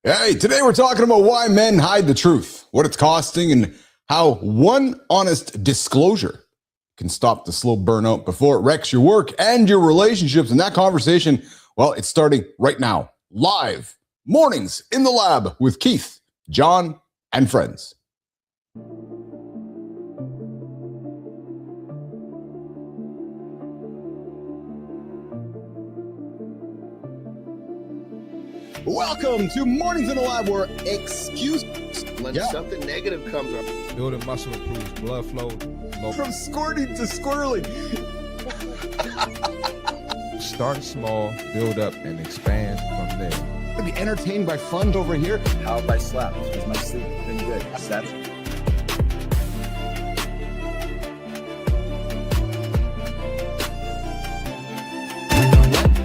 Hey, today we're talking about why men hide the truth, what it's costing, and how one honest disclosure can stop the slow burnout before it wrecks your work and your relationships. And that conversation, well, it's starting right now, live, mornings in the lab with Keith, Jon, and friends. Welcome to Mornings in the Lab, where when something negative comes up. Building muscle improves blood flow. From squirting to squirreling. Start small, build up, and expand from there. To be entertained by fun over here. How have I slept? Has my sleep been good? That's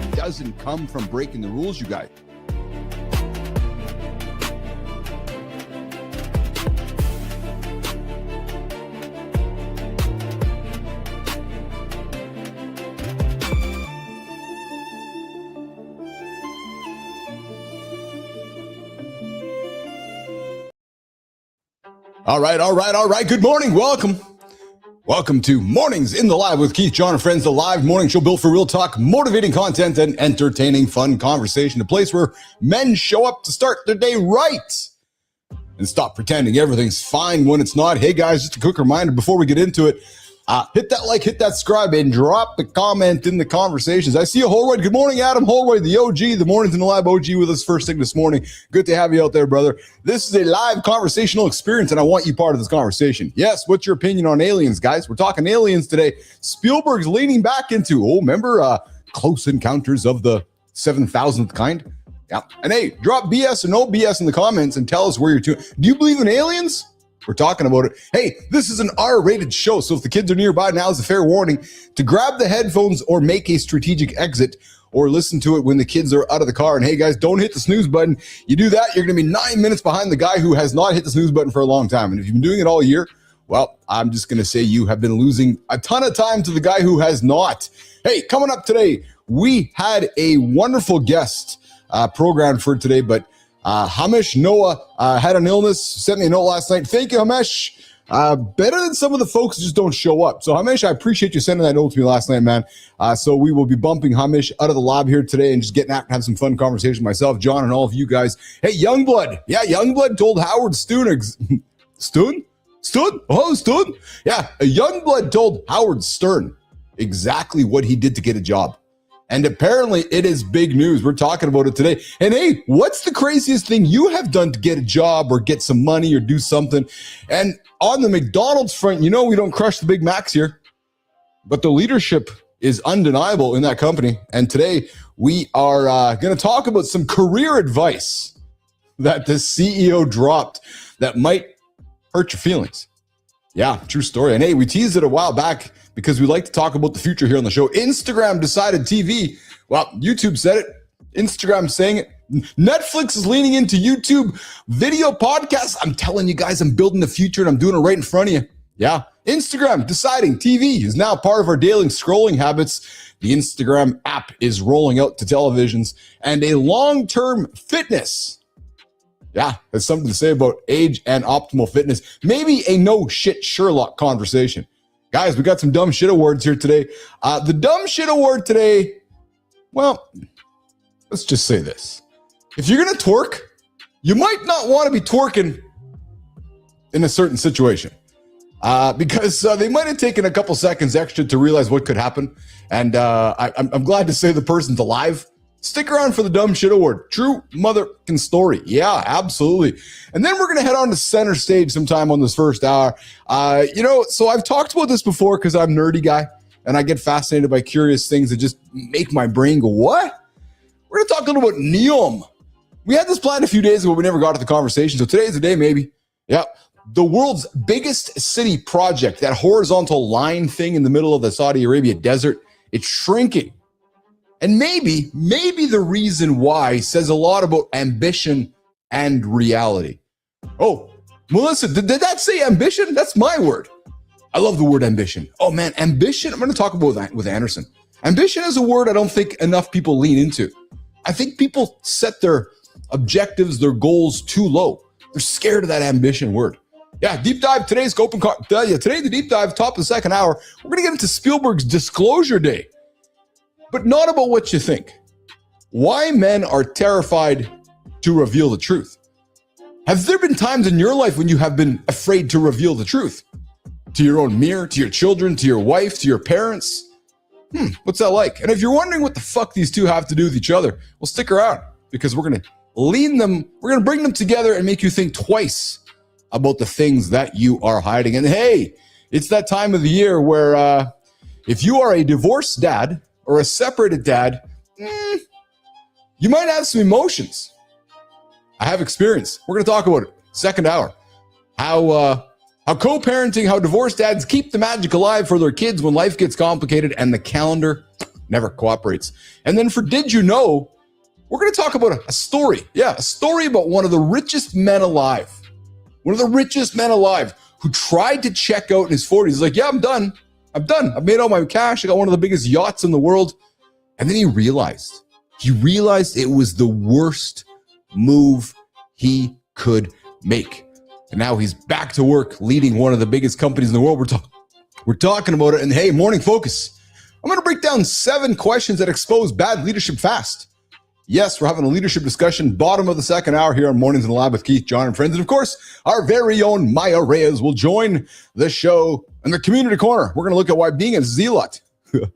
What doesn't come from breaking the rules, you guys? All right. Good morning. Welcome to Mornings in the Lab with Keith, Jon, and friends, the live morning show built for real talk, motivating content, and entertaining fun conversation. A place where men show up to start their day right and stop pretending everything's fine when it's not. Hey, guys, just a quick reminder before we get into it. Hit that like, hit that subscribe, and drop the comment in the conversations. I see a Holroyd. Good morning, Adam Holroyd, the OG, the Mornings in the Lab OG with us first thing this morning. Good to have you out there, brother. This is a live conversational experience, and I want you part of this conversation. Yes, what's your opinion on aliens, guys? We're talking aliens today. Spielberg's leaning back into, remember Close Encounters of the 7,000th kind? Yeah. And hey, drop BS or no BS in the comments and tell us where you're to. Do you believe in aliens? We're talking about it. Hey, this is an R-rated show, so if the kids are nearby, now is a fair warning to grab the headphones or make a strategic exit or listen to it when the kids are out of the car. And hey, guys, don't hit the snooze button. You do that, you're going to be 9 minutes behind the guy who has not hit the snooze button for a long time. And if you've been doing it all year, well, I'm just going to say you have been losing a ton of time to the guy who has not. Hey, coming up today, we had a wonderful guest programmed for today, but Hamish Noah had an illness, sent me a note last night. Thank you, Hamish. Better than some of the folks who just don't show up. So, Hamish, I appreciate you sending that note to me last night, man. So we will be bumping Hamish out of the lab here today and just getting out and have some fun conversation with myself, Jon, and all of you guys. Hey, Youngblud. Yeah, Youngblud told Howard Stern. Stern? Oh, Stern? Yeah, Youngblood told Howard Stern exactly what he did to get a job. And apparently it is big news. We're talking about it today. And hey, what's the craziest thing you have done to get a job or get some money or do something? And on the McDonald's front, we don't crush the Big Macs here, but the leadership is undeniable in that company. And today we are going to talk about some career advice that the CEO dropped that might hurt your feelings. Yeah, true story. And hey, we teased it a while back because we like to talk about the future here on the show. Instagram decided TV. Well, YouTube said it. Instagram saying it. Netflix is leaning into YouTube video podcasts. I'm telling you guys, I'm building the future and I'm doing it right in front of you. Yeah. Instagram deciding TV is now part of our daily scrolling habits. The Instagram app is rolling out to televisions, and a long-term fitness. Yeah, there's something to say about age and optimal fitness. Maybe a no shit Sherlock conversation. Guys, we got some dumb shit awards here today. The dumb shit award today, well, let's just say this. If you're going to twerk, you might not want to be twerking in a certain situation because they might have taken a couple seconds extra to realize what could happen. And I'm glad to say the person's alive. Stick around for the dumb shit award. True motherfucking story. Yeah, absolutely. And then we're going to head on to center stage sometime on this first hour. So I've talked about this before because I'm a nerdy guy and I get fascinated by curious things that just make my brain go, what? We're going to talk a little about NEOM. We had this planned a few days ago. We never got to the conversation. So today's the day, maybe. Yeah. The world's biggest city project, that horizontal line thing in the middle of the Saudi Arabia desert, it's shrinking. And maybe the reason why says a lot about ambition and reality. Oh, Melissa, did that say ambition? That's my word. I love the word ambition. Oh man, ambition. I'm going to talk about that with Andersen. Ambition is a word I don't think enough people lean into. I think people set their objectives, their goals too low. They're scared of that ambition word. Yeah, deep dive today's today the deep dive, top of the second hour. We're going to get into Spielberg's Disclosure Day, but not about what you think. Why men are terrified to reveal the truth. Have there been times in your life when you have been afraid to reveal the truth? To your own mirror, to your children, to your wife, to your parents? What's that like? And if you're wondering what the fuck these two have to do with each other, well, stick around, because we're going to bring them together and make you think twice about the things that you are hiding. And hey, it's that time of the year where if you are a divorced dad or a separated dad, you might have some emotions. I have experience. We're going to talk about it. Second hour. How co-parenting, how divorced dads keep the magic alive for their kids when life gets complicated and the calendar never cooperates. And then for Did You Know, we're going to talk about a story. Yeah, a story about one of the richest men alive. One of the richest men alive who tried to check out in his 40s. He's like, yeah, I'm done. I've made all my cash. I got one of the biggest yachts in the world. And then he realized it was the worst move he could make. And now he's back to work leading one of the biggest companies in the world. We're talking about it. And hey, Morning Focus. I'm going to break down 7 questions that expose bad leadership fast. Yes, we're having a leadership discussion, bottom of the second hour here on Mornings in the Lab with Keith, Jon, and friends. And of course, our very own Maya Reyes will join the show in the community corner. We're going to look at why being a zealot.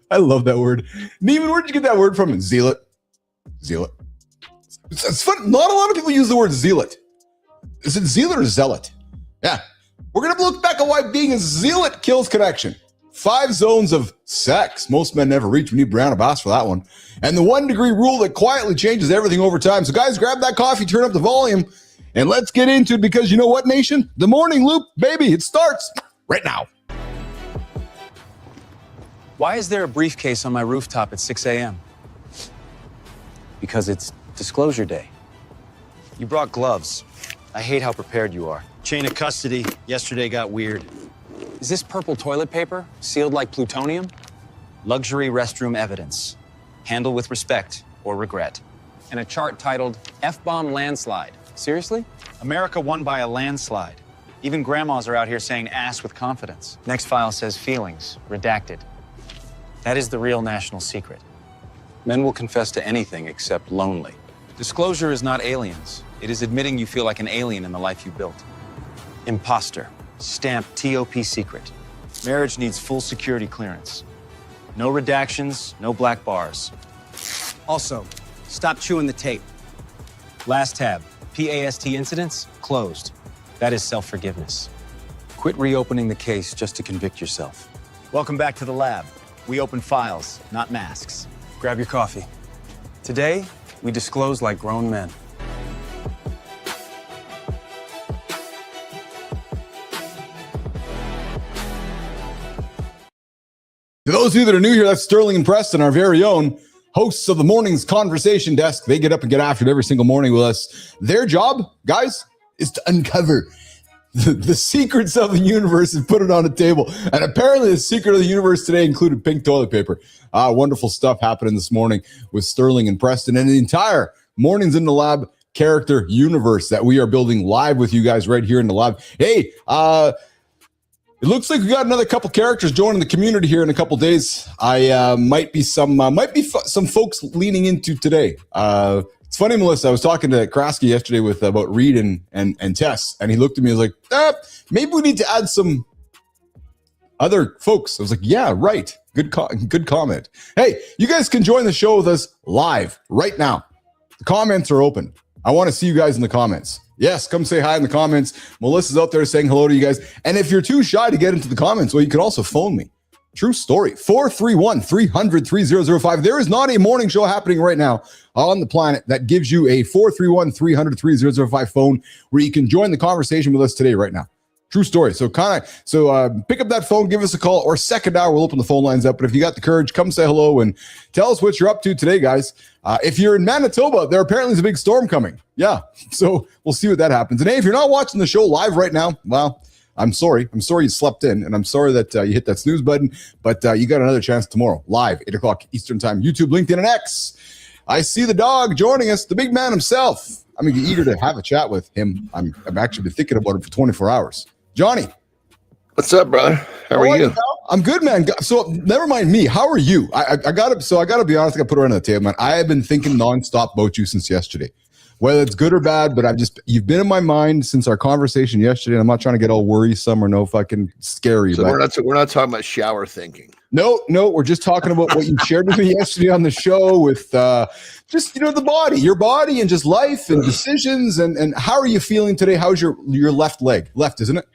I love that word. Neiman, where'd you get that word from? Zealot. It's fun. Not a lot of people use the word zealot. Is it zealot or zealot? Yeah. We're going to look back at why being a zealot kills connection. 5 zones of sex most men never reach. We need Brianna Bass for that one. And the 1 degree rule that quietly changes everything over time. So guys, grab that coffee, turn up the volume, and let's get into it, because you know what, nation? The morning loop, baby, it starts right now. Why is there a briefcase on my rooftop at 6 a.m.? Because it's Disclosure Day. You brought gloves. I hate how prepared you are. Chain of custody. Yesterday got weird. Is this purple toilet paper sealed like plutonium? Luxury restroom evidence. Handle with respect or regret. And a chart titled F-bomb landslide. Seriously? America won by a landslide. Even grandmas are out here saying ass with confidence. Next file says feelings, redacted. That is the real national secret. Men will confess to anything except lonely. Disclosure is not aliens. It is admitting you feel like an alien in the life you built. Imposter. Stamped TOP secret. Marriage needs full security clearance. No redactions, no black bars. Also, stop chewing the tape. Last tab. PAST incidents closed. That is self-forgiveness. Quit reopening the case just to convict yourself. Welcome back to the lab. We open files, not masks. Grab your coffee. Today, we disclose like grown men. To those of you that are new here, that's Sterling and Preston, our very own hosts of the morning's conversation desk. They get up and get after it every single morning with us. Their job, guys, is to uncover the secrets of the universe and put it on the table. And apparently the secret of the universe today included pink toilet paper. Wonderful stuff happening this morning with Sterling and Preston and the entire Mornings in the Lab character universe that we are building live with you guys right here in the lab. Hey, it looks like we got another couple characters joining the community here in a couple days. Might be some folks leaning into today. It's funny, Melissa. I was talking to Krasky yesterday about Reed and Tess, and he looked at me and was like, maybe we need to add some other folks. I was like, yeah, right. Good comment. Hey, you guys can join the show with us live right now. The comments are open. I want to see you guys in the comments. Yes, come say hi in the comments. Melissa's out there saying hello to you guys. And if you're too shy to get into the comments, well, you can also phone me. True story. 431-300-3005. There is not a morning show happening right now on the planet that gives you a 431-300-3005 phone where you can join the conversation with us today right now. True story. So pick up that phone, give us a call, or second hour, we'll open the phone lines up. But if you got the courage, come say hello and tell us what you're up to today, guys. If you're in Manitoba, there apparently is a big storm coming. Yeah, so we'll see what that happens. And hey, if you're not watching the show live right now, well, I'm sorry. I'm sorry you slept in, and I'm sorry that you hit that snooze button, but you got another chance tomorrow, live, 8 o'clock Eastern time, YouTube, LinkedIn, and X. I see the dog joining us, the big man himself. I'm eager to have a chat with him. I've actually been thinking about it for 24 hours. Johnny. What's up, brother? How are you? I'm good, man. So never mind me. How are you? I gotta be honest. I gotta put it right on the table, man. I have been thinking nonstop about you since yesterday. Whether it's good or bad, but you've been in my mind since our conversation yesterday, and I'm not trying to get all worrisome or no fucking scary. So we're not talking about shower thinking. No, we're just talking about what you shared with me yesterday on the show with just the body, your body, and just life and decisions. And how are you feeling today? How's your left leg? Left, isn't it?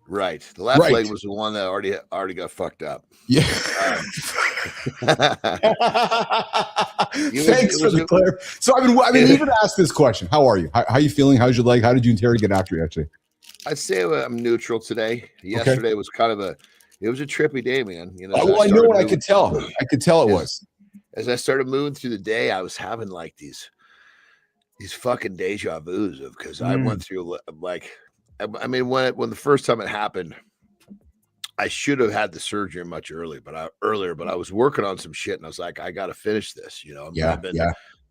Right. The left leg was the one that already got fucked up. Yeah. Thanks for the clarity. So I've been even asked this question. How are you? How are you feeling? How's your leg? How did you interrogate after it, actually? I'd say I'm neutral today. Yesterday was kind of it was a trippy day, man. I know what I could tell. I could tell it was. As I started moving through the day, I was having like these fucking deja vus of because I went through like, I mean, when the first time it happened, I should have had the surgery much earlier, but I was working on some shit and I was like, I got to finish this,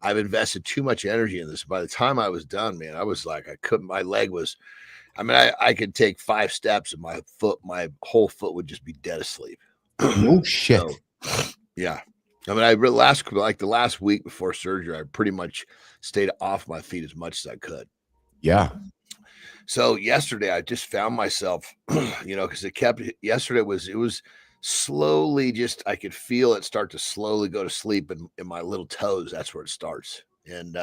I've invested too much energy in this. By the time I was done, man, I was like, my leg was, I could take 5 steps and my whole foot would just be dead asleep. No shit. So, yeah. The last week before surgery, I pretty much stayed off my feet as much as I could. Yeah. So yesterday I just found myself, because it was slowly just, I could feel it start to slowly go to sleep in my little toes. That's where it starts. And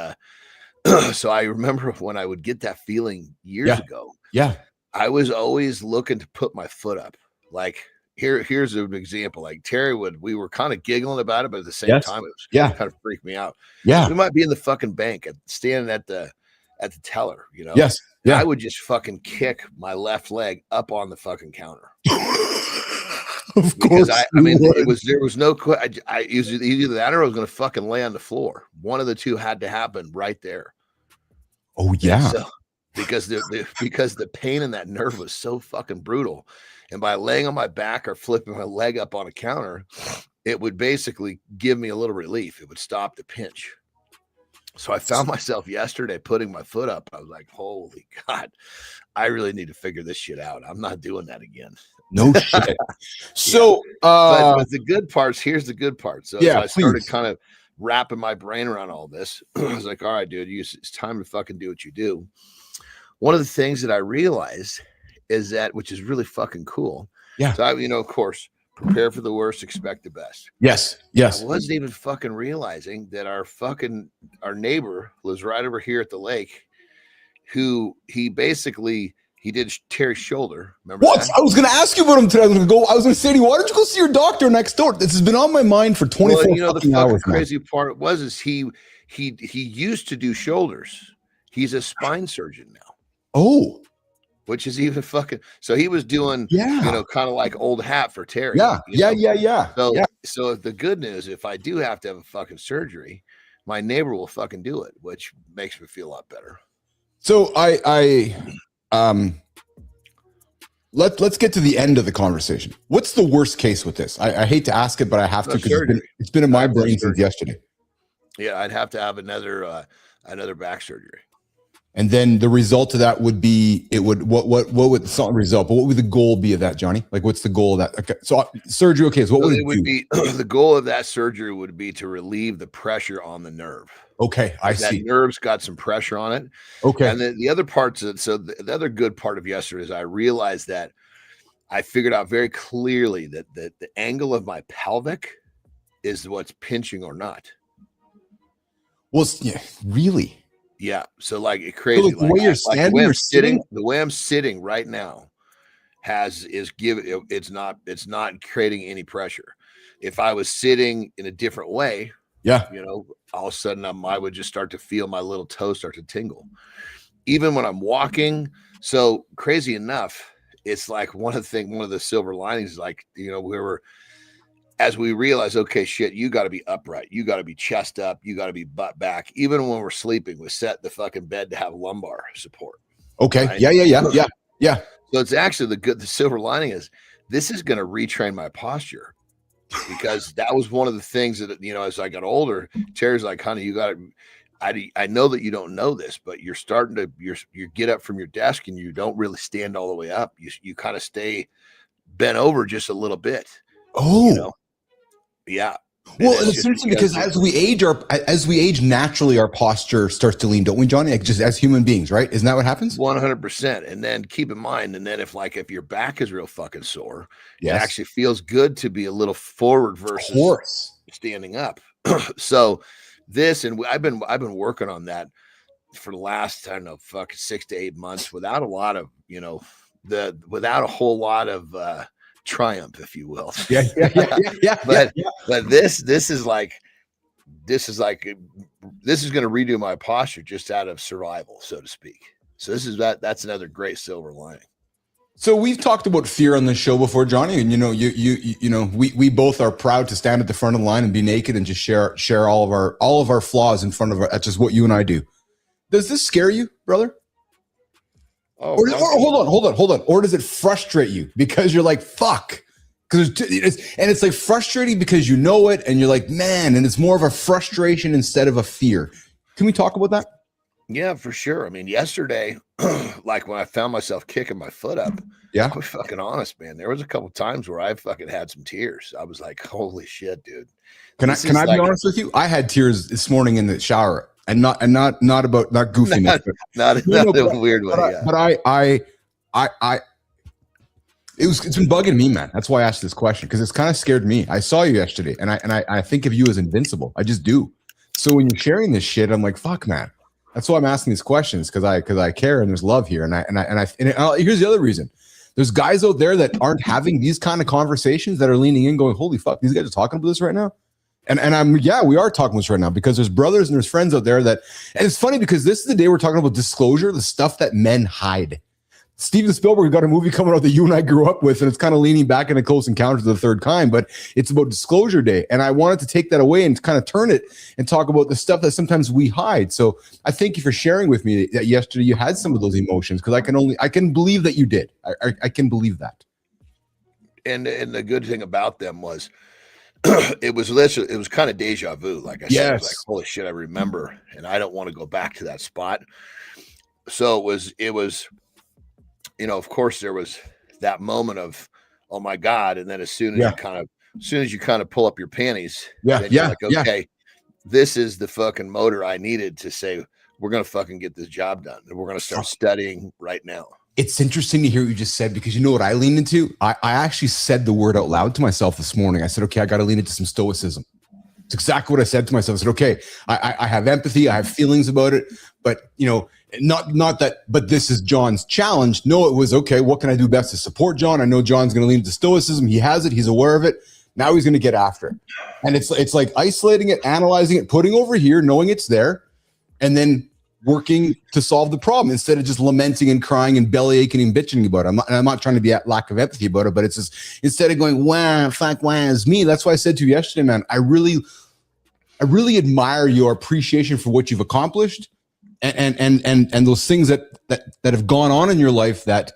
so I remember when I would get that feeling years ago. Yeah. I was always looking to put my foot up. Like here's an example. Like Terry we were kind of giggling about it, but at the same time, it was kind of freaked me out. Yeah. We might be in the fucking bank standing at the teller, Yes. Yeah. I would just fucking kick my left leg up on the fucking counter. Of course. There was no, I either that or I was going to fucking lay on the floor. One of the two had to happen right there. Oh yeah. So, because the pain in that nerve was so fucking brutal. And by laying on my back or flipping my leg up on a counter, it would basically give me a little relief. It would stop the pinch. So I found myself yesterday putting my foot up. I was like, holy God, I really need to figure this shit out. I'm not doing that again. No shit. So, but the good parts, here's the good part. So, I started kind of wrapping my brain around all this. I was like, all right, dude, it's time to fucking do what you do. One of the things that I realized is that, which is really fucking cool. Yeah. So of course, prepare for the worst, expect the best. Yes. I wasn't even fucking realizing that our neighbor lives right over here at the lake, who he did Terry's shoulder. Remember what? that? I was going to ask you about him today. I was going to say to you, why don't you go see your doctor next door? This has been on my mind for 24 the hours. Crazy part is he used to do shoulders. He's a spine surgeon now. Oh. Which is even fucking, so he was doing, kind of like old hat for Terry. Yeah. So the good news, if I do have to have a fucking surgery, my neighbor will fucking do it, which makes me feel a lot better. So let's get to the end of the conversation. What's the worst case with this? I hate to ask it, but I have to, because it's been in my brain since yesterday. Yeah. I'd have to have another back surgery. And then the result of that would be, what would it's not a result, but what would the goal be of that, Johnny? Like, what's the goal of that? Okay, so surgery. Okay, so what would it would be? The goal of that surgery would be to relieve the pressure on the nerve. Okay, I see. That nerve's got some pressure on it. Okay, and then the other parts of it. So the other good part of yesterday is I realized that I figured out very clearly that the angle of my pelvic is what's pinching or not. Well, yeah, really. Yeah, so like it crazy. So the way you're standing, you're sitting. The way I'm sitting right now it's not creating any pressure. If I was sitting in a different way, all of a sudden I would just start to feel my little toes start to tingle. Even when I'm walking. So crazy enough, it's like one of the silver linings is like, as we realize, okay, shit, you got to be upright. You got to be chest up. You got to be butt back. Even when we're sleeping, we set the fucking bed to have lumbar support. Okay. Right? Yeah. So it's actually the silver lining is this is going to retrain my posture, because that was one of the things that, as I got older, Terry's like, honey, I know that you don't know this, but you're starting to you get up from your desk and you don't really stand all the way up. You kind of stay bent over just a little bit. Oh, You know? Yeah. well, And and it's interesting because as we age, naturally our posture starts to lean, don't we, Johnny? Like just as human beings, right? Isn't that what happens? 100%. And then keep in mind, and then if your back is real fucking sore, Yes. it actually feels good to be a little forward Of versus course. standing up. So this, and I've been working on that for the last, I don't know, fucking 6 to 8 months without a lot of, without a whole lot of triumph, if you will. Yeah. But this is going to redo my posture just out of survival, so to speak. So that's another great silver lining. So we've talked about fear on this show before, Johnny, and we both are proud to stand at the front of the line and be naked and just share all of our flaws in front of our. That's just what you and I do. Does this scare you, brother? Oh, Or hold on. Or does it frustrate you because you're like, fuck? Because it's like frustrating because you know it and you're like, man, and it's more of a frustration instead of a fear. Can we talk about that? Yeah, for sure. I mean, yesterday, like when I found myself kicking my foot up, Yeah. I was fucking honest, man. There was a couple times where I fucking had some tears. I was like, holy shit, dude. Can I be honest with you? I had tears this morning in the shower, and not goofiness, not a weird way. But it's been bugging me, man. That's why I asked this question, because it's kind of scared me. I saw you yesterday, and I think of you as invincible. I just do. So when you're sharing this shit, I'm like, fuck, man. That's why I'm asking these questions, because I care and there's love here. And here's the other reason. There's guys out there that aren't having these kind of conversations that are leaning in, going, holy fuck, these guys are talking about this right now. And we are talking about this right now because there's brothers and there's friends out there that, and it's funny because this is the day we're talking about disclosure, the stuff that men hide. Steven Spielberg got a movie coming out that you and I grew up with, and it's kind of leaning back into Close Encounters of the Third Kind, but it's about disclosure day. And I wanted to take that away and kind of turn it and talk about the stuff that sometimes we hide. So I thank you for sharing with me that yesterday you had some of those emotions, because I can believe that you did. I can believe that. And the good thing about them was it was kind of deja vu. Like I said, it was like, holy shit, I remember, and I don't want to go back to that spot. So it was, of course there was that moment of, oh my God. And then as soon as you kind of pull up your panties, you're like, okay, this is the fucking motor I needed to say, we're going to fucking get this job done. And we're going to start studying right now. It's interesting to hear what you just said, because you know what I leaned into? I actually said the word out loud to myself this morning. I said, okay, I got to lean into some stoicism. It's exactly what I said to myself. I said, okay, I have empathy. I have feelings about it, but not that, but this is Jon's challenge. No, it was, okay, what can I do best to support Jon? I know Jon's going to lean into stoicism. He has it. He's aware of it. Now he's going to get after it. And it's like isolating it, analyzing it, putting over here, knowing it's there, and then working to solve the problem instead of just lamenting and crying and belly aching and bitching about it. I'm not trying to be at lack of empathy about it, but it's just, instead of going, wow, fuck, why is me? That's why I said to you yesterday, man, I really admire your appreciation for what you've accomplished and those things that have gone on in your life that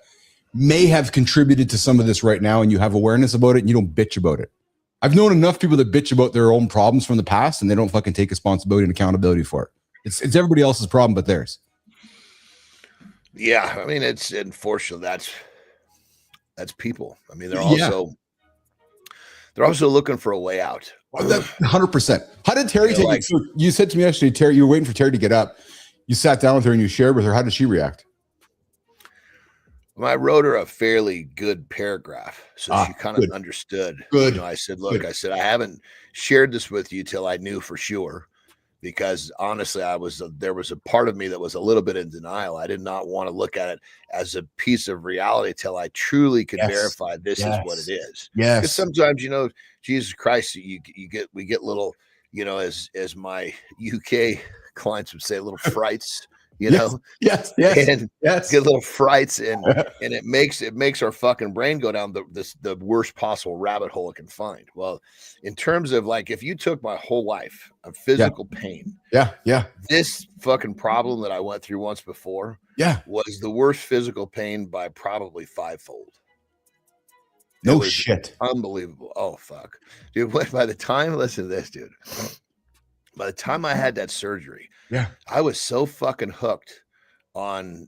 may have contributed to some of this right now, and you have awareness about it and you don't bitch about it. I've known enough people that bitch about their own problems from the past and they don't fucking take responsibility and accountability for it. It's everybody else's problem but theirs. Yeah, I mean, it's unfortunately that's people. I mean, they're also looking for a way out. 100%. How did Terry take it? So you said to me yesterday, Terry, you were waiting for Terry to get up. You sat down with her and you shared with her. How did she react? Well, I wrote her a fairly good paragraph, so she kind of understood. Good. I said, look, I said, I haven't shared this with you till I knew for sure. Because honestly, there was a part of me that was a little bit in denial. I did not want to look at it as a piece of reality till I truly could verify this is what it is. Yes. Because sometimes, Jesus Christ, we get little, as my UK clients would say, little frights. Yes. And get little frights, and it makes our fucking brain go down the worst possible rabbit hole it can find. Well, in terms of like, if you took my whole life of physical pain, this fucking problem that I went through once before, was the worst physical pain by probably fivefold. No shit. Unbelievable. Oh fuck, dude. By the time, listen to this, dude. By the time I had that surgery, Yeah. I was so fucking hooked on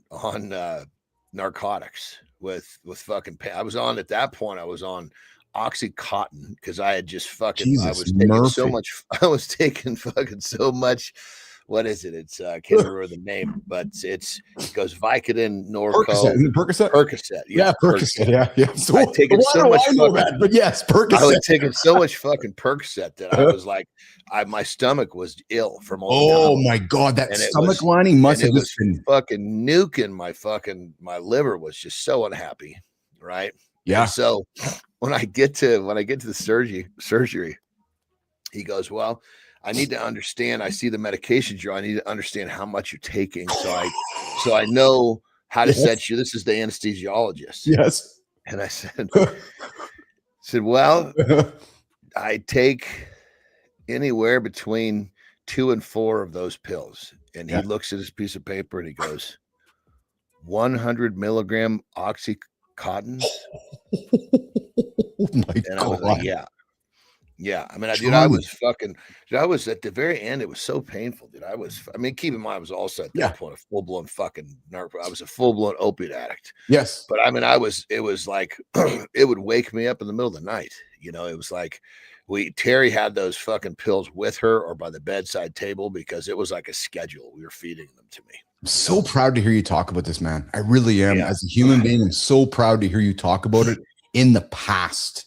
narcotics with fucking pain. I was on at that point. I was on Oxycontin because I had just fucking. I Jesus, was taking so Murphy. much. I was taking fucking so much. What is it? It's I can't remember the name, but it goes Vicodin, Norco, Percocet. Isn't it Percocet? Percocet. Yeah, Percocet. Yeah. So I'd taken why so do much I know fucking- that? But yes, Percocet. I was taking so much fucking Percocet that I was like, my stomach was ill from all the Oh time. my God, that And it stomach was- lining must And have it just was been. fucking nuking my liver was just so unhappy, right? Yeah. And so when I get to the surgery, he goes, well, I need to understand. I see the medications I need to understand how much you're taking, so I know how to set you. This is the anesthesiologist. Yes. And I said, well, I take anywhere between 2 and 4 of those pills. And he looks at his piece of paper and he goes, 100 milligram Oxycontin. Oh my And I was God. like, yeah. I mean, Johnny. I was at the very end. It was so painful, dude. Keep in mind, I was also at that point a full blown fucking I was a full blown opiate addict. Yes. But I mean, it was like, it would wake me up in the middle of the night. You know, it was like Terry had those fucking pills with her or by the bedside table because it was like a schedule. We were feeding them to me. I'm so proud to hear you talk about this, man. I really am. Yeah. As a human being, I'm so proud to hear you talk about it in the past.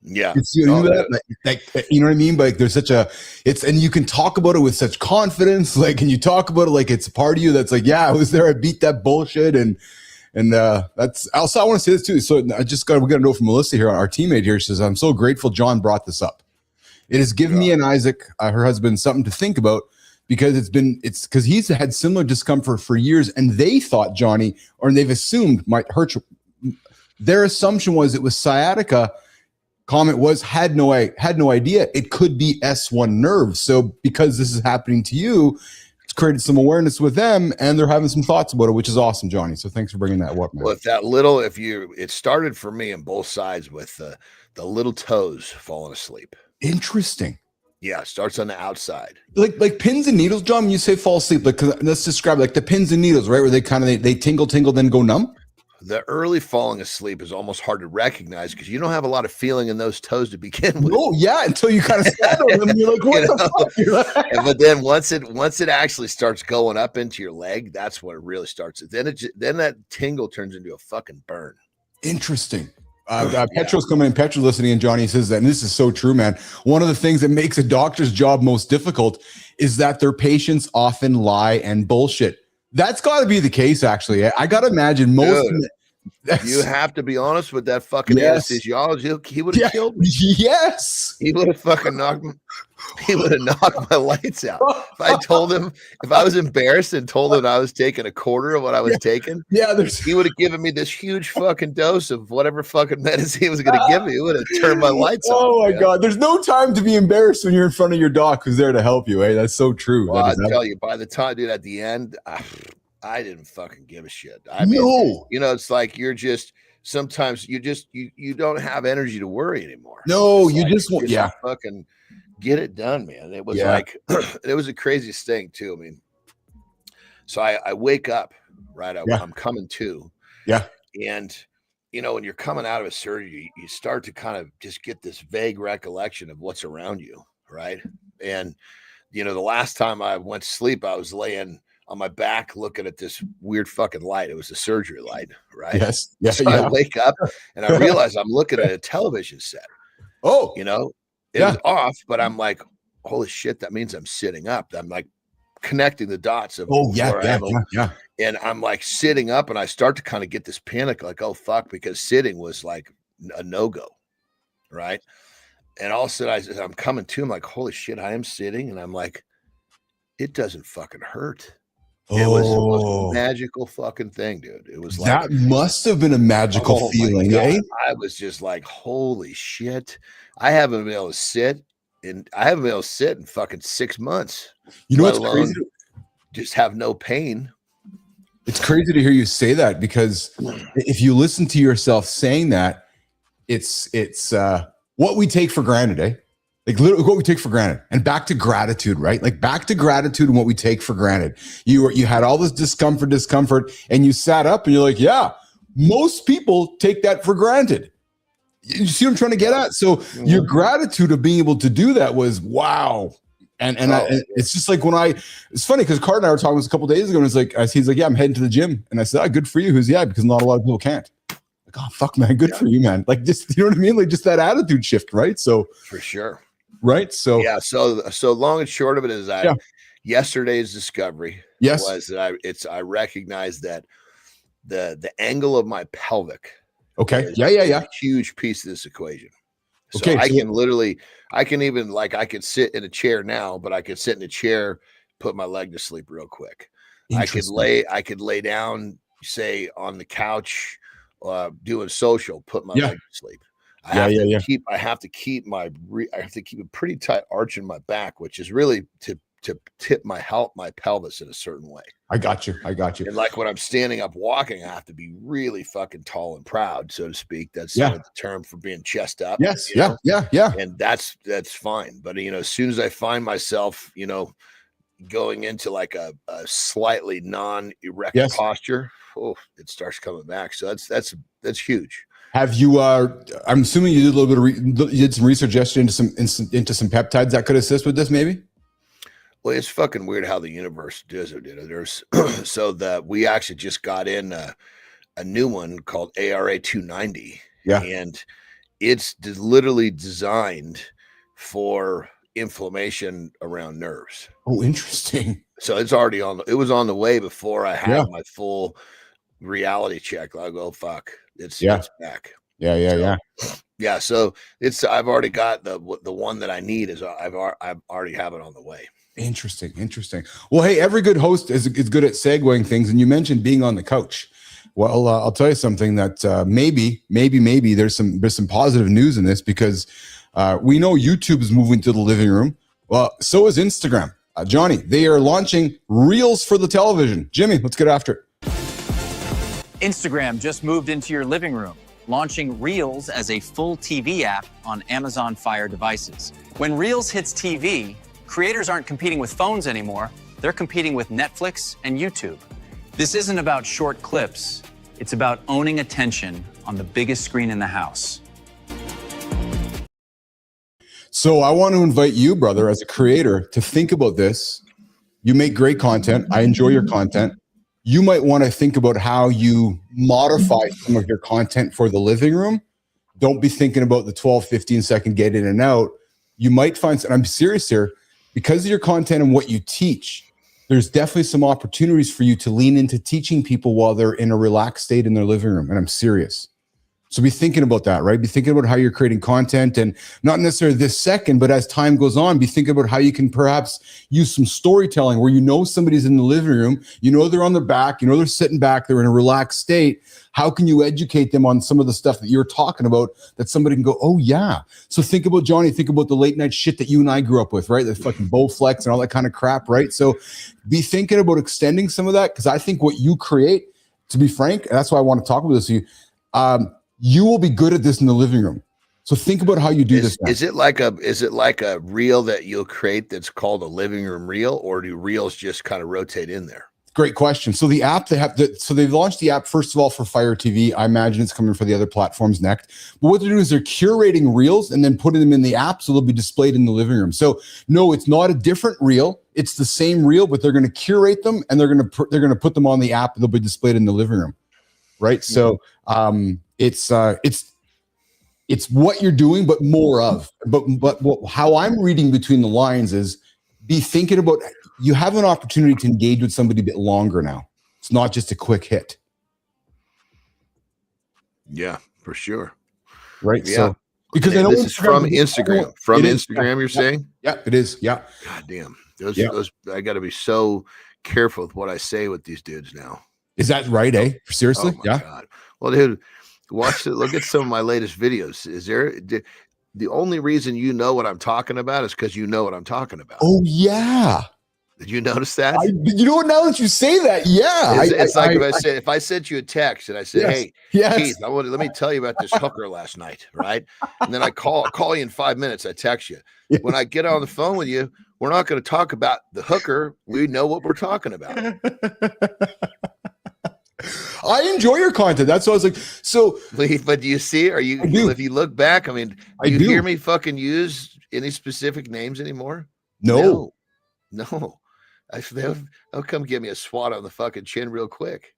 Yeah. You know that? Like, you know what I mean? But like, there's such and you can talk about it with such confidence. Like, and you talk about it like it's a part of you that's like, yeah, I was there. I beat that bullshit. And that's also, I want to say this too. So we got to know from Melissa here, our teammate here. She says, I'm so grateful John brought this up. It has given me and Isaac, her husband, something to think about because it's because he's had similar discomfort for years and they thought Johnny, or they've assumed might hurt you. Their assumption was it was sciatica. Comment was had no idea it could be S1 nerves. So because this is happening to you, it's created some awareness with them, and they're having some thoughts about it, which is awesome, Johnny. So thanks for bringing that up, man. Well, it started for me on both sides with the little toes falling asleep. Interesting. Yeah, it starts on the outside. Like pins and needles, John. When you say fall asleep, like let's describe like the pins and needles, right? Where they kind of they tingle, then go numb. The early falling asleep is almost hard to recognize because you don't have a lot of feeling in those toes to begin with. Oh yeah, until you kind of stand on them, and you're like, what the fuck? But then once it actually starts going up into your leg, that's when it really starts. Then that tingle turns into a fucking burn. Interesting. Petro's coming in. Petro's listening, and Johnny says that, and this is so true, man. One of the things that makes a doctor's job most difficult is that their patients often lie and bullshit. That's got to be the case, actually. I got to imagine most. You have to be honest with that fucking anesthesiologist. He would have killed me. Yes, he would have fucking knocked me. He would have knocked my lights out. If I was embarrassed and told him I was taking a quarter of what I was taking, he would have given me this huge fucking dose of whatever fucking medicine he was going to give me. It would have turned my lights off. Oh my God. There's no time to be embarrassed when you're in front of your doc who's there to help you. Eh? That's so true. Well, I tell you, by the time, dude, at the end, I didn't fucking give a shit. I mean, you know, it's like sometimes you don't have energy to worry anymore. No, you just want, fucking get it done, man. It was like, it was the craziest thing too. I mean, so I wake up, right? I'm coming to. Yeah. And, you know, when you're coming out of a surgery, you start to kind of just get this vague recollection of what's around you. Right. And, you know, the last time I went to sleep, I was laying on my back looking at this weird fucking light. It was a surgery light. Right. Yes. Yeah. So I wake up and I realize I'm looking at a television set. Oh, you know, it was off, but I'm like, holy shit, that means I'm sitting up. I'm like connecting the dots of yeah. And I'm like sitting up and I start to kind of get this panic, like, oh fuck, because sitting was like a no-go. Right. And all of a sudden I'm coming to, I'm like, holy shit, I am sitting. And I'm like, it doesn't fucking hurt. It was the most magical fucking thing, dude. It was like that must have been a magical feeling, eh? I was just like, holy shit. I haven't been able to sit in fucking 6 months. You know what's crazy? Just have no pain. It's crazy to hear you say that because if you listen to yourself saying that, it's what we take for granted, eh? Like literally what we take for granted, and back to gratitude, right? Like back to gratitude and what we take for granted. You had all this discomfort, and you sat up and you're like, yeah, most people take that for granted. You see what I'm trying to get at? So your gratitude of being able to do that was wow. And it's just like it's funny because Card and I were talking this a couple of days ago, and it's like, he's like, yeah, I'm heading to the gym. And I said, good for you. Who's, yeah, because not a lot of people can't. Like, oh, fuck, man, good for you, man. Like, just, you know what I mean? Like, just that attitude shift, right? So, for sure. Right. So, yeah. So long and short of it is yesterday's discovery was that I recognized that the angle of my pelvic. Okay. Is yeah. a huge piece of this equation. So okay. I can even I could sit in a chair now, but I could sit in a chair, put my leg to sleep real quick. I could lay down, say on the couch, doing social, put my leg to sleep. I have to keep a pretty tight arch in my back, which is really to tip my pelvis in a certain way. I got you. And like when I'm standing up walking, I have to be really fucking tall and proud, so to speak. That's the term for being chest up. Yes. Yeah. And that's fine. But as soon as I find myself, going into like a slightly non-erect posture, it starts coming back. So that's huge. Have you? I'm assuming you did a little bit you did some research yesterday into some peptides that could assist with this, maybe. Well, it's fucking weird how the universe does it. There's we actually just got in a new one called ARA 290. Yeah, and it's literally designed for inflammation around nerves. Oh, interesting. So it's already it was on the way before I had my full reality check. I go, fuck. It's back. Yeah. So I've already got the one that I need I've already have it on the way. Interesting. Well, hey, every good host is good at segueing things. And you mentioned being on the couch. Well, I'll tell you something that maybe there's some positive news in this, because we know YouTube is moving to the living room. Well, so is Instagram. Johnny, they are launching Reels for the television. Jimmy, let's get after it. Instagram just moved into your living room, launching Reels as a full TV app on Amazon Fire devices. When Reels hits TV, creators aren't competing with phones anymore. They're competing with Netflix and YouTube. This isn't about short clips. It's about owning attention on the biggest screen in the house. So I want to invite you, brother, as a creator, to think about this. You make great content. I enjoy your content. You might want to think about how you modify some of your content for the living room. Don't be thinking about the 12, 15 second get in and out. You might find, and I'm serious here, because of your content and what you teach, there's definitely some opportunities for you to lean into teaching people while they're in a relaxed state in their living room. And I'm serious. So be thinking about that, right? Be thinking about how you're creating content, and not necessarily this second, but as time goes on, be thinking about how you can perhaps use some storytelling where somebody's in the living room, they're on their back, they're sitting back, they're in a relaxed state. How can you educate them on some of the stuff that you're talking about that somebody can go, oh yeah. So think about, Johnny, think about the late night shit that you and I grew up with, right? The fucking Bowflex and all that kind of crap, right? So be thinking about extending some of that, because I think what you create, to be frank, and that's why I want to talk about this with you, you will be good at this in the living room. So think about how you do this now. Is it like a reel that you'll create that's called a living room reel, or do reels just kind of rotate in there? Great question. So the app they've launched the app, first of all, for Fire TV. I imagine it's coming for the other platforms next. But what they're doing is they're curating reels and then putting them in the app so they'll be displayed in the living room. So no, it's not a different reel. It's the same reel, but they're going to curate them and they're going to put them on the app and they'll be displayed in the living room. Right. So it's what you're doing, but more of. But how I'm reading between the lines is be thinking about, you have an opportunity to engage with somebody a bit longer now. It's not just a quick hit. Yeah, for sure. Right. Yeah. So because I know this is from Instagram. From Instagram, you're saying? Yeah, it is. Yeah. God damn. Those I got to be so careful with what I say with these dudes now. Is that right, eh? Seriously? Oh my God. Well, dude, watch it. Look at some of my latest videos. The only reason you know what I'm talking about is because you know what I'm talking about. Oh, yeah. Did you notice that? You know what? Now that you say that, yeah. It's like if I sent you a text and I said, "Hey, yes. Keith, let me tell you about this hooker last night," right? And then I call you in 5 minutes. I text you. Yes. When I get on the phone with you, we're not going to talk about the hooker. We know what we're talking about. I enjoy your content. That's what I was like. So, but do you see? Are you? If you look back, I mean, do you hear me fucking use any specific names anymore? No. They'll come give me a swat on the fucking chin real quick.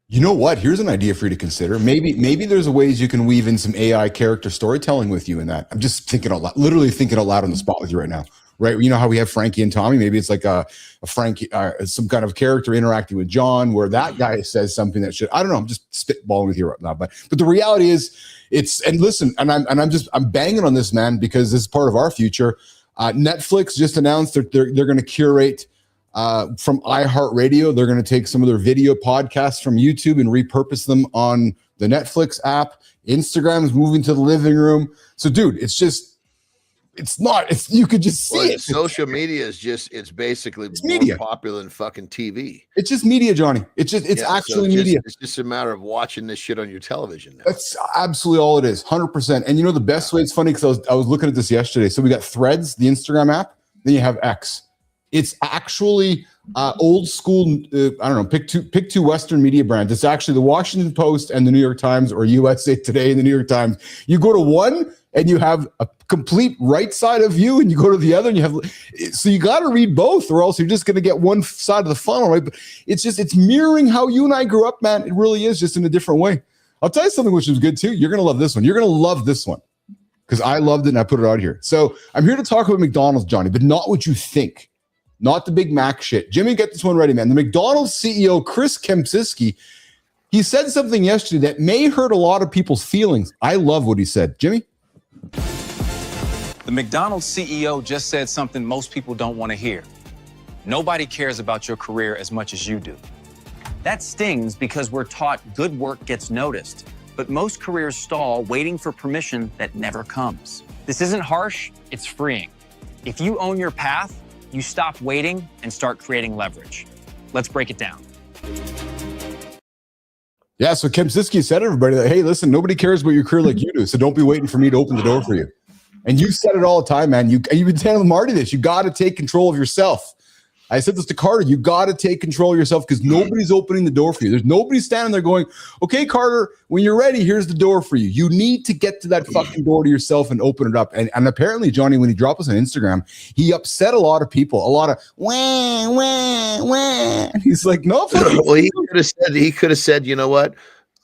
You know what? Here's an idea for you to consider. Maybe there's a ways you can weave in some AI character storytelling with you in that. I'm just thinking out loud, literally thinking out loud on the spot with you right now. Right? You know how we have Frankie and Tommy? Maybe it's like a Frankie, some kind of character interacting with John, where that guy says something that should. I don't know. I'm just spitballing with you right now, but the reality is, and listen, I'm banging on this, man, because this is part of our future. Netflix just announced that they're going to curate from iHeartRadio. They're going to take some of their video podcasts from YouTube and repurpose them on the Netflix app. Instagram is moving to the living room. So, dude, you could just see it. Social media is it's basically more media. Popular than fucking TV. It's just media, Johnny. It's actually media. It's just a matter of watching this shit on your television now. That's absolutely all it is, 100%. And you know the best way, it's funny because I was looking at this yesterday. So we got Threads, the Instagram app, then you have X. It's actually old school, I don't know, pick two Western media brands. It's actually the Washington Post and the New York Times, or USA Today and the New York Times. You go to one and you have a complete right side of you, and you go to the other and you have, so you got to read both, or else you're just going to get one side of the funnel, right? But it's mirroring how you and I grew up, man. It really is, just in a different way. I'll tell you something which is good too. You're going to love this one. You're going to love this one because I loved it and I put it out here. So I'm here to talk about McDonald's, Johnny, but not what you think. Not the Big Mac shit. Jimmy, get this one ready, man. The McDonald's CEO, Chris Kempczinski, he said something yesterday that may hurt a lot of people's feelings. I love what he said. Jimmy? The McDonald's CEO just said something most people don't want to hear. Nobody cares about your career as much as you do. That stings because we're taught good work gets noticed, but most careers stall waiting for permission that never comes. This isn't harsh, it's freeing. If you own your path, you stop waiting and start creating leverage. Let's break it down. Yeah, so Kempczinski said to everybody that, hey, listen, nobody cares about your career like you do, so don't be waiting for me to open the door for you. And you said it all the time, man. You've been telling Marty this. You got to take control of yourself. I said this to Carter. You got to take control of yourself because nobody's opening the door for you. There's nobody standing there going, okay, Carter, when you're ready, here's the door for you. You need to get to that fucking door to yourself and open it up. And apparently, Johnny, when he dropped us on Instagram, he upset a lot of people. A lot of wah, wah, wah. And he's like, no. Well, he could have said, you know what?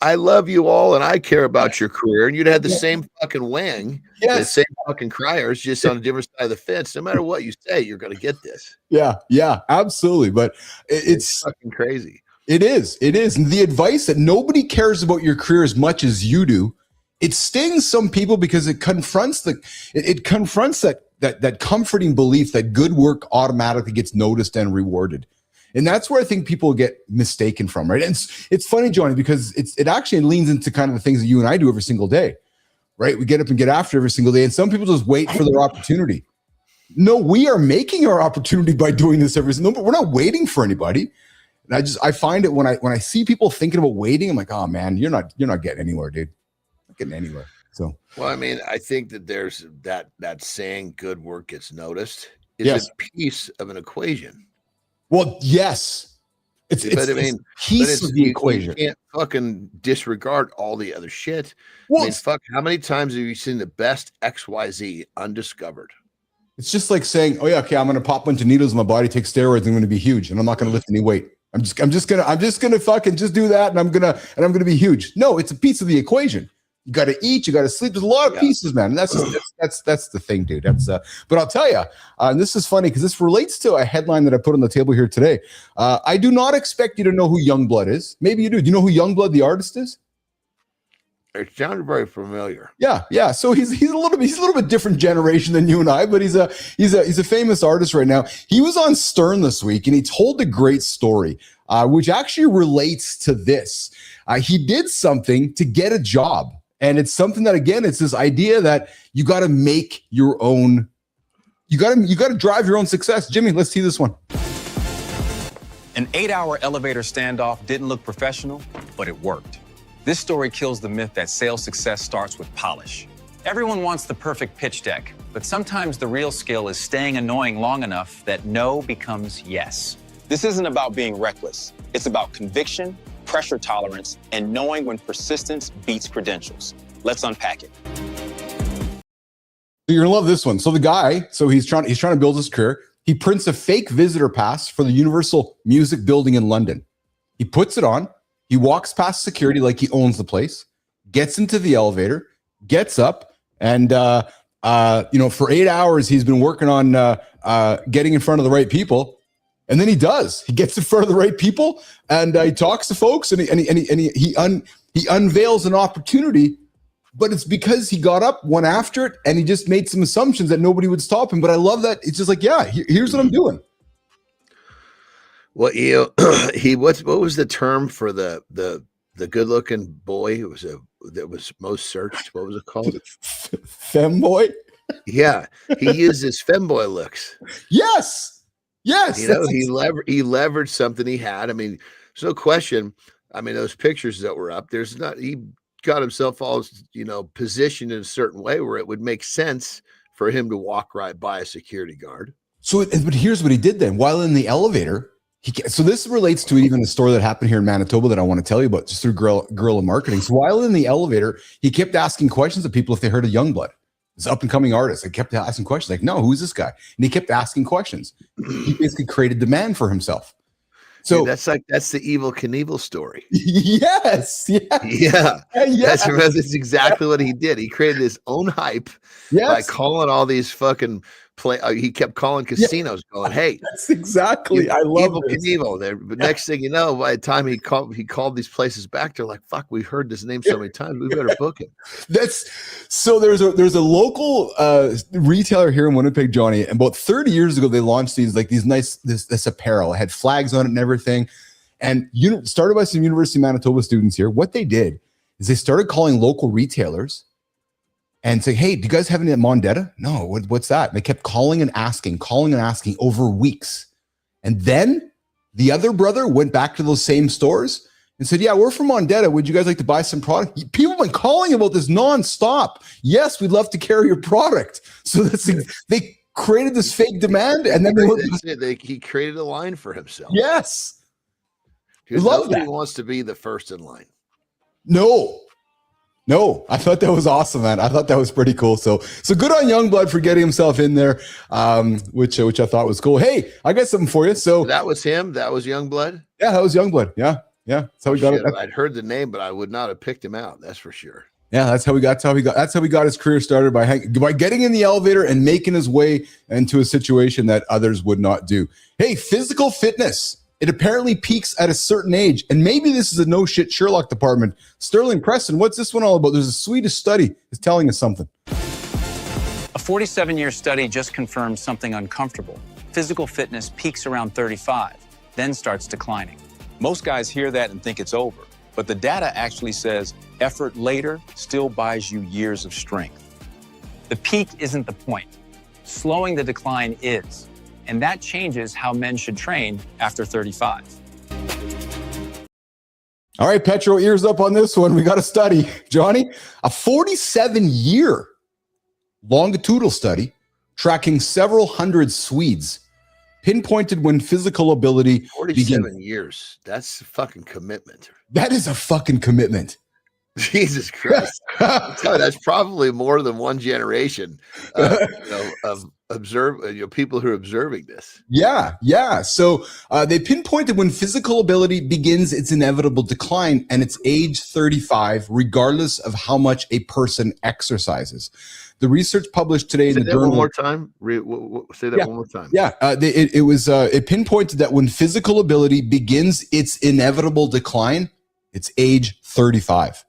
I love you all and I care about your career. And you'd have the same fucking wang, the same fucking criers, just on a different side of the fence. No matter what you say, you're going to get this. Yeah, absolutely. But it's fucking crazy. It is. And the advice that nobody cares about your career as much as you do, it stings some people because it confronts that comforting belief that good work automatically gets noticed and rewarded. And that's where I think people get mistaken from, right? And it's funny, Johnny, because it actually leans into kind of the things that you and I do every single day, right? We get up and get after every single day, and some people just wait for their opportunity. No, we are making our opportunity by doing this every single day. We're not waiting for anybody. And I find it when I see people thinking about waiting, I'm like, oh man, you're not getting anywhere, dude. Not getting anywhere. So, well, I mean, I think that there's that saying, "Good work gets noticed," is a piece of an equation. Well, yes, it's a piece of the equation. You can't fucking disregard all the other shit. Well, I mean, fuck, how many times have you seen the best XYZ undiscovered? It's just like saying, oh yeah, okay, I'm going to pop a bunch of needles in my body, take steroids, and I'm going to be huge, and I'm not going to lift any weight. I'm just gonna fucking just do that, and I'm gonna be huge. No, it's a piece of the equation. You got to eat, you got to sleep. There's a lot of pieces, man. And that's the thing, dude. But I'll tell you, and this is funny because this relates to a headline that I put on the table here today. I do not expect you to know who Youngblud is. Maybe you do. Do you know who Youngblud, the artist, is? It sounded very familiar. Yeah. So he's a little bit different generation than you and I, but he's a famous artist right now. He was on Stern this week, and he told a great story, which actually relates to this. He did something to get a job. And it's something that, again, it's this idea that you got to make your own, you got to drive your own success. Jimmy, let's see this one. An 8-hour elevator standoff didn't look professional, but it worked. This story kills the myth that sales success starts with polish. Everyone wants the perfect pitch deck, but sometimes the real skill is staying annoying long enough that no becomes yes. This isn't about being reckless. It's about conviction, pressure tolerance, and knowing when persistence beats credentials. Let's unpack it. You're gonna love this one. So the guy, he's trying to build his career. He prints a fake visitor pass for the Universal Music Building in London. He puts it on. He walks past security like he owns the place, gets into the elevator, gets up, and for 8 hours he's been working on getting in front of the right people. And then he does. He gets in front of the right people, and he talks to folks, and he unveils an opportunity. But it's because he got up, went after it, and he just made some assumptions that nobody would stop him. But I love that it's just like, yeah, here's what I'm doing. Well, what was the term for the good-looking boy that was most searched? What was it called? Femboy. Yeah, he used his femboy looks. Yes. He leveraged something he had. I mean, there's no question. I mean, those pictures that were up, he got himself all, positioned in a certain way where it would make sense for him to walk right by a security guard. But here's what he did then. While in the elevator, so this relates to even a story that happened here in Manitoba that I want to tell you about just through guerrilla marketing. So while in the elevator, he kept asking questions of people if they heard of Youngblud, this up and coming artist. I kept asking questions like, no, who's this guy? And he kept asking questions. He basically created demand for himself. So that's the Evel Knievel story. Yes. Yeah. That's exactly what he did. He created his own hype by calling all these fucking he kept calling casinos going, hey, that's exactly. I love Evel Knievel there. But next thing you know, by the time he called these places back, they're like, fuck, we've heard this name so many times. We better book him. There's a local retailer here in Winnipeg, Johnny, and about 30 years ago, they launched these nice this apparel. It had flags on it and everything. And started by some University of Manitoba students here. What they did is they started calling local retailers and saying, hey, do you guys have any at Mondetta? No, what's that? And they kept calling and asking over weeks. And then the other brother went back to those same stores and said, yeah, we're from Mondetta. Would you guys like to buy some product? People have been calling about this nonstop. Yes, we'd love to carry your product. So they created this fake demand, and then he created a line for himself. Yes. Nobody wants to be the first in line. No, I thought that was awesome, man. I thought that was pretty cool. So good on Youngblood for getting himself in there, which I thought was cool. Hey, I got something for you. So that was him. That was Youngblood. Yeah, that was Youngblood. Yeah. That's how we got it. I'd heard the name, but I would not have picked him out. That's for sure. Yeah, that's how he got his career started by getting in the elevator and making his way into a situation that others would not do. Hey, physical fitness. It apparently peaks at a certain age. And maybe this is a no shit Sherlock department. Sterling Preston, what's this one all about? There's a Swedish study is telling us something. A 47-year study just confirmed something uncomfortable. Physical fitness peaks around 35, then starts declining. Most guys hear that and think it's over, but the data actually says effort later still buys you years of strength. The peak isn't the point. Slowing the decline is. And that changes how men should train after 35. All right, Petro, ears up on this one. We got a study, Johnny, a 47-year longitudinal study tracking several hundred Swedes pinpointed when physical ability 47 years. That's a fucking commitment. That is a fucking commitment. Jesus Christ. That's probably more than one generation of people who are observing this. Yeah. So they pinpointed when physical ability begins its inevitable decline, and it's age 35, regardless of how much a person exercises. The research published today in the journal. One more time. Say that one more time. Yeah. It pinpointed that when physical ability begins its inevitable decline, it's age 35.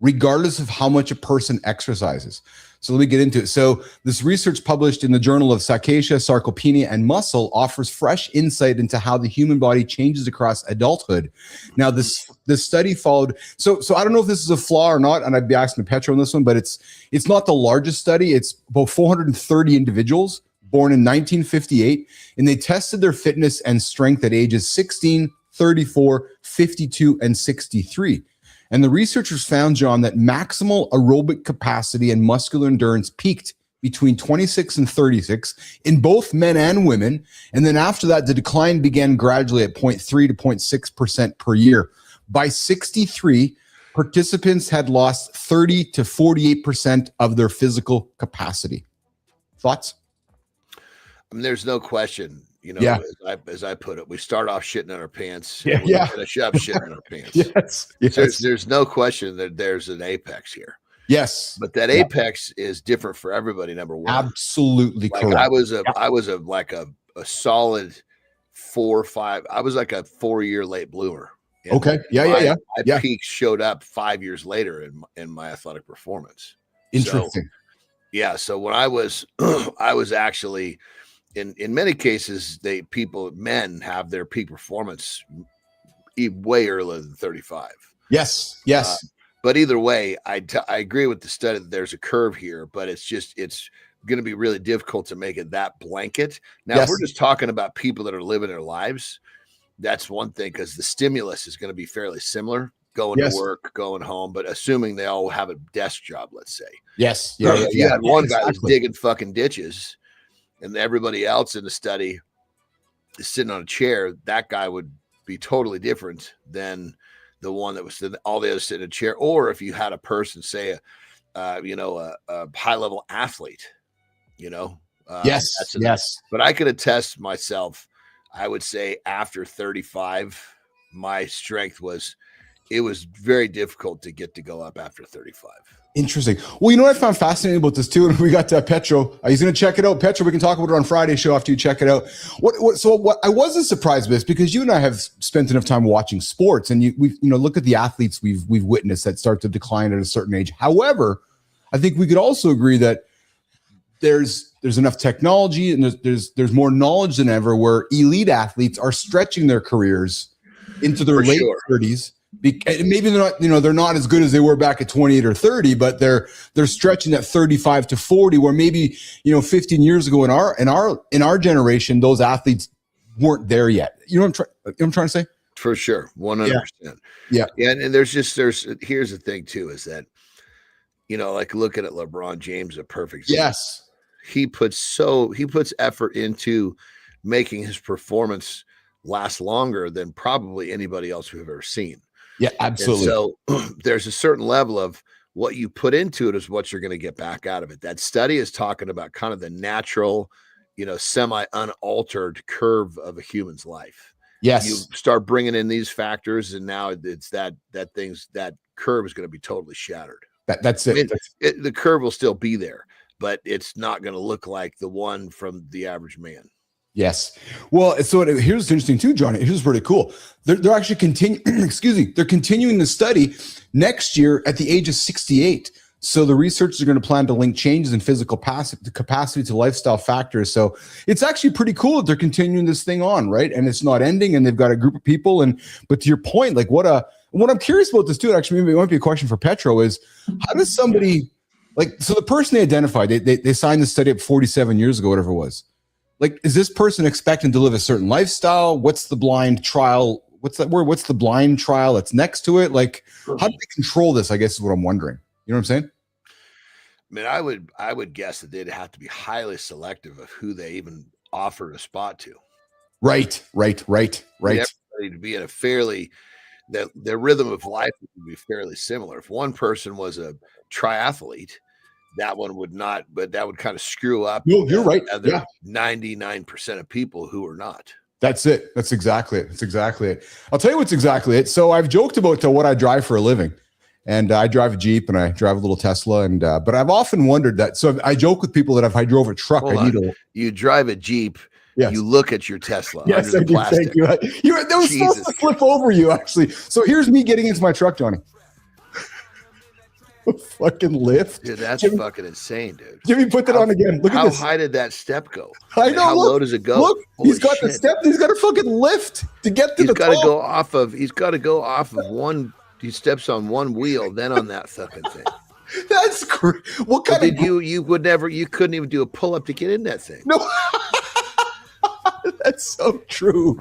Regardless of how much a person exercises. So let me get into it. So this research published in the Journal of Psychasia, Sarcopenia, and Muscle offers fresh insight into how the human body changes across adulthood. Now, this study followed. So I don't know if this is a flaw or not, and I'd be asking Petro on this one, but it's not the largest study. It's about 430 individuals, born in 1958, and they tested their fitness and strength at ages 16, 34, 52, and 63. And the researchers found, John, that maximal aerobic capacity and muscular endurance peaked between 26 and 36 in both men and women. And then after that, the decline began gradually at 0.3 to 0.6% per year. By 63, participants had lost 30 to 48% of their physical capacity. Thoughts? I mean, there's no question, as I put it, we start off shitting in our pants. Yeah, and we finish up shitting in our pants. Yes. There's no question that there's an apex here. Yes. But that apex is different for everybody, number one. Absolutely correct. I was a solid 4 or 5. I was like a 4-year late bloomer. And okay. My peak showed up 5 years later in my athletic performance. Interesting. So when I was I was actually in many cases men have their peak performance way earlier than 35. Yes. But either way, I agree with the study that there's a curve here, but it's going to be really difficult to make it that blanket. Now, if we're just talking about people that are living their lives, that's one thing, because the stimulus is going to be fairly similar, going to work, going home, but assuming they all have a desk job, let's say. Yes. You had one guy who's digging fucking ditches, and everybody else in the study is sitting on a chair. That guy would be totally different than the one that was all the others sitting in a chair. Or if you had a person, say, a high level athlete, yes. But I could attest myself, I would say after 35, my strength was very difficult to get to go up after 35. Interesting. Well, you know what I found fascinating about this too, and we got Petro. He's going to check it out. Petro, we can talk about it on Friday's show after you check it out. What I wasn't surprised with this, because you and I have spent enough time watching sports, and we look at the athletes we've witnessed that start to decline at a certain age. However, I think we could also agree that there's enough technology and there's more knowledge than ever, where elite athletes are stretching their careers into their late 30s. Maybe they're not as good as they were back at 28 or 30, but they're stretching that 35 to 40, where maybe 15 years ago in our generation, those athletes weren't there yet. You know what I'm trying to say? For sure, 100%. Yeah. And here's the thing too, is that like looking at LeBron James, a perfect example. Yes, he puts effort into making his performance last longer than probably anybody else we've ever seen. Yeah, absolutely. And so there's a certain level of what you put into it is what you're going to get back out of it. That study is talking about kind of the natural, semi unaltered curve of a human's life. Yes. You start bringing in these factors, and now it's that curve is going to be totally shattered. That's it. The curve will still be there, but it's not going to look like the one from the average man. Yes. Well, so here's what's interesting too, John. Here's pretty cool. They're actually they're continuing the study next year at the age of 68. So the researchers are going to plan to link changes in physical capacity to lifestyle factors. So it's actually pretty cool that they're continuing this thing on, right? And it's not ending, and they've got a group of people. But to your point, like what I'm curious about this too, actually, maybe it might be a question for Petro, is how does somebody so the person they identified, they signed the study up 47 years ago, whatever it was. Like, is this person expecting to live a certain lifestyle? What's the blind trial? What's that word? What's the blind trial that's next to it? Like, how do they control this? I guess is what I'm wondering. You know what I'm saying? I mean, I would guess that they'd have to be highly selective of who they even offered a spot to. Right. Everybody to be in a fairly, their rhythm of life would be fairly similar. If one person was a triathlete, that one would not, but that would kind of screw up. No, you're right. 99% of people who are not. That's it. That's exactly it. I'll tell you what's exactly it. So I've joked about what I drive for a living, and I drive a Jeep and I drive a little Tesla, and but I've often wondered that. So I joke with people that if I drove a truck, you drive a Jeep. Yes. You look at your Tesla. Yes, under the plastic. Thank you. That was supposed to flip over you, actually. So here's me getting into my truck, Johnny. Fucking lift. Dude, that's fucking insane, dude. Jimmy, put that on again. Look at this. How high did that step go? I know. How low does it go? Look, he's got the step. He's got a fucking lift to get to the top. He's got to go off of one. He steps on one wheel, then on that fucking thing. That's great. What kind of you couldn't even do a pull up to get in that thing. No, That's so true.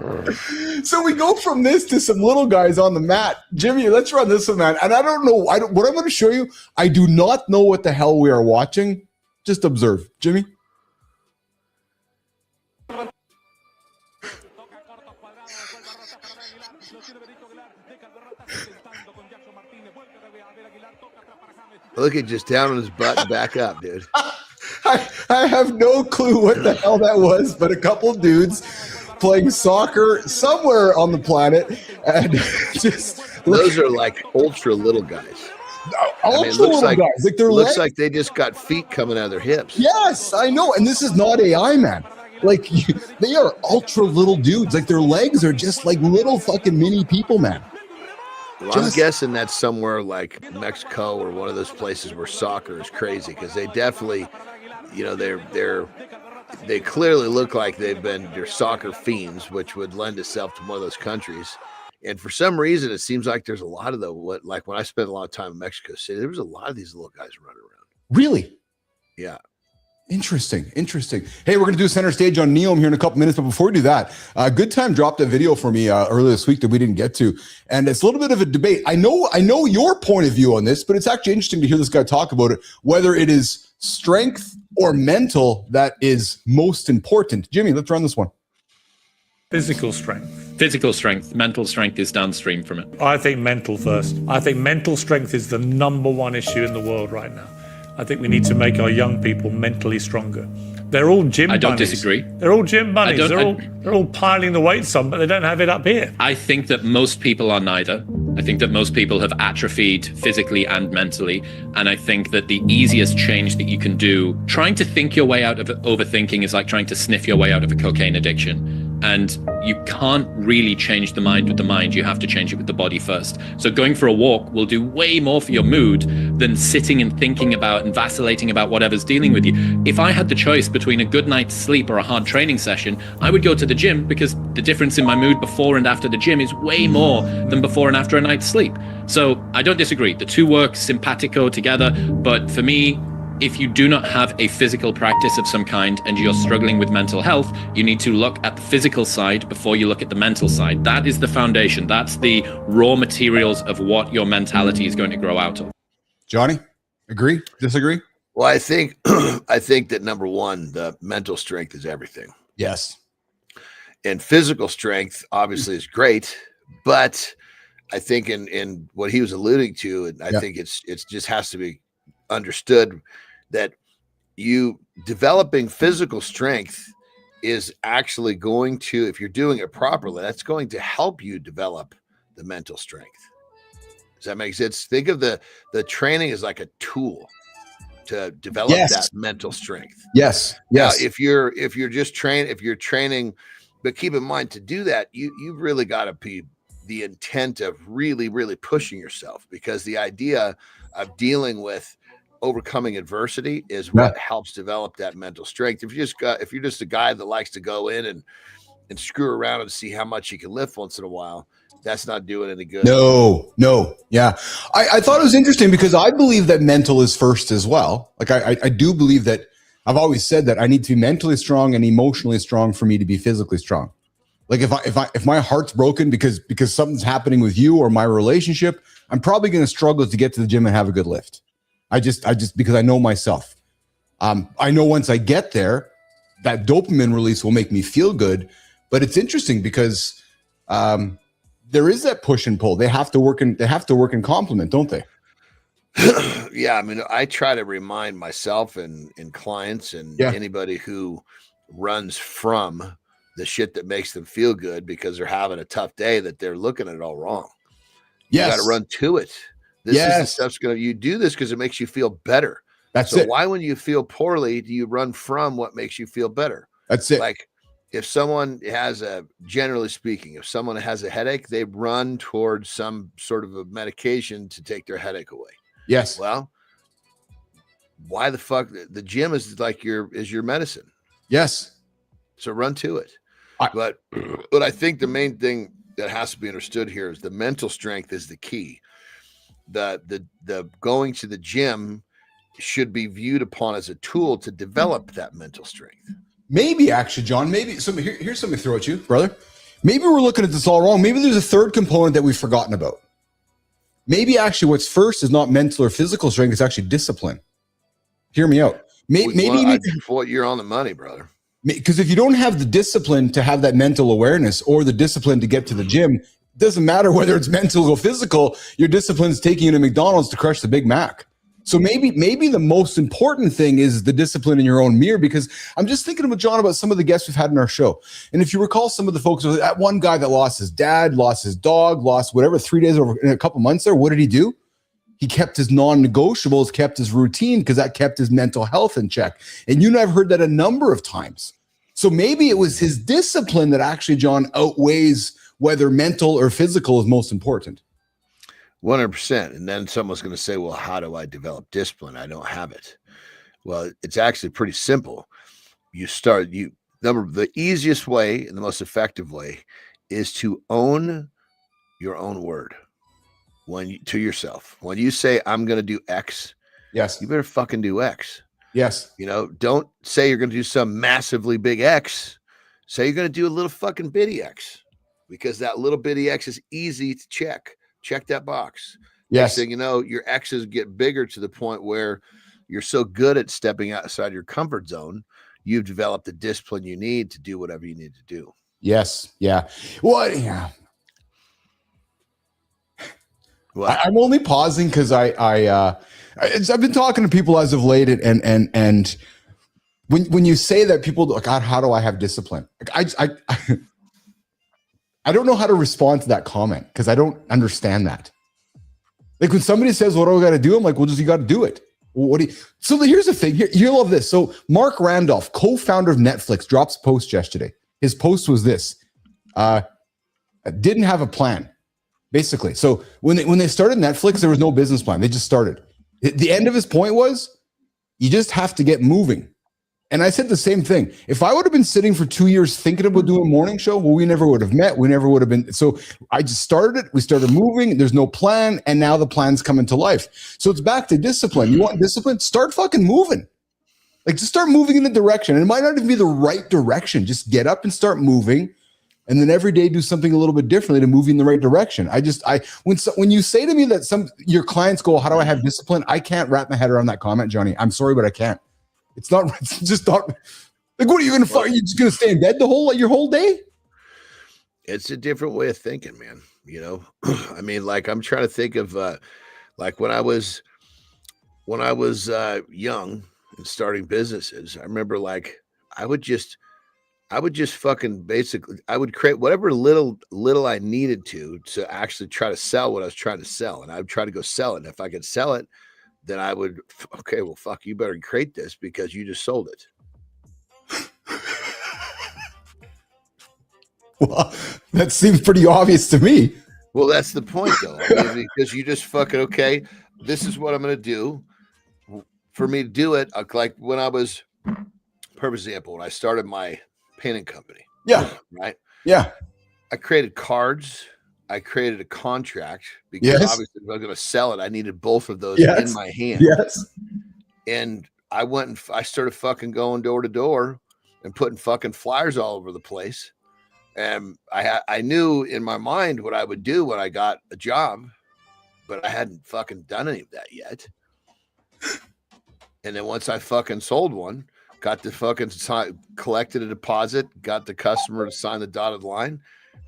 So we go from this to some little guys on the mat. Jimmy, let's run this one, man. And I don't know what I'm going to show you. I do not know what the hell we are watching. Just observe. Jimmy? Look at just down on his butt and back up, dude. I have no clue what the hell that was, but a couple dudes playing soccer somewhere on the planet, and just those are like ultra little guys. Ultra little guys, like their looks legs. like they just got feet coming out of their hips. Yes, I know, and this is not AI, man. Like they are ultra little dudes. Like their legs are just like little fucking mini people, man. Well, I'm guessing that's somewhere like Mexico or one of those places where soccer is crazy, because they definitely, you know, they clearly look like they're soccer fiends, which would lend itself to one of those countries. And for some reason, it seems like there's a lot of like when I spent a lot of time in Mexico City, there was a lot of these little guys running around. Really? Yeah. Interesting. Hey, we're going to do center stage on Neom here in a couple minutes, but before we do that, Good Time dropped a video for me earlier this week that we didn't get to, and it's a little bit of a debate. I know your point of view on this, but it's actually interesting to hear this guy talk about it, whether it is strength or mental that is most important. Jimmy, let's run this one. Physical strength. Physical strength. Mental strength is downstream from it. I think mental first. I think mental strength is the number one issue in the world right now. I think we need to make our young people mentally stronger. They're all gym bunnies. I don't disagree. They're all gym bunnies. They're all piling the weights on, but they don't have it up here. I think that most people are neither. I think that most people have atrophied physically and mentally. And I think that the easiest change that you can do, trying to think your way out of overthinking is like trying to sniff your way out of a cocaine addiction. And you can't really change the mind with the mind. You have to change it with the body first. So going for a walk will do way more for your mood than sitting and thinking about and vacillating about whatever's dealing with you. If I had the choice between a good night's sleep or a hard training session, I would go to the gym, because the difference in my mood before and after the gym is way more than before and after a night's sleep. So I don't disagree. The two work simpatico together. But for me, if you do not have a physical practice of some kind and you're struggling with mental health, you need to look at the physical side before you look at the mental side. That is the foundation. That's the raw materials of what your mentality is going to grow out of. Johnny, agree? Disagree? Well, I think that number one, the mental strength is everything. Yes. And physical strength obviously is great, but I think in what he was alluding to, and I think it's just has to be understood that you developing physical strength is actually going to, if you're doing it properly, that's going to help you develop the mental strength. Does that make sense? Think of the training as like a tool to develop that mental strength. Yes. Now, if you're training, but keep in mind, to do that, you've really got to be the intent of really, really pushing yourself, because the idea of dealing with overcoming adversity is what helps develop that mental strength. If you're just a guy that likes to go in and screw around and see how much he can lift once in a while, that's not doing any good. No. Yeah. I thought it was interesting because I believe that mental is first as well. Like I do believe that. I've always said that I need to be mentally strong and emotionally strong for me to be physically strong. Like if my heart's broken because something's happening with you or my relationship, I'm probably going to struggle to get to the gym and have a good lift. I just because I know myself. I know once I get there, that dopamine release will make me feel good. But it's interesting because there is that push and pull. They have to work in complement, don't they? Yeah, I mean, I try to remind myself and clients and anybody who runs from the shit that makes them feel good because they're having a tough day, that they're looking at it all wrong. You got to run to it. This is the stuff's you do this because it makes you feel better. That's it. Why, when you feel poorly, do you run from what makes you feel better? That's it. Like if someone generally speaking, if someone has a headache, they run towards some sort of a medication to take their headache away. Yes. Well, why the fuck? The gym is like your medicine. Yes. So run to it. But I think the main thing that has to be understood here is the mental strength is the key. The going to the gym should be viewed upon as a tool to develop that mental strength. Maybe actually, John, maybe here's something to throw at you, brother. Maybe we're looking at this all wrong. Maybe there's a third component that we've forgotten about. Maybe actually what's first is not mental or physical strength, it's actually discipline. Hear me out. You're on the money, brother. Because if you don't have the discipline to have that mental awareness or the discipline to get to the gym, it doesn't matter whether it's mental or physical, your discipline is taking you to McDonald's to crush the Big Mac. So maybe the most important thing is the discipline in your own mirror, because I'm just thinking about, John, about some of the guests we've had in our show. And if you recall some of the folks, that one guy that lost his dad, lost his dog, lost whatever, 3 days over in a couple months there, what did he do? He kept his non-negotiables, kept his routine, because that kept his mental health in check. And you and I have heard that a number of times. So maybe it was his discipline that actually, John, outweighs whether mental or physical is most important. 100%. And then someone's going to say, well, how do I develop discipline? I don't have it. Well, it's actually pretty simple. The easiest way and the most effective way is to own your own word to yourself. When you say, I'm going to do X, yes, you better fucking do X. Yes. Don't say you're going to do some massively big X. Say you're going to do a little fucking bitty X, because that little bitty X is easy to check. Check that box. Yes. Next thing you know, your X's get bigger to the point where you're so good at stepping outside your comfort zone, you've developed the discipline you need to do whatever you need to do. Yes. Yeah. Well, yeah. What? I'm only pausing because I've been talking to people as of late, and when you say that, people go, God, how do I have discipline? I don't know how to respond to that comment because I don't understand that. Like when somebody says, what do I got to do? I'm like, well, you got to do it. So here's the thing. You'll love this. So Mark Randolph, co-founder of Netflix, drops a post yesterday. His post was this. Didn't have a plan, basically. So when they started Netflix, there was no business plan. They just started. The end of his point was, you just have to get moving. And I said the same thing. If I would have been sitting for 2 years thinking about doing a morning show, well, we never would have met. We never would have been. So I just started it. We started moving. There's no plan. And now the plan's coming to life. So it's back to discipline. You want discipline? Start fucking moving. Like, just start moving in a direction. And it might not even be the right direction. Just get up and start moving. And then every day do something a little bit differently to move you in the right direction. When you say to me that your clients go, how do I have discipline? I can't wrap my head around that comment, Johnny. I'm sorry, but I can't. It's just not like, what are you going to, are you just going to stay in bed your whole day? It's a different way of thinking, man. I mean, like, I'm trying to think of, like when I was young and starting businesses, I remember like, I would just fucking basically, I would create whatever little I needed to actually try to sell what I was trying to sell. And I would try to go sell it. And if I could sell it, then I would, okay, well, fuck, you better create this because you just sold it. Well, that seems pretty obvious to me. Well, that's the point, though. I mean, because you just fucking, okay, this is what I'm going to do. For me to do it, like when I was, perfect example, when I started my painting company. Yeah. Right? Yeah. I created cards. I created a contract because obviously if I was going to sell it, I needed both of those in my hand. Yes. And I went and I started fucking going door to door and putting fucking flyers all over the place. And I knew in my mind what I would do when I got a job, but I hadn't fucking done any of that yet. And then once I fucking sold one, got the fucking collected a deposit, got the customer to sign the dotted line,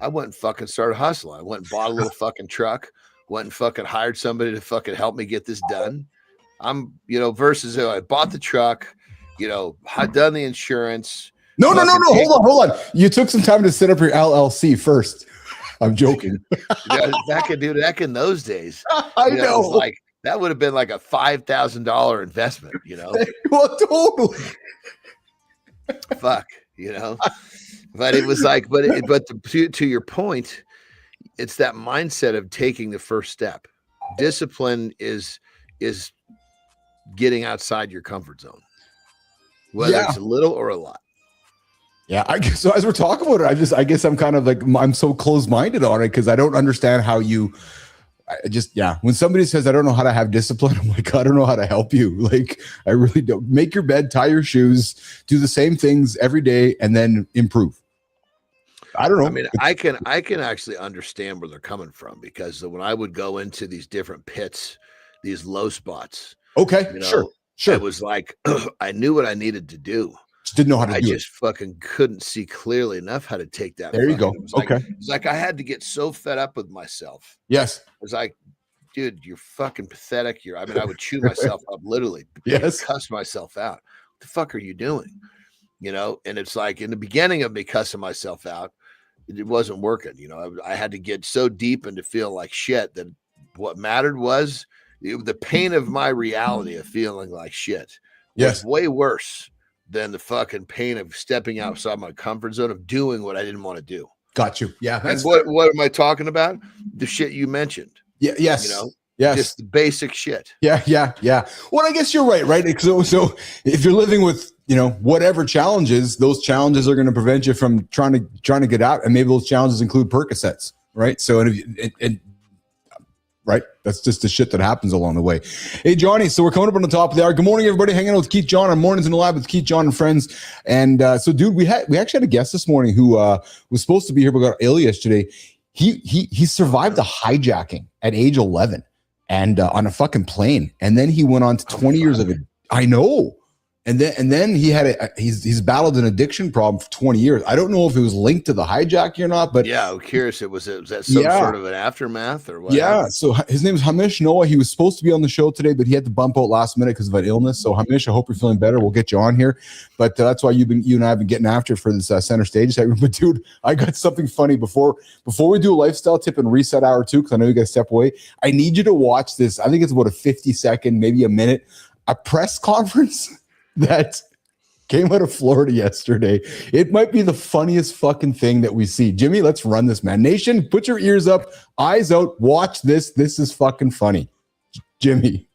I went and fucking started hustling. I went and bought a little fucking truck, went and fucking hired somebody to fucking help me get this done. Versus I bought the truck, I'd done the insurance. No. Hold on. You took some time to set up your LLC first. I'm joking. Back in those days. I know. Like, that would have been like a $5,000 investment, Well, totally. Fuck, But it was like, to your point, it's that mindset of taking the first step. Discipline is getting outside your comfort zone, whether it's a little or a lot. Yeah. So as we're talking about it, I guess I'm kind of like, I'm so close-minded on it because I don't understand how you I just, when somebody says, I don't know how to have discipline, I'm like, I don't know how to help you. Like, I really don't. Make your bed, tie your shoes, do the same things every day, and then improve. I don't know. I mean, I can actually understand where they're coming from, because when I would go into these different pits, these low spots. Okay, sure. It was like, I knew what I needed to do. Just didn't know how to do it. I just fucking couldn't see clearly enough how to take that. There you go. It's like I had to get so fed up with myself. Yes. It was like, dude, you're fucking pathetic. I would chew myself up literally. Yes. Cuss myself out. What the fuck are you doing? And it's like, in the beginning of me cussing myself out, it wasn't working. I had to get so deep into feeling like shit that what mattered was the pain of my reality of feeling like shit. Yes. Was way worse than the fucking pain of stepping outside my comfort zone of doing what I didn't want to do. Got you. Yeah. And what am I talking about? The shit you mentioned. Yeah. Yes. Yes. Just the basic shit. Yeah. Well, I guess you're right? So if you're living with, whatever challenges, those challenges are going to prevent you from trying to get out. And maybe those challenges include Percocets, right? So, right. That's just the shit that happens along the way. Hey, Johnny. So we're coming up on the top of the hour. Good morning, everybody. Hanging out with Keith John on Mornings in the Lab with Keith John and friends. And so, dude, we actually had a guest this morning who was supposed to be here, but got ill yesterday. He survived a hijacking at age 11 and on a fucking plane, and then he went on to 20 years of it. I know. And then he had he's battled an addiction problem for 20 years. I don't know if it was linked to the hijacking or not, but I'm curious. Was that some sort of an aftermath or what? Yeah. So his name is Hamish Noah. He was supposed to be on the show today, but he had to bump out last minute because of an illness. So Hamish, I hope you're feeling better. We'll get you on here, but that's why you and I have been getting after for this center stage segment. But dude, I got something funny before we do a lifestyle tip and reset hour 2, because I know you guys step away. I need you to watch this. I think it's about a 50-second, maybe a minute, a press conference that came out of Florida yesterday. It might be the funniest fucking thing that we see. Jimmy, let's run this, man. Nation, put your ears up, eyes out, watch this. This is fucking funny. Jimmy.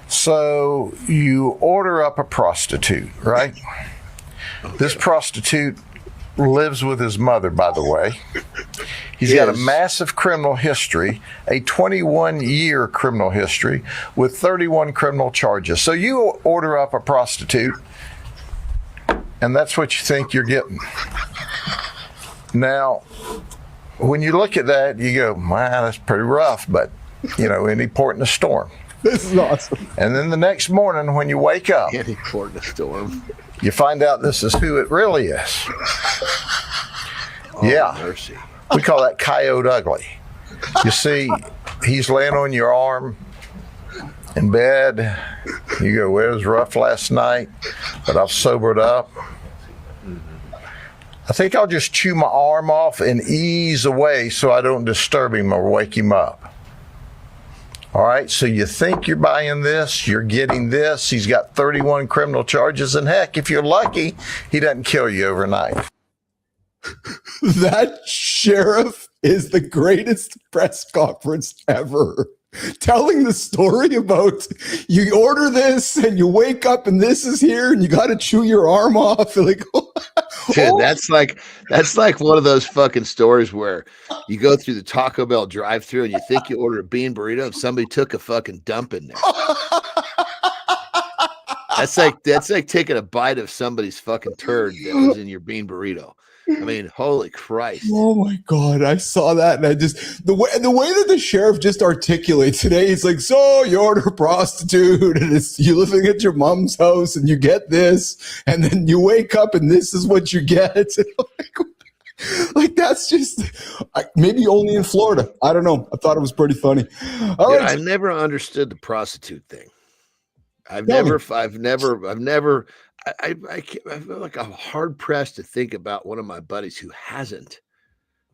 So you order up a prostitute, right? Okay. This prostitute lives with his mother, by the way. He's got a massive criminal history, a 21-year criminal history with 31 criminal charges. So you order up a prostitute, and that's what you think you're getting. Now, when you look at that, you go, wow, that's pretty rough, but, any port in a storm. This is awesome. And then the next morning when you wake up, any port in a storm, you find out this is who it really is. Mercy. We call that Coyote ugly. You see, he's laying on your arm in bed. You go, well, it was rough last night, but I've sobered up. I think I'll just chew my arm off and ease away so I don't disturb him or wake him up. All right, so you think you're buying this, you're getting this. He's got 31 criminal charges, and heck, if you're lucky, he doesn't kill you overnight. That sheriff is the greatest press conference ever. Telling the story about you order this and you wake up and this is here and you got to chew your arm off. Like, dude, that's like one of those fucking stories where you go through the Taco Bell drive-thru and you think you order a bean burrito and somebody took a fucking dump in there. That's like taking a bite of somebody's fucking turd that was in your bean burrito. I mean, holy Christ. Oh my God. I saw that. And I just, the way that the sheriff just articulates today, it's like, so you order a prostitute and you're living at your mom's house and you get this, and then you wake up and this is what you get. Like that's just maybe only in Florida. I don't know. I thought it was pretty funny. All right. I never understood the prostitute thing. I feel like I'm hard pressed to think about one of my buddies who hasn't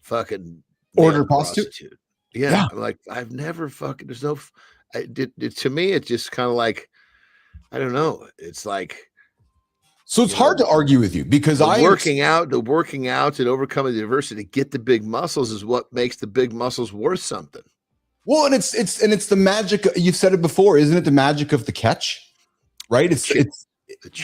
fucking ordered a prostitute. Yeah. I'm like, I've never fucking, there's no, to me, it's just kind of like, I don't know. It's like, so it's hard to argue with you because the working out and overcoming the adversity to get the big muscles is what makes the big muscles worth something. Well, and it's the magic. You've said it before, isn't it? The magic of the catch, right? It's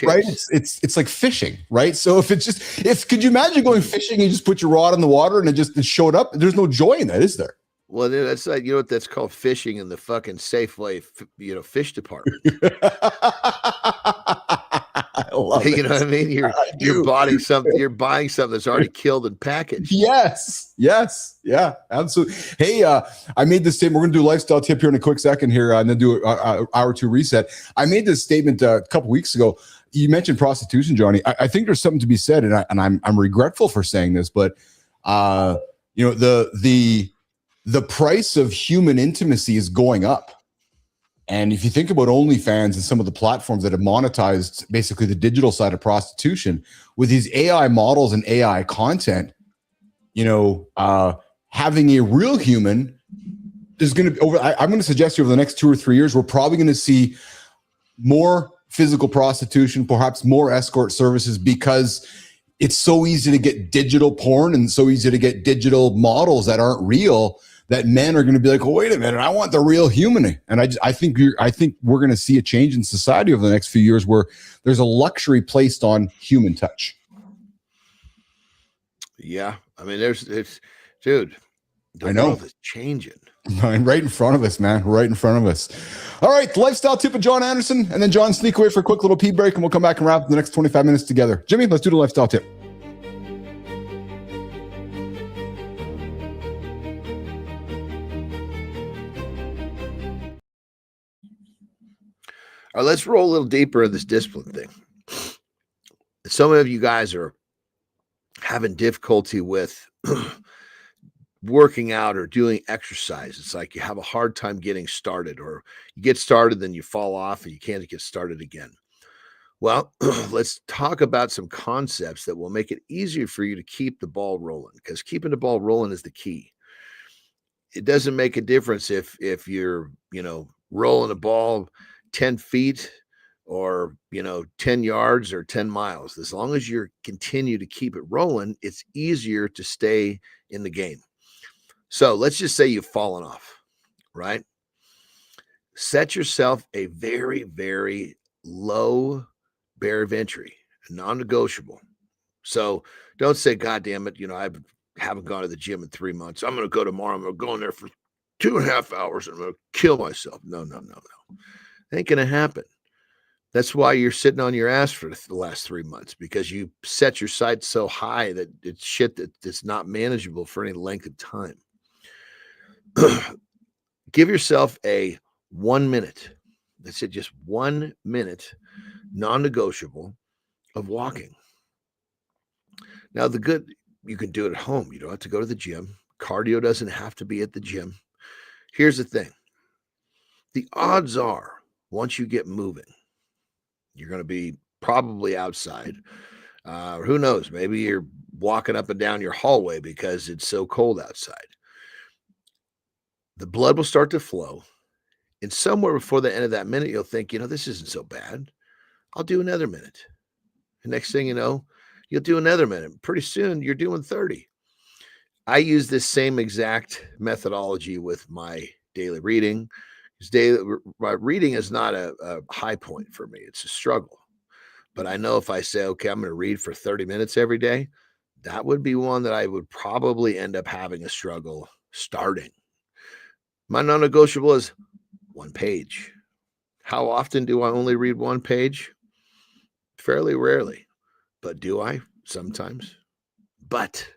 right. It's like fishing, right? So could you imagine going fishing and you just put your rod in the water and it showed up? There's no joy in that, is there? Well, dude, that's like, you know what that's called, fishing in the fucking Safeway, fish department. I love it. You know what I mean? You're buying something. You're buying something that's already killed and packaged. Yes. Yeah, absolutely. Hey, I made this statement. We're going to do a lifestyle tip here in a quick second here, and then do an hour or two reset. I made this statement a couple weeks ago. You mentioned prostitution, Johnny. I think there's something to be said, and I'm regretful for saying this, but the price of human intimacy is going up. And if you think about OnlyFans and some of the platforms that have monetized basically the digital side of prostitution with these AI models and AI content, having a real human is going to I'm going to suggest over the next 2 or 3 years, we're probably going to see more physical prostitution, perhaps more escort services, because it's so easy to get digital porn and so easy to get digital models that aren't real, that men are going to be like, oh, wait a minute, I want the real human. And I think we're going to see a change in society over the next few years where there's a luxury placed on human touch. Yeah. I mean, dude, I know it's changing. Right in front of us, man. Right in front of us. All right. The lifestyle tip of Jon Andersen, and then John, sneak away for a quick little pee break, and we'll come back and wrap up the next 25 minutes together. Jimmy, let's do the lifestyle tip. All right, let's roll a little deeper in this discipline thing. Some of you guys are having difficulty with working out or doing exercise. It's like you have a hard time getting started, or you get started, then you fall off and you can't get started again. Well, let's talk about some concepts that will make it easier for you to keep the ball rolling, because keeping the ball rolling is the key. It doesn't make a difference if you're, rolling a ball 10 feet or 10 yards or 10 miles. As long as you continue to keep it rolling, it's easier to stay in the game. So let's just say you've fallen off, right? Set yourself a very, very low barrier of entry, non-negotiable. So don't say, God damn it, I haven't gone to the gym in 3 months. I'm going to go tomorrow. I'm going to go in there for 2.5 hours and I'm going to kill myself. No. It ain't going to happen. That's why you're sitting on your ass for the last 3 months, because you set your sights so high that it's shit that's not manageable for any length of time. Give yourself a 1 minute. That's it, just 1 minute, non-negotiable, of walking. Now, you can do it at home. You don't have to go to the gym. Cardio doesn't have to be at the gym. Here's the thing. The odds are, once you get moving, you're going to be probably outside. Who knows? Maybe you're walking up and down your hallway because it's so cold outside. The blood will start to flow. And somewhere before the end of that minute, you'll think, this isn't so bad. I'll do another minute. The next thing you know, you'll do another minute. Pretty soon, you're doing 30. I use this same exact methodology with my daily reading. My reading is not a high point for me. It's a struggle. But I know if I say, okay, I'm going to read for 30 minutes every day, that would be one that I would probably end up having a struggle starting. My non-negotiable is 1 page. How often do I only read 1 page? Fairly rarely. But do I? Sometimes. But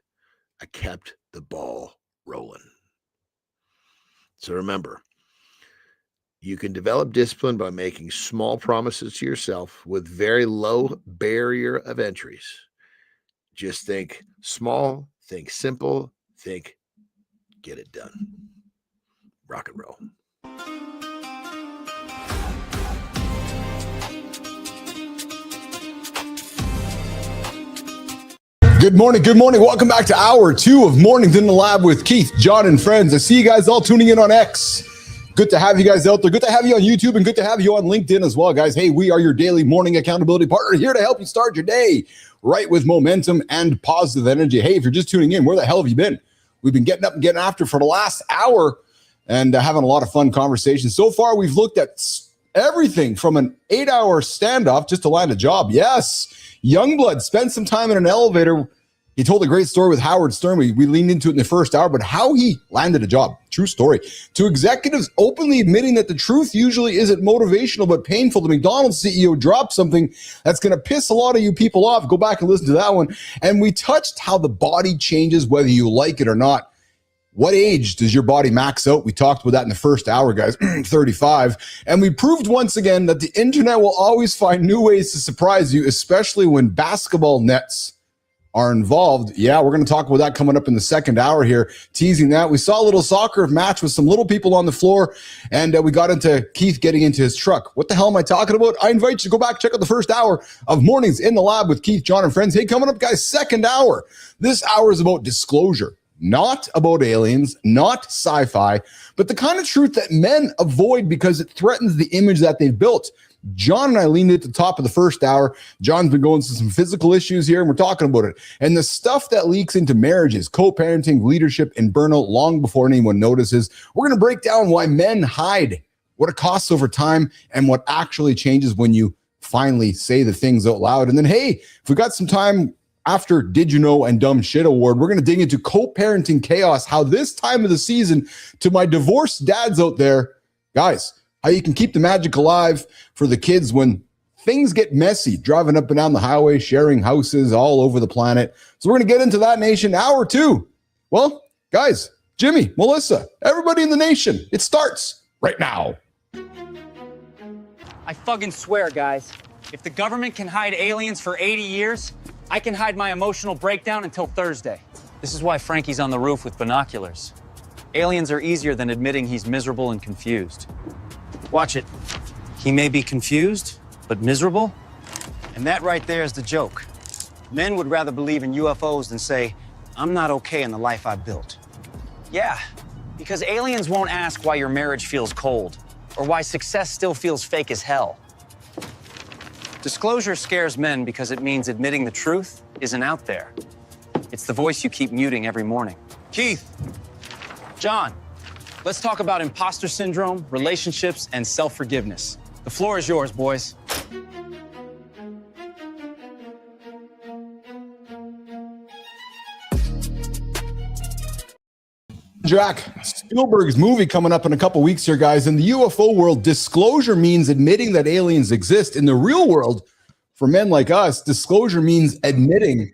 I kept the ball rolling. So remember, you can develop discipline by making small promises to yourself with very low barrier of entries. Just think small, think simple, think get it done. Rock and roll. Good morning. Welcome back to hour 2 of Mornings in the Lab with Keith, John, and friends. I see you guys all tuning in on X. Good to have you guys out there. Good to have you on YouTube, and good to have you on LinkedIn as well, guys. Hey, we are your daily morning accountability partner, here to help you start your day right with momentum and positive energy. Hey, if you're just tuning in, where the hell have you been? We've been getting up and getting after for the last hour and having a lot of fun conversations. So far, we've looked at everything from an 8-hour standoff just to land a job. Yes, Youngblud spent some time in an elevator, He told a great story with Howard Stern. We leaned into it in the first hour, but how he landed a job. True story. To executives openly admitting that the truth usually isn't motivational but painful. The McDonald's CEO dropped something that's going to piss a lot of you people off. Go back and listen to that one. And we touched how the body changes whether you like it or not. What age does your body max out? We talked about that in the first hour, guys, 35. And we proved once again that the internet will always find new ways to surprise you, especially when basketball nets are involved. Yeah, we're going to talk about that coming up in the second hour here, teasing that. We saw a little soccer match with some little people on the floor, and we got into Keith getting into his truck. What the hell am I talking about? I invite you to go back, check out the first hour of Mornings in the Lab with Keith, Jon, and friends. Hey, coming up, guys, second hour. This hour is about disclosure, not about aliens, not sci-fi, but the kind of truth that men avoid because it threatens the image that they've built. Jon and I leaned at the top of the first hour. Jon's been going through some physical issues here, and we're talking about it. And the stuff that leaks into marriages, co-parenting, leadership, and burnout long before anyone notices. We're going to break down why men hide, what it costs over time, and what actually changes when you finally say the things out loud. And then, hey, if we got some time after Did You Know and Dumb Shit Award, we're going to dig into co-parenting chaos, how this time of the season, to my divorced dads out there, guys, how you can keep the magic alive for the kids when things get messy, driving up and down the highway, sharing houses all over the planet. So we're going to get into that, nation. Hour two. Well, guys, Jimmy, Melissa, everybody in the nation, it starts right now. I fucking swear, guys, if the government can hide aliens for 80 years, I can hide my emotional breakdown until Thursday. This is why Frankie's on the roof with binoculars. Aliens are easier than admitting he's miserable and confused. Watch it. He may be confused, but miserable. And that right there is the joke. Men would rather believe in UFOs than say, I'm not okay in the life I built. Yeah, because aliens won't ask why your marriage feels cold or why success still feels fake as hell. Disclosure scares men because it means admitting the truth isn't out there. It's the voice you keep muting every morning. Keith, Jon, let's talk about imposter syndrome, relationships, and self-forgiveness. The floor is yours, boys. Jack, Spielberg's movie coming up in a couple weeks here, guys. In the UFO world, disclosure means admitting that aliens exist. In the real world, for men like us, disclosure means admitting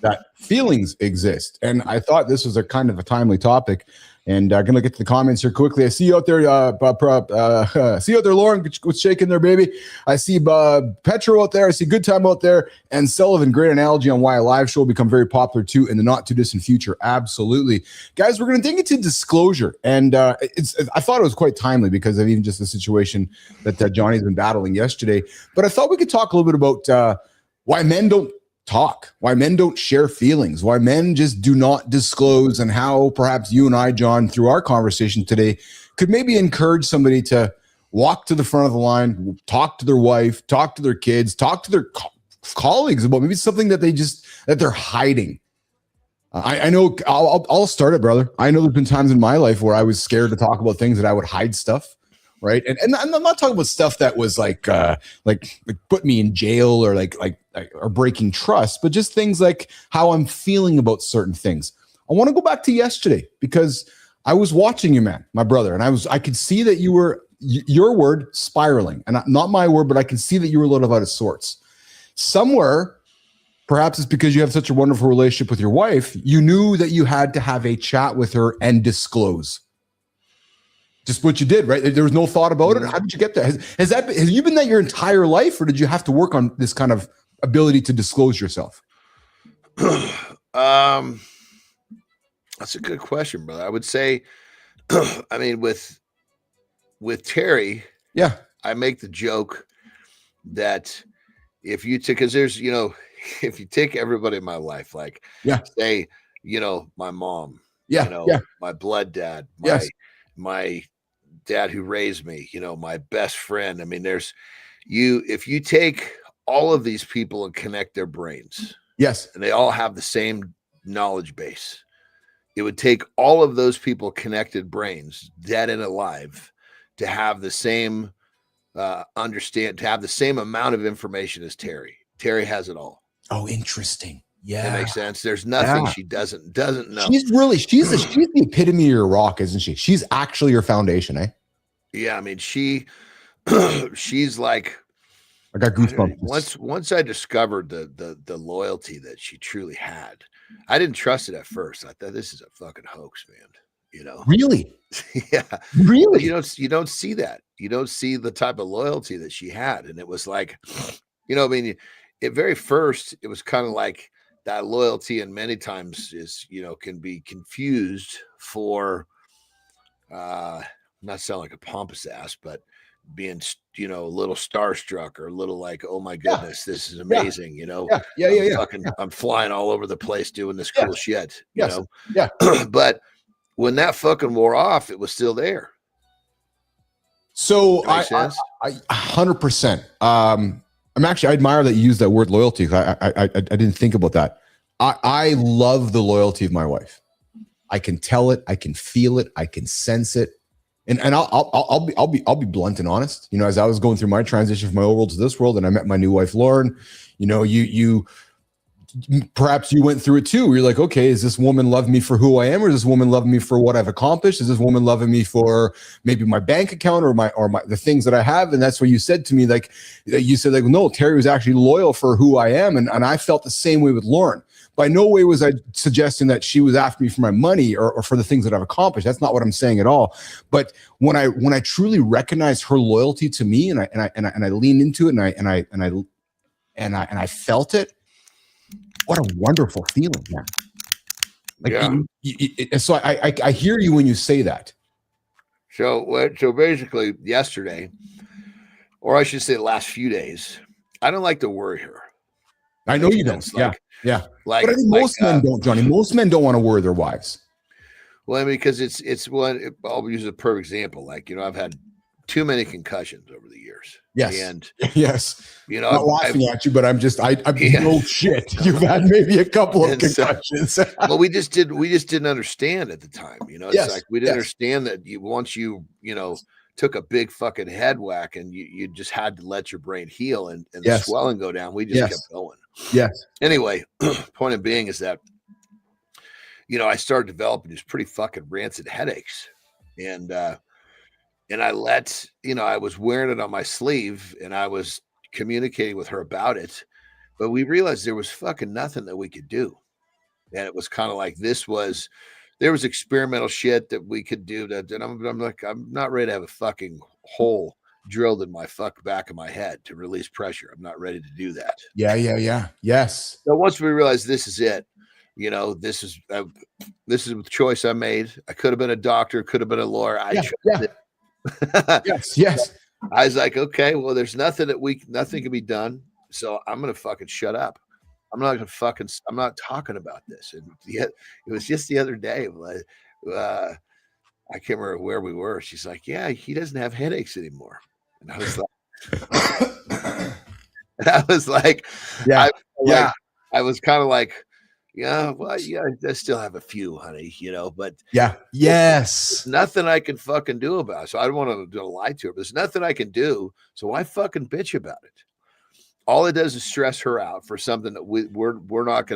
that feelings exist. And I thought this was a kind of a timely topic. And I'm going to get to the comments here quickly. I see you out there, Lauren. What's shaking there, baby? I see Petro out there. I see Good Time out there. And Sullivan, great analogy on why a live show will become very popular, too, in the not-too-distant future. Absolutely. Guys, we're going to dig into disclosure. And I thought it was quite timely because of even just the situation that Johnny's been battling yesterday. But I thought we could talk a little bit about why men don't talk, why men don't share feelings, why men just do not disclose, and how perhaps you and I, Jon, through our conversation today, could maybe encourage somebody to walk to the front of the line, talk to their wife, talk to their kids, talk to their colleagues about maybe something that they're hiding. I know I'll start it, brother. I know there's been times in my life where I was scared to talk about things that I would hide stuff. Right. And I'm not talking about stuff that was like put me in jail or like or breaking trust, but just things like how I'm feeling about certain things. I want to go back to yesterday because I was watching you, man, my brother, and I could see that you were, your word, spiraling, and not my word, but I can see that you were a little out of sorts. Somewhere, perhaps it's because you have such a wonderful relationship with your wife, you knew that you had to have a chat with her and disclose. Just what you did, right? There was no thought about it. How did you get there? Have you been that your entire life, or did you have to work on this kind of ability to disclose yourself? That's a good question, brother. I would say, I mean, with Terry, yeah, I make the joke that if you take, because there's, if you take everybody in my life, like, say, my mom, my blood dad, my dad who raised me, my best friend. I mean, if you take all of these people and connect their brains, and they all have the same knowledge base, it would take all of those people connected brains, dead and alive, to have the same to have the same amount of information as Terry. Terry has it all. Oh, interesting. Yeah. That makes sense. There's nothing she doesn't know. She's the epitome of your rock, isn't she? She's actually your foundation, eh? Yeah, I mean, she's like, I got goosebumps. Once I discovered the loyalty that she truly had, I didn't trust it at first. I thought, this is a fucking hoax, man. You know? Really? Yeah. Really? But you don't see that. You don't see the type of loyalty that she had. And it was like, you know, I mean, at very first, it was kind of like that loyalty, and many times is, you know, can be confused for not sound like a pompous ass, but being, you know, a little starstruck or a little like, oh my goodness, this is amazing, you know. I'm flying all over the place doing this cool shit, you know. Yeah. But when that fucking wore off, it was still there. So I 100%. I admire that you use that word loyalty. I didn't think about that. I love the loyalty of my wife. I can tell it. I can feel it. I can sense it. And I'll be blunt and honest. You know, as I was going through my transition from my old world to this world, and I met my new wife, Lauren, you know, you perhaps you went through it too. You're like, okay, is this woman loving me for who I am, or is this woman loving me for what I've accomplished? Is this woman loving me for maybe my bank account or the things that I have? And that's what you said to me. Like, you said, like, no, Terry was actually loyal for who I am. And I felt the same way with Lauren. By no way was I suggesting that she was after me for my money or for the things that I've accomplished. That's not what I'm saying at all. But when I truly recognized her loyalty to me, and I leaned into it, and I felt it. What a wonderful feeling, man! Like, so I hear you when you say that. So basically, yesterday, or I should say, the last few days, I don't like to worry her. I know you don't. Like, yeah. Like, but I think most men don't, Johnny. Most men don't want to worry their wives. Well, I mean, because it's one. I'll use a perfect example. Like, you know, I've had too many concussions over the years. Yes. And yes. You know, I'm not laughing at you, but I'm no shit. You've had maybe a couple of concussions. Well, we just didn't understand at the time. You know, it's like we didn't understand that once you know, took a big fucking head whack and you just had to let your brain heal and the swelling go down. We just kept going. Yes. Anyway, point of being is that, you know, I started developing these pretty fucking rancid headaches, and I let, you know, I was wearing it on my sleeve and I was communicating with her about it, but we realized there was fucking nothing that we could do. And it was kind of like, there was experimental shit that we could do that. And I'm like, I'm not ready to have a fucking hole drilled in my back of my head to release pressure. I'm not ready to do that. Yeah. Yes. So once we realized this is it, you know, this is the choice I made. I could have been a doctor, could have been a lawyer. Yes. I was like, okay, well, there's nothing can be done. So I'm going to fucking shut up. I'm not talking about this. And yet it was just the other day. I can't remember where we were. She's like, yeah, he doesn't have headaches anymore. And I was like, I was kind of like, yeah, well, yeah, I still have a few, honey, you know, but there's nothing I can fucking do about it. So I don't want to lie to her, but there's nothing I can do. So why fucking bitch about it? All it does is stress her out for something that we're not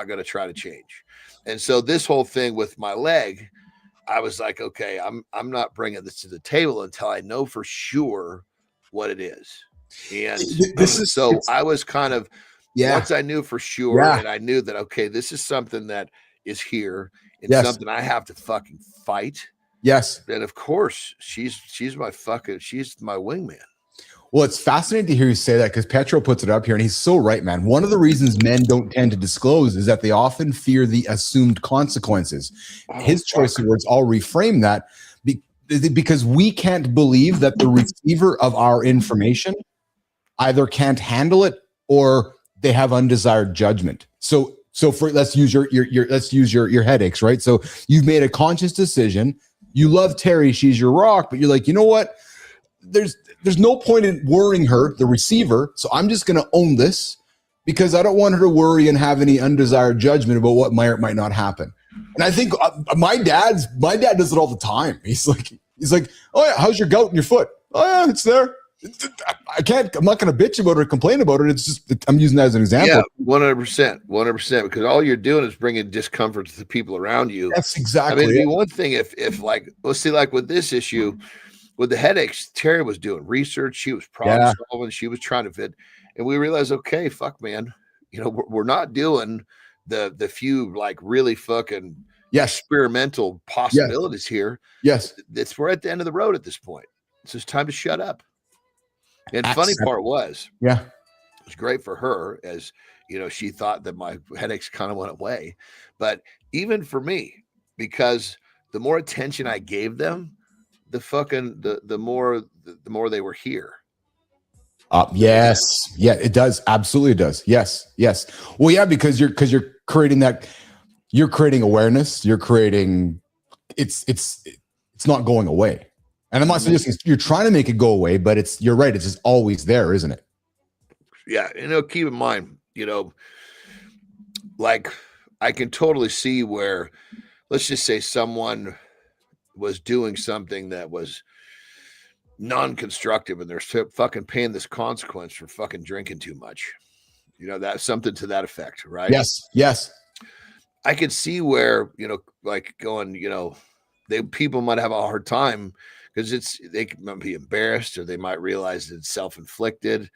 gonna try to change. And so this whole thing with my leg, I was like, okay, I'm not bringing this to the table until I know for sure what it is. And I was kind of, once I knew for sure, and I knew that, okay, this is something that is here and something I have to fucking fight. Yes. Then of course she's my wingman. Well, it's fascinating to hear you say that, because Petro puts it up here and he's so right, man. One of the reasons men don't tend to disclose is that they often fear the assumed consequences. His choice of words, I'll reframe that, because we can't believe that the receiver of our information either can't handle it or they have undesired judgment. So let's use your headaches, right? So you've made a conscious decision. You love Terry, she's your rock, but you're like, you know what? There's no point in worrying her, the receiver. So I'm just going to own this because I don't want her to worry and have any undesired judgment about what might or might not happen. And I think my dad does it all the time. He's like, oh yeah, how's your gout in your foot? Oh yeah, it's there. I'm not going to bitch about it or complain about it. It's just, I'm using that as an example. Yeah, 100%. Because all you're doing is bringing discomfort to the people around you. That's exactly I mean, it'd be one thing if like, let's see, like with this issue, with the headaches, Terry was doing research. She was problem solving. She was trying to fit. And we realized, okay, fuck, man. You know, we're not doing the few like really fucking experimental possibilities here. Yes. We're at the end of the road at this point. It's just time to shut up. And funny part was, it was great for her, as you know, she thought that my headaches kind of went away. But even for me, because the more attention I gave them, the more they were here. Yes. Yeah, it does. Absolutely does. Yes. Well, yeah, because you're creating awareness. You're creating, it's not going away. And I'm not suggesting you're trying to make it go away, but you're right. It's just always there, isn't it? Yeah. You know, keep in mind, you know, like I can totally see where, let's just say someone was doing something that was non-constructive and they're fucking paying this consequence for fucking drinking too much. You know, that's something to that effect, right? Yes. I could see where, you know, like going, you know, people might have a hard time because they might be embarrassed, or they might realize that it's self-inflicted,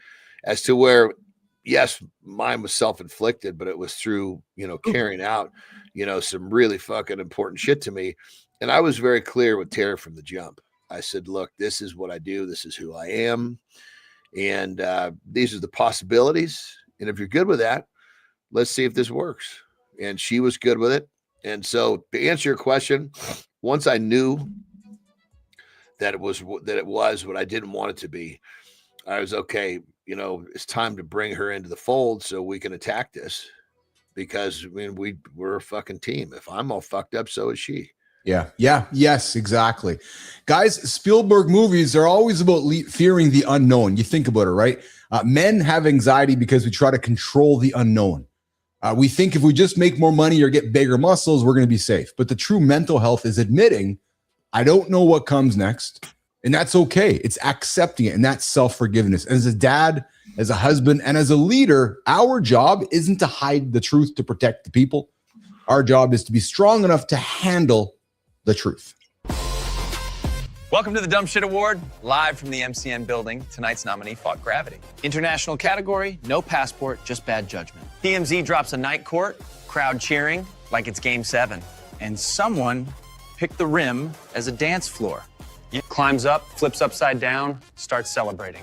as to where, yes, mine was self-inflicted, but it was through, you know, carrying out, you know, some really fucking important shit to me. And I was very clear with Tara from the jump. I said, look, this is what I do. This is who I am. And these are the possibilities. And if you're good with that, let's see if this works. And she was good with it. And so to answer your question, once I knew that it was what I didn't want it to be, I was okay. You know, it's time to bring her into the fold so we can attack this, because I mean, we're a fucking team. If I'm all fucked up, so is she. Yes, exactly. Guys, Spielberg movies are always about fearing the unknown. You think about it, right? Men have anxiety because we try to control the unknown. We think if we just make more money or get bigger muscles, we're going to be safe. But the true mental health is admitting, I don't know what comes next. And that's okay. It's accepting it. And that's self-forgiveness. As a dad, as a husband, and as a leader, our job isn't to hide the truth to protect the people. Our job is to be strong enough to handle the truth. Welcome to the Dumb Shit Award, live from the MCN building. Tonight's nominee fought gravity. International category, no passport, just bad judgment. TMZ drops a night court, crowd cheering like it's Game 7. And someone picked the rim as a dance floor. Climbs up, flips upside down, starts celebrating.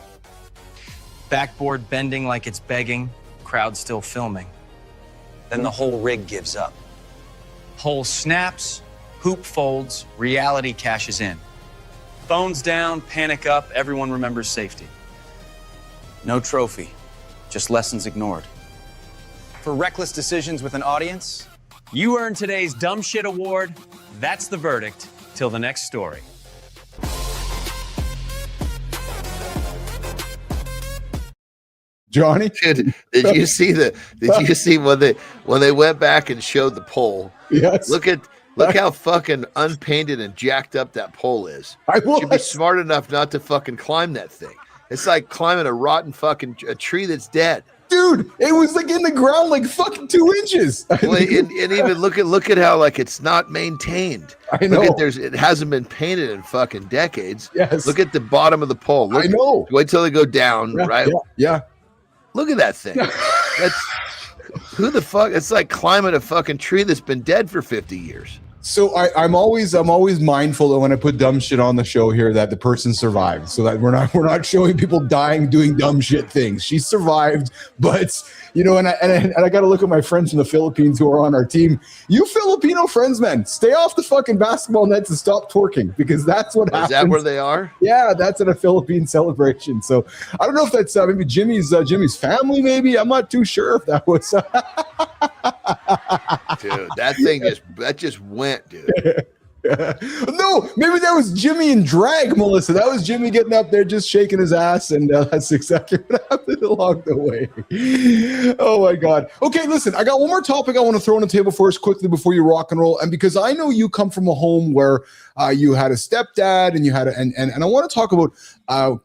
Backboard bending like it's begging, crowd still filming. Then the whole rig gives up. Pole snaps, hoop folds, reality cashes in. Phones down, panic up, everyone remembers safety. No trophy, just lessons ignored. For reckless decisions with an audience, you earn today's Dumb Shit Award. That's the verdict. Till the next story. Johnny, did you see when they went back and showed the pole? Yes. Look how fucking unpainted and jacked up that pole is. You should be smart enough not to fucking climb that thing. It's like climbing a rotten fucking tree that's dead. Dude, it was like in the ground, like fucking 2 inches. Well, and even look at how like it's not maintained. I know. It hasn't been painted in fucking decades. Yes. Look at the bottom of the pole. I know. Wait till they go down, right? Yeah. Look at that thing. That's who the fuck? It's like climbing a fucking tree that's been dead for 50 years. So I'm always mindful that when I put dumb shit on the show here, that the person survived, so that we're not showing people dying doing dumb shit things. She survived, but you know, and I got to look at my friends from the Philippines who are on our team. You Filipino friends, man, stay off the fucking basketball nets and stop twerking, because that's what happens. Is that where they are? Yeah, that's at a Philippine celebration. So I don't know if that's maybe Jimmy's family. Maybe I'm not too sure if that was. Dude, that thing just went, dude. No, maybe that was Jimmy in drag, Melissa. That was Jimmy getting up there just shaking his ass, and that's exactly what happened along the way. Oh my God. Okay, listen, I got one more topic I want to throw on the table for us quickly before you rock and roll, and because I know you come from a home where you had a stepdad, and you had and I want to talk about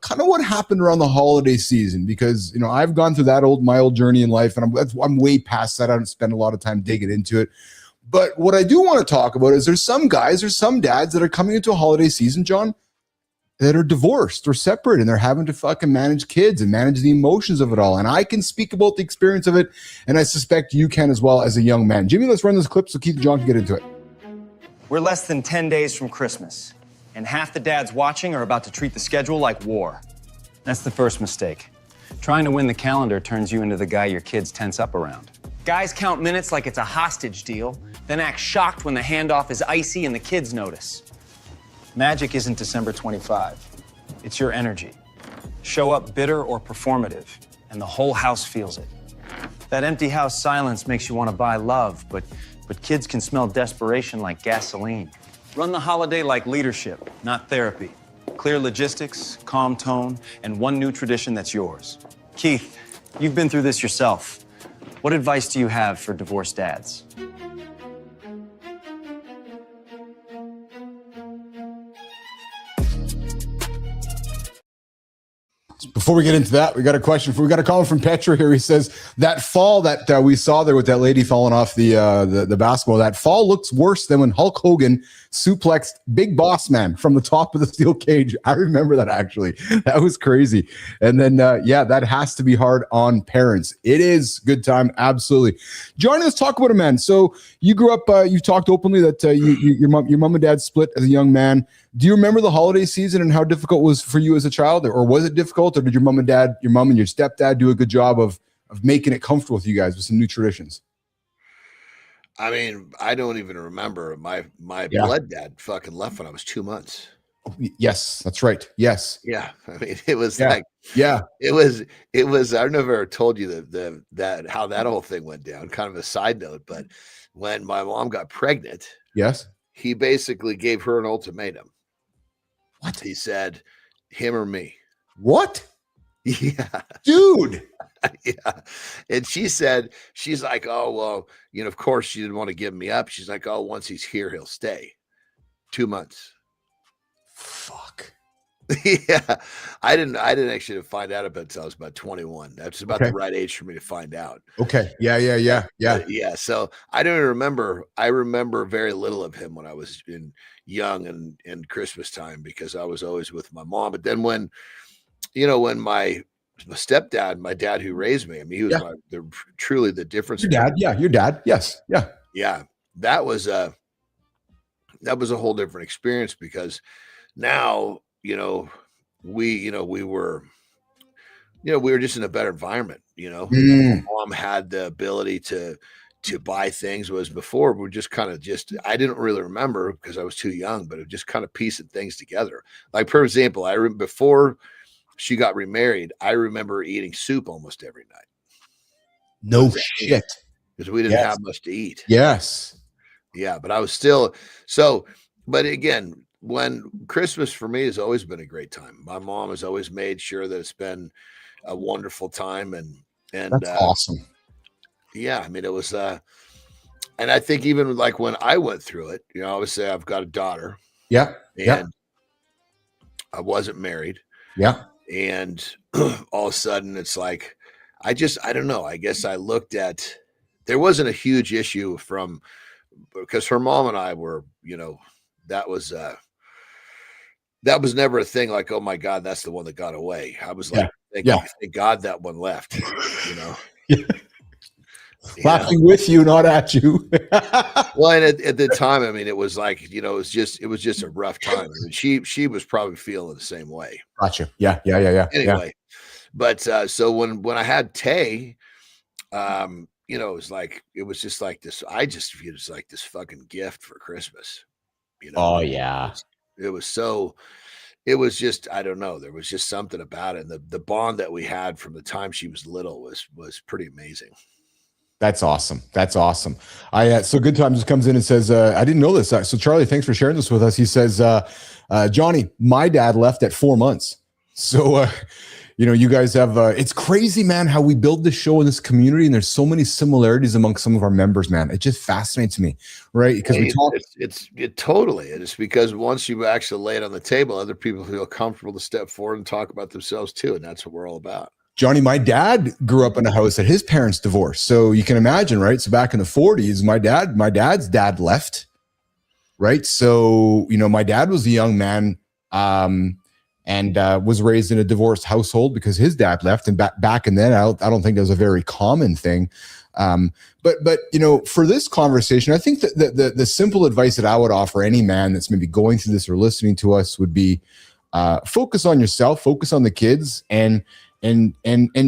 kind of what happened around the holiday season, because I've gone through my old journey in life, and I'm way past that. I don't spend a lot of time digging into it. But what I do want to talk about is there's some guys or some dads that are coming into a holiday season, John, that are divorced or separate, and they're having to fucking manage kids and manage the emotions of it all. And I can speak about the experience of it, and I suspect you can as well as a young man. Jimmy, let's run this clip so Keith and John can get into it. We're less than 10 days from Christmas, and half the dads watching are about to treat the schedule like war. That's the first mistake. Trying to win the calendar turns you into the guy your kids tense up around. Guys count minutes like it's a hostage deal, then act shocked when the handoff is icy and the kids notice. Magic isn't December 25. It's your energy. Show up bitter or performative, and the whole house feels it. That empty house silence makes you want to buy love, but kids can smell desperation like gasoline. Run the holiday like leadership, not therapy. Clear logistics, calm tone, and one new tradition that's yours. Keith, you've been through this yourself. What advice do you have for divorced dads? Before we get into that, we got a question. We got a call from Petra here. He says that fall that we saw there with that lady falling off the basketball, that fall looks worse than when Hulk Hogan suplexed Big Boss Man from the top of the steel cage. I remember that, actually. That was crazy. And then, that has to be hard on parents. It is good time. Absolutely. Johnny, let's talk about it, man. So you grew up, you talked openly that your mom and dad split as a young man. Do you remember the holiday season and how difficult it was for you as a child, or was it difficult, or did your mom and your stepdad do a good job of making it comfortable with you guys with some new traditions? I mean, I don't even remember. My blood dad fucking left when I was 2 months. Yes, that's right. Yes. Yeah. I mean, it was it was, I don't know if I ever told you that how that whole thing went down, kind of a side note, but when my mom got pregnant, yes, he basically gave her an ultimatum. What? He said, him or me. What? Yeah. Dude. Yeah. And she's like, oh, well, of course she didn't want to give me up. She's like, oh, once he's here, he'll stay. 2 months. Fuck. Yeah. I didn't actually find out about it until I was about 21. That's about the right age for me to find out. Okay. Yeah. Yeah. So I don't even remember. I remember very little of him when I was young and Christmas time, because I was always with my mom. But then when my stepdad, my dad who raised me, I mean, he was truly the difference. Your dad. Yeah. Your dad. Yes. Yeah. Yeah. That was a whole different experience, because now, we were just in a better environment. Mom had the ability to buy things, whereas before we're just kind of I didn't really remember because I was too young, but it just kind of piecing things together. Like, for example, before she got remarried, I remember eating soup almost every night. No shit. Because we didn't have much to eat. Yes. Yeah, but I was still but again, when Christmas for me has always been a great time. My mom has always made sure that it's been a wonderful time, and that's awesome. Yeah, I mean, it was and I think even like when I went through it, obviously I've got a daughter. Yeah. And I wasn't married. Yeah. And all of a sudden it's like, I don't know. I guess I looked at, there wasn't a huge issue because her mom and I were, that was never a thing like, oh my God, that's the one that got away. I was like, thank God that one left, Laughing with you, not at you. Well, and at the time, I mean, it was like, it was just a rough time. I mean, she was probably feeling the same way. Gotcha. Yeah. Anyway, but so when I had Tay, it was just like this. I just viewed it as like this fucking gift for Christmas. Oh yeah. It was just, I don't know. There was just something about it. And the bond that we had from the time she was little was pretty amazing. That's awesome. That's awesome. So Good Time just comes in and says, I didn't know this. So Charlie, thanks for sharing this with us. He says, Johnny, my dad left at 4 months. So, you guys have, it's crazy, man, how we build this show in this community. And there's so many similarities among some of our members, man. It just fascinates me, right? Because we talk. It totally. It's because once you actually lay it on the table, other people feel comfortable to step forward and talk about themselves too. And that's what we're all about. Johnny, my dad grew up in a house that his parents divorced. So you can imagine, right? So back in the 40s, my dad's dad left, right? So, my dad was a young man and was raised in a divorced household because his dad left. And back in then, I don't think that was a very common thing. But for this conversation, I think that the simple advice that I would offer any man that's maybe going through this or listening to us would be focus on yourself, focus on the kids, and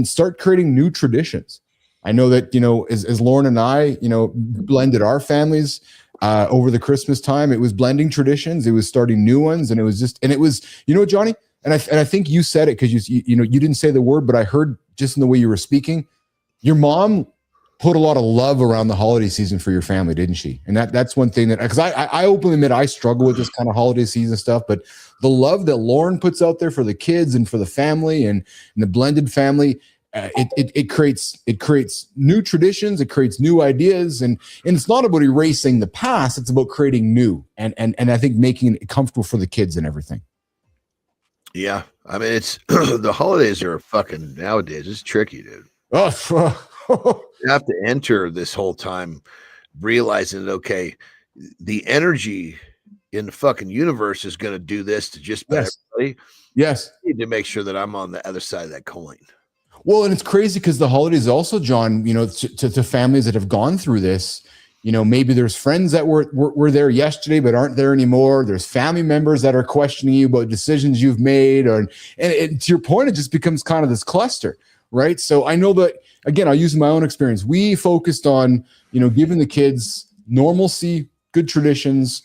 start creating new traditions. I know that, as Lauren and I, blended our families over the Christmas time, it was blending traditions, it was starting new ones. And it was Johnny, and I think you said it because you didn't say the word, but I heard just in the way you were speaking, your mom put a lot of love around the holiday season for your family, didn't she? And that's one thing that, because I openly admit I struggle with this kind of holiday season stuff, but the love that Lauren puts out there for the kids and for the family and the blended family, it creates new traditions, it creates new ideas, and it's not about erasing the past, it's about creating new and I think making it comfortable for the kids and everything. Yeah, I mean, it's the holidays are fucking nowadays. It's tricky, dude. You have to enter this whole time realizing that, okay, the energy in the fucking universe is going to do this to just about everybody. Yes. I need to make sure that I'm on the other side of that coin. Well, and it's crazy because the holidays also, John, to families that have gone through this, maybe there's friends that were there yesterday but aren't there anymore. There's family members that are questioning you about decisions you've made, and to your point, it just becomes kind of this cluster, right? So I know that, again, I'll use my own experience. We focused on, giving the kids normalcy, good traditions,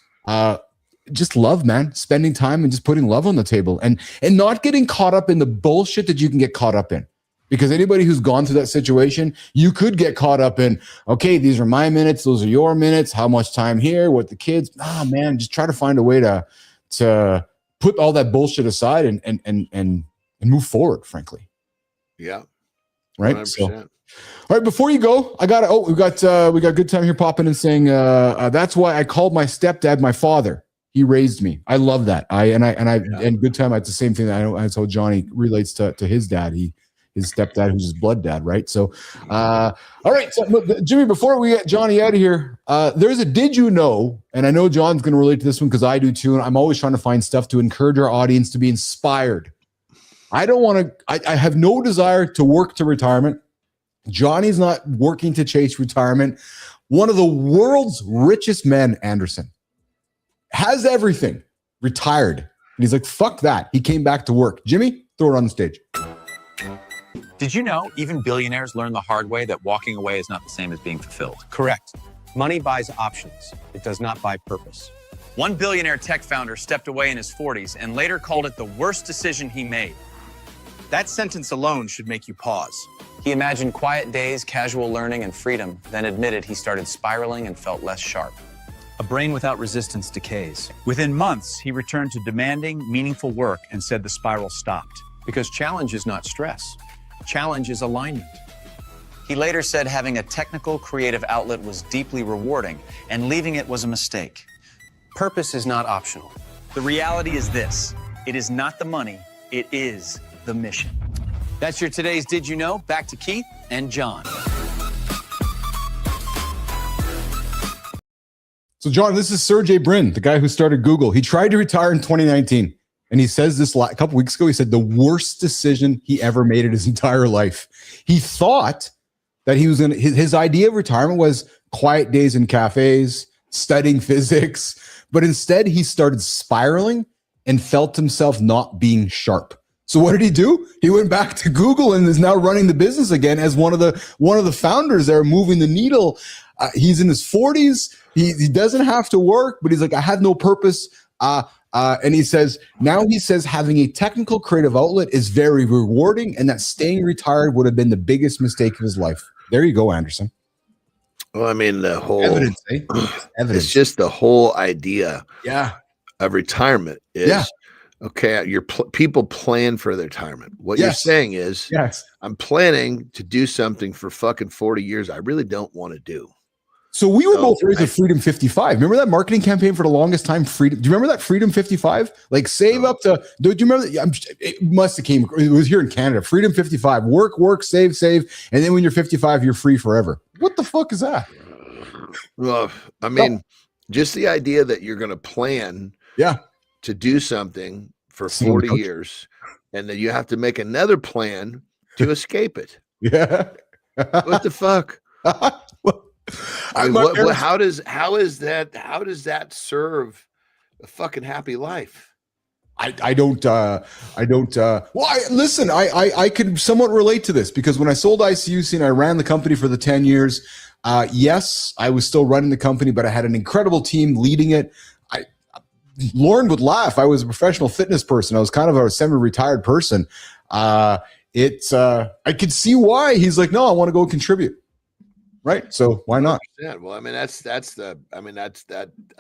just love, man, spending time and just putting love on the table and not getting caught up in the bullshit that you can get caught up in. Because anybody who's gone through that situation, you could get caught up in, okay, these are my minutes, those are your minutes, how much time here, what the kids, man, just try to find a way to put all that bullshit aside and move forward, frankly. Yeah. Right. 100%. So, all right, before you go, we got Good Time here popping and saying, that's why I called my stepdad my father. He raised me. I love that. And Good Time, it's the same thing that I told Johnny relates to his dad. His stepdad, who's his blood dad, right? So, all right, so, Jimmy, before we get Johnny out of here, there's a did you know, and I know John's going to relate to this one because I do too, and I'm always trying to find stuff to encourage our audience to be inspired. I have no desire to work to retirement. Johnny's not working to chase retirement. One of the world's richest men, Andersen, has everything, retired. And he's like, fuck that. He came back to work. Jimmy, throw it on the stage. Did you know even billionaires learn the hard way that walking away is not the same as being fulfilled? Correct. Money buys options. It does not buy purpose. One billionaire tech founder stepped away in his 40s and later called it the worst decision he made. That sentence alone should make you pause. He imagined quiet days, casual learning, and freedom, then admitted he started spiraling and felt less sharp. A brain without resistance decays. Within months, he returned to demanding, meaningful work and said the spiral stopped. Because challenge is not stress. Challenge is alignment. He later said having a technical, creative outlet was deeply rewarding, and leaving it was a mistake. Purpose is not optional. The reality is this: it is not the money, it is the mission. That's your today's Did You Know? Back to Keith and John. So, John, this is Sergey Brin, the guy who started Google. He tried to retire in 2019. And he says this a couple weeks ago, he said the worst decision he ever made in his entire life. He thought that he was his idea of retirement was quiet days in cafes, studying physics, but instead he started spiraling and felt himself not being sharp. So what did he do? He went back to Google and is now running the business again as one of the founders there, moving the needle. He's in his 40s. He doesn't have to work, but he's like, I have no purpose. And he says having a technical creative outlet is very rewarding, and that staying retired would have been the biggest mistake of his life. There you go, Andersen. Well, I mean, the whole Evidence, eh? Evidence. It's just the whole idea Yeah. of retirement is okay. People plan for their retirement. What you're saying is, I'm planning to do something for fucking 40 years I really don't want to do. So we were both raised with Freedom 55. Remember that marketing campaign for the longest time? Freedom. Do you remember that Freedom 55? Like save up to. Do you remember? It must have came. It was here in Canada. Freedom 55. Work, save, and then when you're 55, you're free forever. What the fuck is that? Well, I mean, just the idea that you're going to plan, to do something for 40 years, and then you have to make another plan to escape it. Yeah. What the fuck? I mean, how does that serve a fucking happy life? I don't. Listen, I could somewhat relate to this because when I sold ICUC and I ran the company for the 10 years, yes, I was still running the company, but I had an incredible team leading it. Lauren would laugh. I was a professional fitness person. I was kind of a semi-retired person. I could see why he's like, no, I want to go contribute. Right. So why not? Well, I mean, I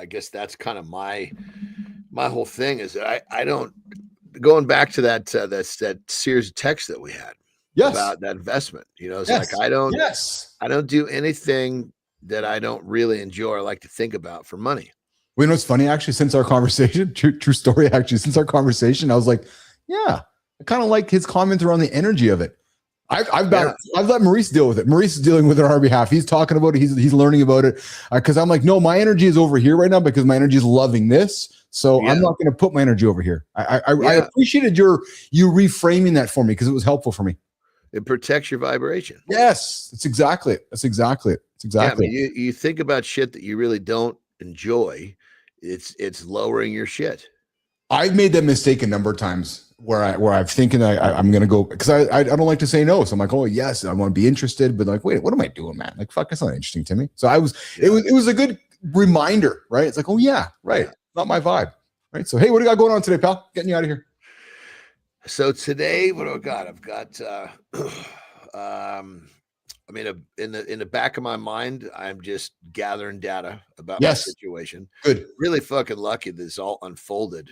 guess that's kind of my whole thing is that I don't, going back to that series of texts that we had about that investment, it's like, I don't do anything that I don't really enjoy or like to think about for money. Well, what's funny, actually, since our conversation, true story, actually, since our conversation, I was like, I kind of like his comment around the energy of it. I've let Maurice deal with it. Maurice is dealing with it on our behalf. He's talking about it. He's learning about it because I'm like, no, my energy is over here right now because my energy is loving this. So I'm not going to put my energy over here. I appreciated you reframing that for me because it was helpful for me. It protects your vibration. Yes, that's exactly it. I mean, you think about shit that you really don't enjoy. It's lowering your shit. I've made that mistake a number of times where I'm thinking I'm going to go because I don't like to say no. So I'm like, oh yes, I want to be interested, but like, wait, what am I doing, man? Like, fuck, that's not interesting to me. So it was a good reminder, right? It's like, oh yeah, right. Not my vibe. Right. So, hey, what do you got going on today, pal? Getting you out of here. So today, what do I got? I've got, I mean, in the back of my mind, I'm just gathering data about my situation. Good. Really fucking lucky this all unfolded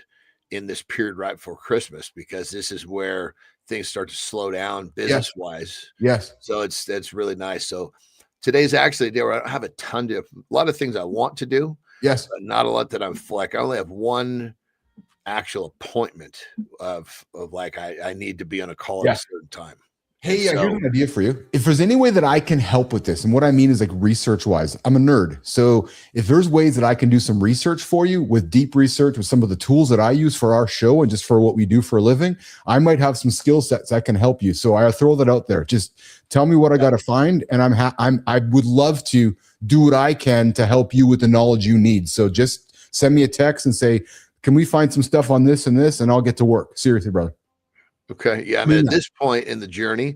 in this period right before Christmas because this is where things start to slow down business wise. Yes. So it's really nice. So today's actually a day where I don't have a lot of things I want to do. Yes. But not a lot that I'm like, I only have one actual appointment of like, I need to be on a call at a certain time. Hey, here's an idea for you. If there's any way that I can help with this, and what I mean is like research wise, I'm a nerd. So if there's ways that I can do some research for you with deep research with some of the tools that I use for our show and just for what we do for a living, I might have some skill sets that can help you. So I throw that out there. Just tell me what I got to find. And I would love to do what I can to help you with the knowledge you need. So just send me a text and say, can we find some stuff on this and this? And I'll get to work. Seriously, brother. Okay. Yeah. I mean, at this point in the journey,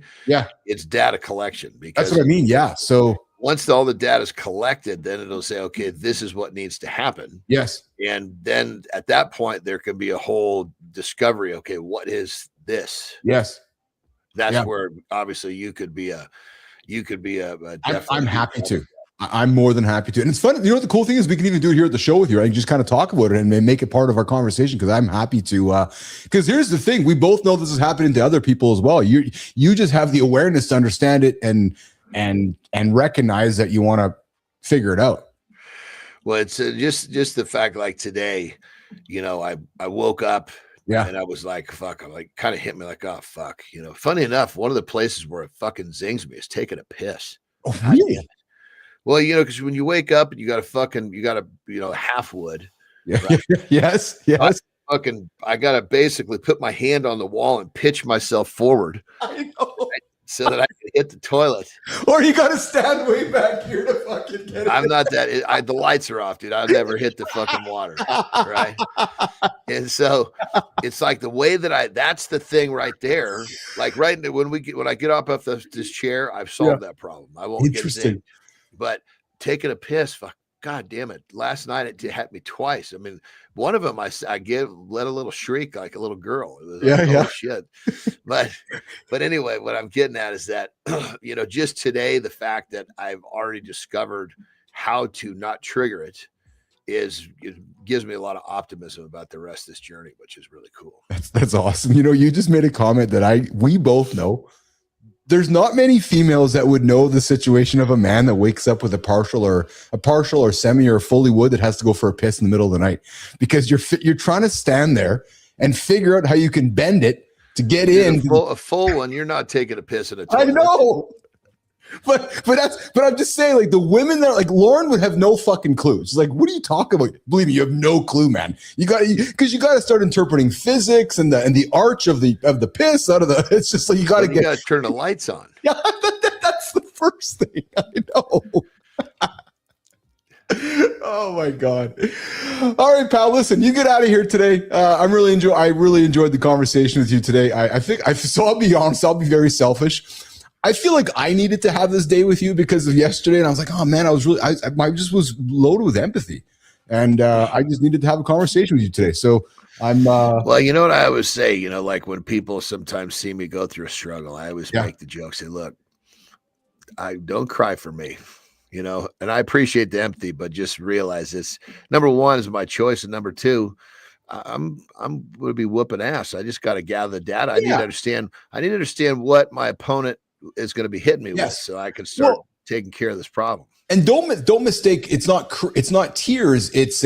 it's data collection because that's what I mean. Yeah. So once all the data is collected, then it'll say, okay, this is what needs to happen. Yes. And then at that point, there can be a whole discovery. Okay. What is this? Yes. That's where obviously you could be a I'm happy to. I'm more than happy to. And it's fun. You know what the cool thing is? We can even do it here at the show with you. I can just kind of talk about it and make it part of our conversation because I'm happy to. Because here's the thing. We both know this is happening to other people as well. You just have the awareness to understand it and recognize that you want to figure it out. Well, it's just the fact like today, I woke up and I was like, fuck, kind of hit me like, oh, fuck. Funny enough, one of the places where it fucking zings me is taking a piss. Oh, really? Well, because when you wake up and you got a half wood. Yeah. Right? Yes. I got to basically put my hand on the wall and pitch myself forward. I know. So that I can hit the toilet. Or you got to stand way back here to fucking get it. I'm not that. The lights are off, dude. I'll never hit the fucking water. Right. And so it's like the way that that's the thing right there. Like when I get up off this chair, I've solved that problem. I won't get it. But taking a piss God damn it. Last night it hit me twice. I mean, one of them I let a little shriek like a little girl. It was like, oh shit. But anyway, what I'm getting at is that, you know, just today, the fact that I've already discovered how to not trigger it gives me a lot of optimism about the rest of this journey, which is really cool. That's awesome. You know, you just made a comment that we both know. There's not many females that would know the situation of a man that wakes up with a partial or semi or fully wood that has to go for a piss in the middle of the night, because you're trying to stand there and figure out how you can bend it to get in. A full one. You're not taking a piss in a toilet. I know. But I'm just saying, like, the women that, like, Lauren would have no fucking clue. She's like, what are you talking about? Believe me, you have no clue, man. You got to start interpreting physics and the arch of the piss out of the. It's just like you got to turn the lights on. Yeah, that's the first thing. I know. Oh my God. All right, pal. Listen, you get out of here today. I really enjoyed the conversation with you today. So I'll be honest. I'll be very selfish. I feel like I needed to have this day with you because of yesterday, and I was like, oh man, I just was loaded with empathy, and I just needed to have a conversation with you today. So I'm well, you know what I always say, you know, like when people sometimes see me go through a struggle, I always make the joke, say, look, I don't cry for me, you know, and I appreciate the empathy, but just realize this. Number one is my choice, and number two, I'm going to be whooping ass. I just got to gather the data. I need to understand what my opponent is going to be hitting me with, so I can start taking care of this problem. And don't mistake, it's not tears, it's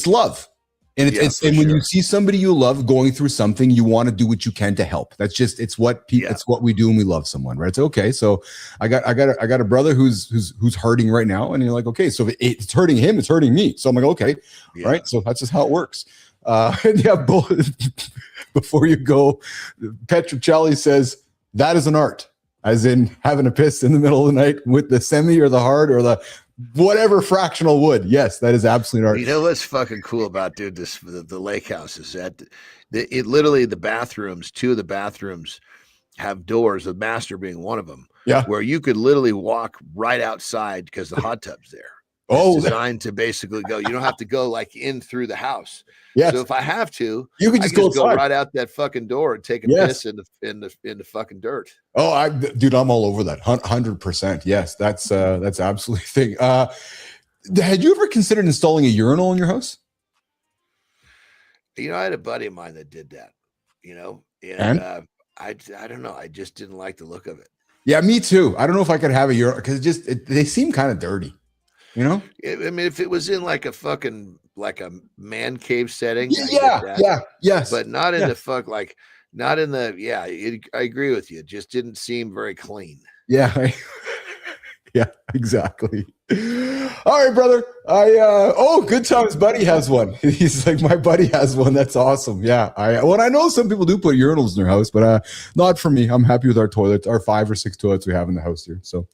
love. And it's when you see somebody you love going through something, you want to do what you can to help. That's just, it's what we do when we love someone, right? It's okay. So I got a brother who's hurting right now, and you're like, okay, so if it's hurting him, it's hurting me. So I'm like, okay, right. So that's just how it works. Before you go, Petrocelli says, that is an art, as in having a piss in the middle of the night with the semi or the hard or the whatever fractional wood. Yes, that is absolutely art. You know what's fucking cool about, dude, the lake house is that it literally, the bathrooms, two of the bathrooms have doors, the master being one of them, where you could literally walk right outside because the hot tub's there. It's designed to basically go. You don't have to go like in through the house. Yes. So if I have to, you can just go right out that fucking door and take a piss in the fucking dirt. Oh, dude, I'm all over that. 100%. Yes, that's absolutely thing. Had you ever considered installing a urinal in your house? You know, I had a buddy of mine that did that. You know, and I don't know. I just didn't like the look of it. Yeah, me too. I don't know if I could have a urinal because they seem kind of dirty. You know, I mean, if it was in like a fucking like a man cave setting, yes, but not in the not in the I agree with you. It just didn't seem very clean. Yeah, yeah, exactly. All right, brother. Good times. Buddy has one. He's like, my buddy has one. That's awesome. Yeah. I know some people do put urinals in their house, but not for me. I'm happy with our toilets, our 5 or 6 toilets we have in the house here. So,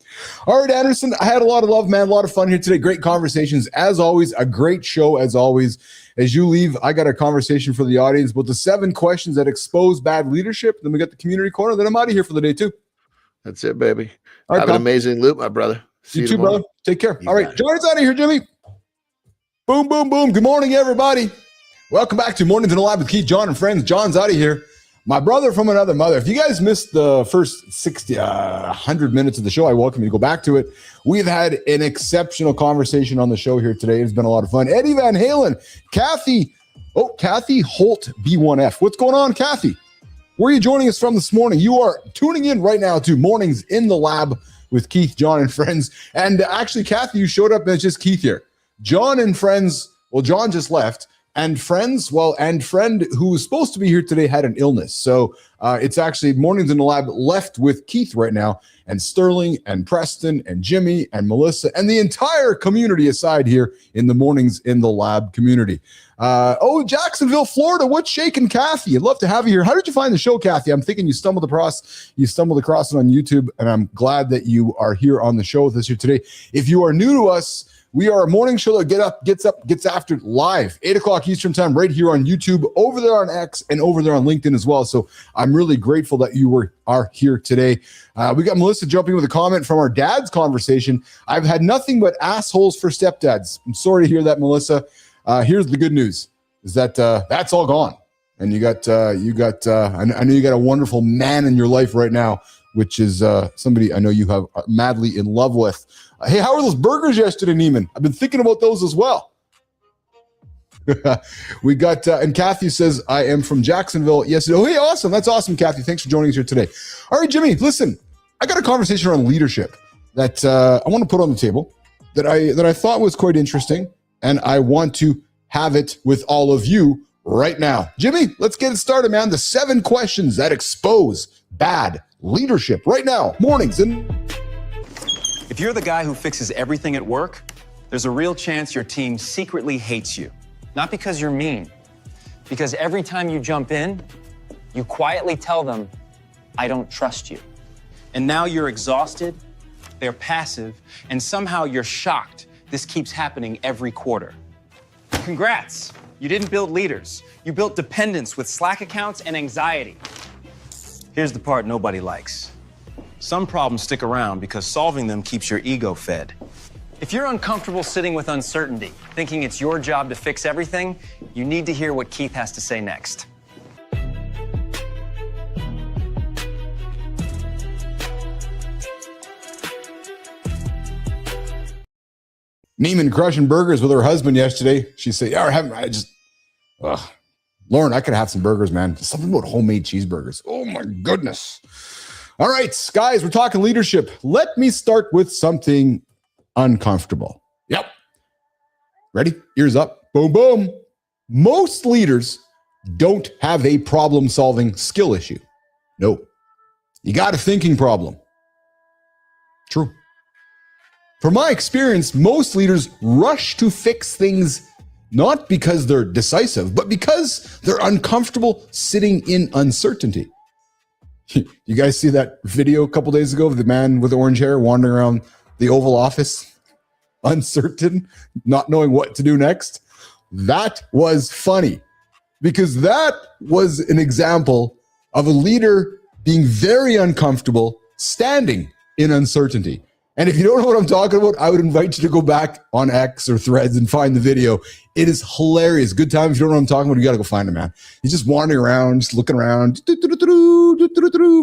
all right, Andersen, I had a lot of love, man. A lot of fun here today. Great conversations as always. A great show as always. As you leave, I got a conversation for the audience about the 7 questions that expose bad leadership. Then we got the community corner. Then I'm out of here for the day too. That's it, baby. Have an amazing loop, my brother. See you too, brother. Take care. All right, join us out of here, Jimmy. Boom, boom, boom. Good morning, everybody. Welcome back to Mornings in the Lab with Keith, John, and friends. John's out of here. My brother from another mother. If you guys missed the first 100 minutes of the show, I welcome you to go back to it. We've had an exceptional conversation on the show here today. It's been a lot of fun. Eddie Van Halen, Kathy Holt B1F. What's going on, Kathy? Where are you joining us from this morning? You are tuning in right now to Mornings in the Lab with Keith, John, and friends. And actually, Kathy, you showed up and it's just Keith here. John and friends, well, John just left. And friends, and friend who was supposed to be here today had an illness. So it's actually Mornings in the Lab left with Keith right now, and Sterling and Preston and Jimmy and Melissa and the entire community aside here in the Mornings in the Lab community. Jacksonville, Florida. What's shaking, Kathy? I'd love to have you here. How did you find the show, Kathy? I'm thinking you stumbled across it on YouTube, and I'm glad that you are here on the show with us here today. If you are new to us, we are a morning show that gets after it live, 8 o'clock Eastern time, right here on YouTube, over there on X, and over there on LinkedIn as well. So I'm really grateful that you are here today. We got Melissa jumping with a comment from our dad's conversation. I've had nothing but assholes for stepdads. I'm sorry to hear that, Melissa. Here's the good news: is that that's all gone, and I know you got a wonderful man in your life right now, which is somebody I know you have madly in love with. Hey, how were those burgers yesterday, Neiman? I've been thinking about those as well. We got, and Kathy says, I am from Jacksonville. Yes. Oh, hey, awesome. That's awesome, Kathy. Thanks for joining us here today. All right, Jimmy, listen, I got a conversation around leadership that I want to put on the table that I thought was quite interesting, and I want to have it with all of you right now. Jimmy, let's get it started, man. The 7 questions that expose bad leadership right now. Mornings. And If you're the guy who fixes everything at work, there's a real chance your team secretly hates you. Not because you're mean, because every time you jump in, you quietly tell them, I don't trust you. And now you're exhausted, they're passive, and somehow you're shocked this keeps happening every quarter. Congrats, you didn't build leaders. You built dependence with Slack accounts and anxiety. Here's the part nobody likes. Some problems stick around because solving them keeps your ego fed. If you're uncomfortable sitting with uncertainty, thinking it's your job to fix everything, you need to hear what Keith has to say next. Neiman crushing burgers with her husband yesterday. She said, Lauren, I could have some burgers, man. Something about homemade cheeseburgers. Oh my goodness. All right, guys, we're talking leadership. Let me start with something uncomfortable. Yep. Ready? Ears up. Boom, boom. Most leaders don't have a problem-solving skill issue. No. You got a thinking problem. True. From my experience, most leaders rush to fix things not because they're decisive, but because they're uncomfortable sitting in uncertainty. You guys see that video a couple days ago of the man with orange hair wandering around the Oval Office, uncertain, not knowing what to do next? That was funny because that was an example of a leader being very uncomfortable standing in uncertainty. And if you don't know what I'm talking about, I would invite you to go back on X or Threads and find the video. It is hilarious. Good time. If you don't know what I'm talking about, you got to go find it, man. He's just wandering around, just looking around,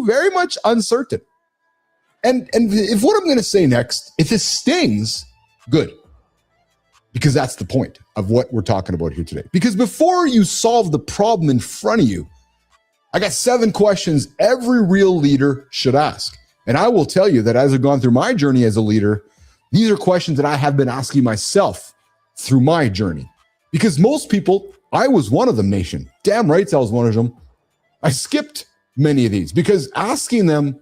very much uncertain. And if what I'm going to say next, if it stings, good. Because that's the point of what we're talking about here today. Because before you solve the problem in front of you, I got 7 questions every real leader should ask. And I will tell you that as I've gone through my journey as a leader, these are questions that I have been asking myself through my journey. Because most people, I was one of them, nation. Damn right I was one of them. I skipped many of these because asking them,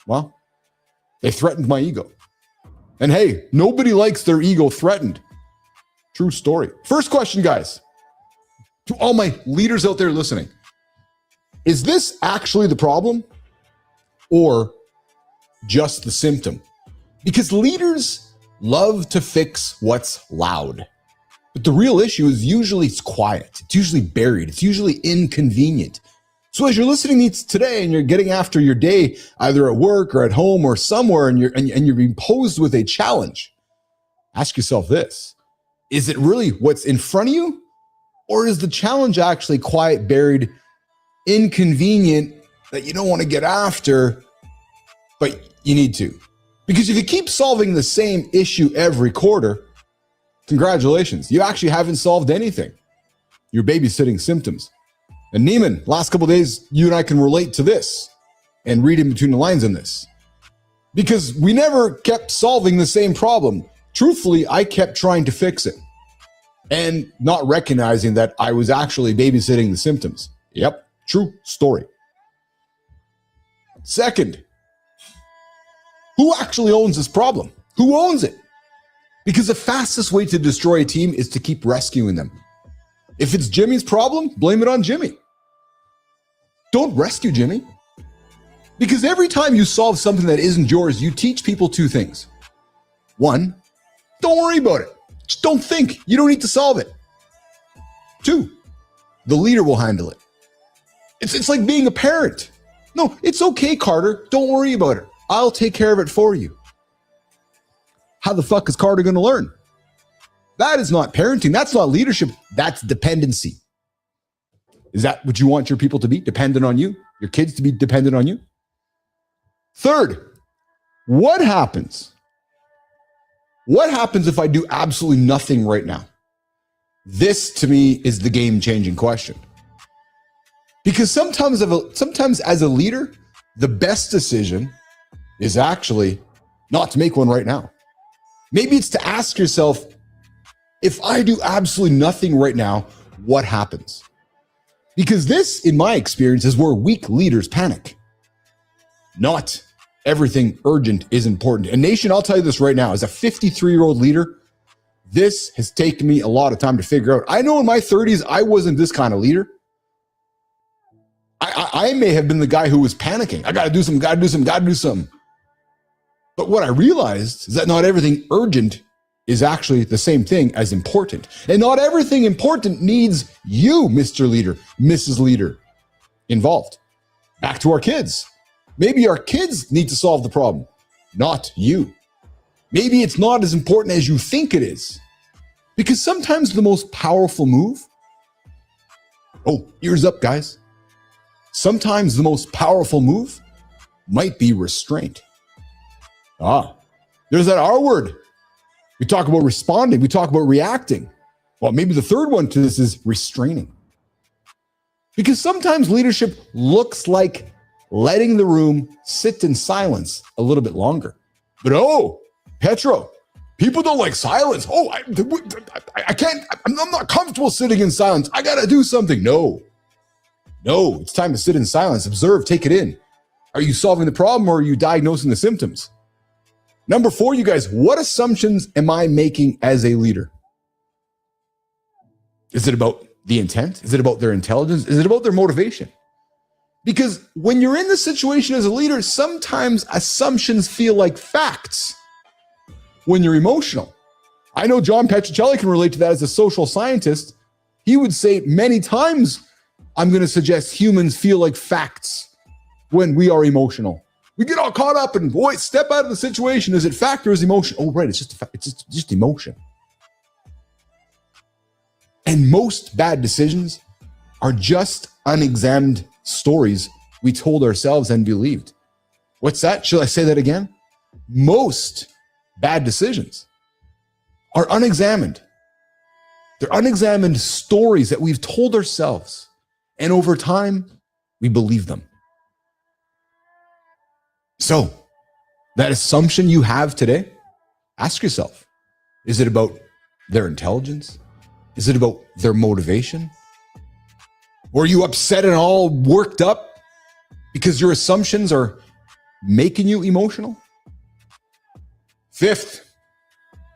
well, they threatened my ego. And hey, nobody likes their ego threatened. True story. First question, guys. To all my leaders out there listening, is this actually the problem? Or just the symptom? Because leaders love to fix what's loud. But the real issue is usually it's quiet. It's usually buried. It's usually inconvenient. So as you're listening to this today and you're getting after your day, either at work or at home or somewhere, and you're being posed with a challenge, ask yourself this. Is it really what's in front of you? Or is the challenge actually quiet, buried, inconvenient, that you don't want to get after, but you need to? Because if you keep solving the same issue every quarter, congratulations, you actually haven't solved anything. You're babysitting symptoms. And Neiman, last couple of days, you and I can relate to this and read in between the lines in this. Because we never kept solving the same problem. Truthfully, I kept trying to fix it and not recognizing that I was actually babysitting the symptoms. Yep, true story. Second, who actually owns this problem? Who owns it? Because the fastest way to destroy a team is to keep rescuing them. If it's Jimmy's problem, blame it on Jimmy. Don't rescue Jimmy. Because every time you solve something that isn't yours, you teach people 2 things. 1, don't worry about it. Just don't think. You don't need to solve it. 2, the leader will handle it. It's like being a parent. No, it's okay, Carter. Don't worry about it. I'll take care of it for you. How the fuck is Carter going to learn? That is not parenting. That's not leadership. That's dependency. Is that what you want your people to be? Dependent on you? Your kids to be dependent on you? Third, what happens? What happens if I do absolutely nothing right now? This, to me, is the game-changing question. Because sometimes as a leader, the best decision is actually not to make one right now. Maybe it's to ask yourself, if I do absolutely nothing right now, what happens? Because this, in my experience, is where weak leaders panic. Not everything urgent is important. And nation, I'll tell you this right now, as a 53-year-old leader, this has taken me a lot of time to figure out. I know in my 30s, I wasn't this kind of leader. I may have been the guy who was panicking. I got to do something. But what I realized is that not everything urgent is actually the same thing as important. And not everything important needs you, Mr. Leader, Mrs. Leader, involved. Back to our kids. Maybe our kids need to solve the problem, not you. Maybe it's not as important as you think it is. Because sometimes the most powerful move, ears up, guys. Sometimes the most powerful move might be restraint. There's that R word. We talk about responding. We talk about reacting. Well, maybe the third one to this is restraining. Because sometimes leadership looks like letting the room sit in silence a little bit longer. But Petro, people don't like silence. I can't, I'm not comfortable sitting in silence. I got to do something. No, it's time to sit in silence. Observe, take it in. Are you solving the problem or are you diagnosing the symptoms? Number 4, you guys, what assumptions am I making as a leader? Is it about the intent? Is it about their intelligence? Is it about their motivation? Because when you're in the situation as a leader, sometimes assumptions feel like facts when you're emotional. I know John Petrocelli can relate to that as a social scientist. He would say many times, I'm going to suggest humans feel like facts when we are emotional. We get all caught up and step out of the situation. Is it fact or is emotion? Oh, right. It's just a fact. It's just emotion. And most bad decisions are just unexamined stories we told ourselves and believed. What's that? Should I say that again? Most bad decisions are unexamined. They're unexamined stories that we've told ourselves. And over time, we believe them. So, that assumption you have today, ask yourself, is it about their intelligence? Is it about their motivation? Or are you upset and all worked up because your assumptions are making you emotional? 5th,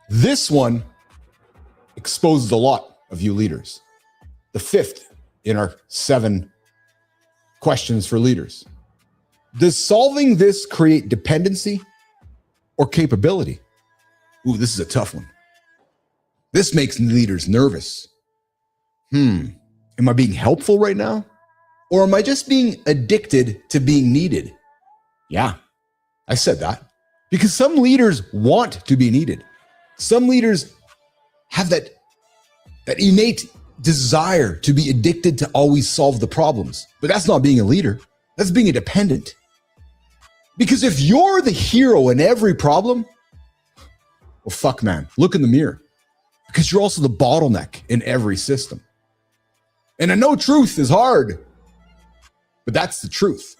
this one exposes a lot of you leaders. The 5th in our 7 questions for leaders. Does solving this create dependency or capability? Ooh, this is a tough one. This makes leaders nervous. Am I being helpful right now? Or am I just being addicted to being needed? Yeah, I said that. Because some leaders want to be needed. Some leaders have that innate desire to be addicted to always solve the problems. But that's not being a leader. That's being a dependent. Because if you're the hero in every problem, well, fuck, man, look in the mirror. Because you're also the bottleneck in every system. And I know truth is hard, but that's the truth.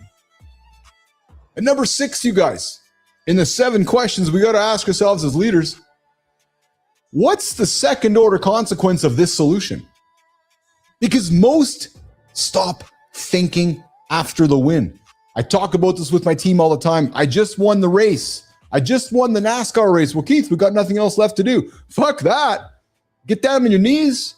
And number 6, you guys, in the 7 questions we got to ask ourselves as leaders, what's the second order consequence of this solution? Because most stop thinking after the win. I talk about this with my team all the time. I just won the race. I just won the NASCAR race. Well, Keith, we got nothing else left to do. Fuck that. Get down on your knees.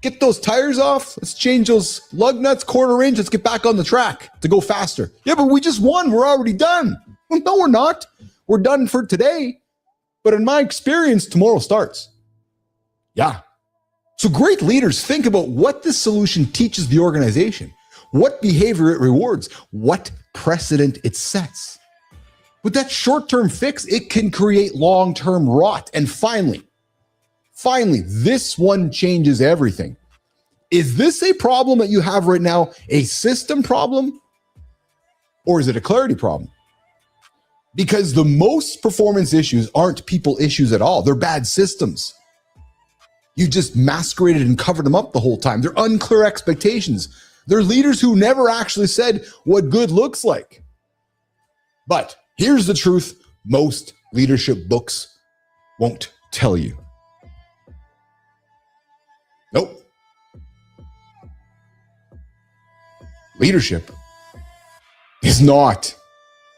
Get those tires off. Let's change those lug nuts, quarter inch. Let's get back on the track to go faster. Yeah, but we just won. We're already done. Well, no, we're not. We're done for today. But in my experience, tomorrow starts. Yeah. So great leaders think about what this solution teaches the organization. what behavior it rewards, what precedent it sets. With that short-term fix, it can create long-term rot. And finally, this one changes everything. Is this a problem that you have right now, a system problem, or is it a clarity problem? Because the most performance issues aren't people issues at all. They're bad systems. You just masqueraded and covered them up the whole time. They're unclear expectations. They're leaders who never actually said what good looks like. But here's the truth most leadership books won't tell you. Nope. Leadership is not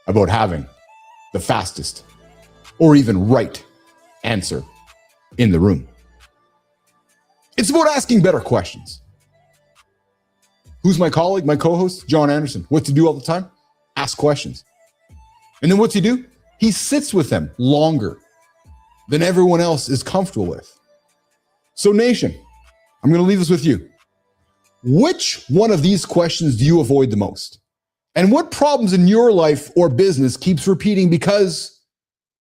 about having the fastest or even right answer in the room. It's about asking better questions. Who's my colleague, my co-host? Jon Andersen. What's he do all the time? Ask questions. And then what's he do? He sits with them longer than everyone else is comfortable with. So nation, I'm going to leave this with you. Which one of these questions do you avoid the most? And what problems in your life or business keeps repeating because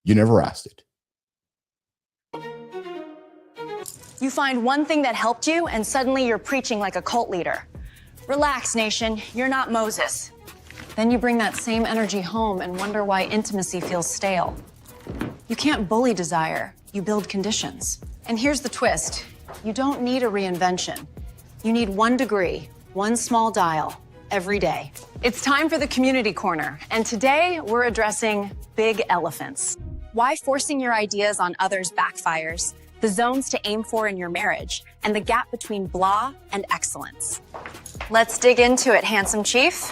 you never asked it? You find one thing that helped you, and suddenly you're preaching like a cult leader. Relax, nation. You're not Moses. Then you bring that same energy home and wonder why intimacy feels stale. You can't bully desire. You build conditions. And here's the twist. You don't need a reinvention. You need 1 degree, 1 small dial, every day. It's time for the Community Corner, and today we're addressing big elephants. Why forcing your ideas on others backfires, the zones to aim for in your marriage, and the gap between blah and excellence. Let's dig into it, handsome chief.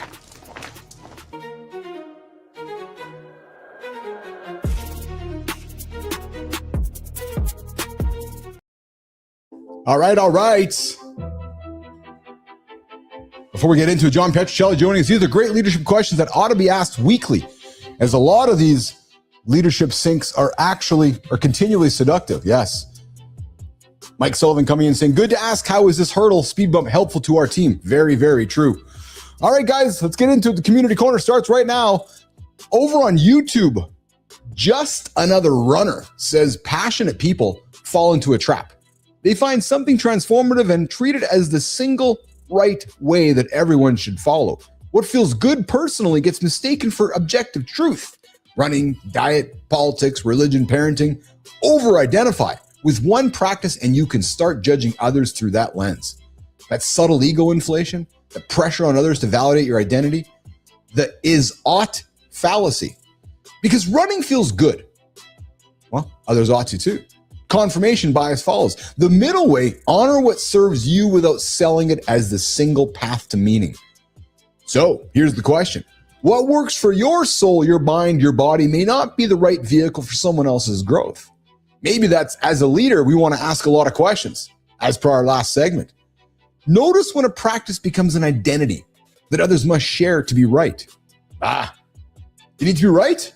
All right. Before we get into it, John Petruccelli joining us. These are great leadership questions that ought to be asked weekly, as a lot of these leadership sinks are continually seductive. Yes. Mike Sullivan coming in saying, good to ask, how is this hurdle speed bump helpful to our team? Very, very true. All right, guys, let's get into it. The Community Corner starts right now. Over on YouTube, Just Another Runner says passionate people fall into a trap. They find something transformative and treat it as the single right way that everyone should follow. What feels good personally gets mistaken for objective truth. Running, diet, politics, religion, parenting, over-identify with one practice and you can start judging others through that lens. That subtle ego inflation, the pressure on others to validate your identity, the is-ought fallacy. Because running feels good. Well, others ought to too. Confirmation bias follows. The middle way, honor what serves you without selling it as the single path to meaning. So here's the question. What works for your soul, your mind, your body may not be the right vehicle for someone else's growth. Maybe that's, as a leader, we want to ask a lot of questions, as per our last segment. Notice when a practice becomes an identity that others must share to be right. You need to be right?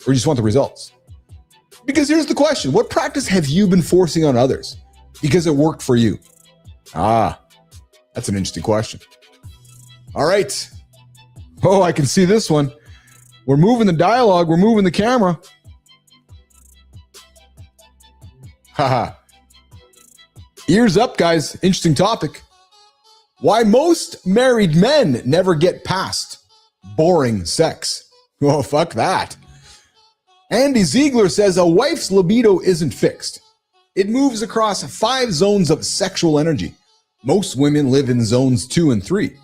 Or you just want the results? Because here's the question. What practice have you been forcing on others because it worked for you? That's an interesting question. All right. Oh, I can see this one. We're moving the dialogue. We're moving the camera. Haha. Ears up, guys. Interesting topic. Why most married men never get past boring sex. Oh, fuck that. Andy Ziegler says a wife's libido isn't fixed. It moves across 5 zones of sexual energy. Most women live in zones 2 and 3.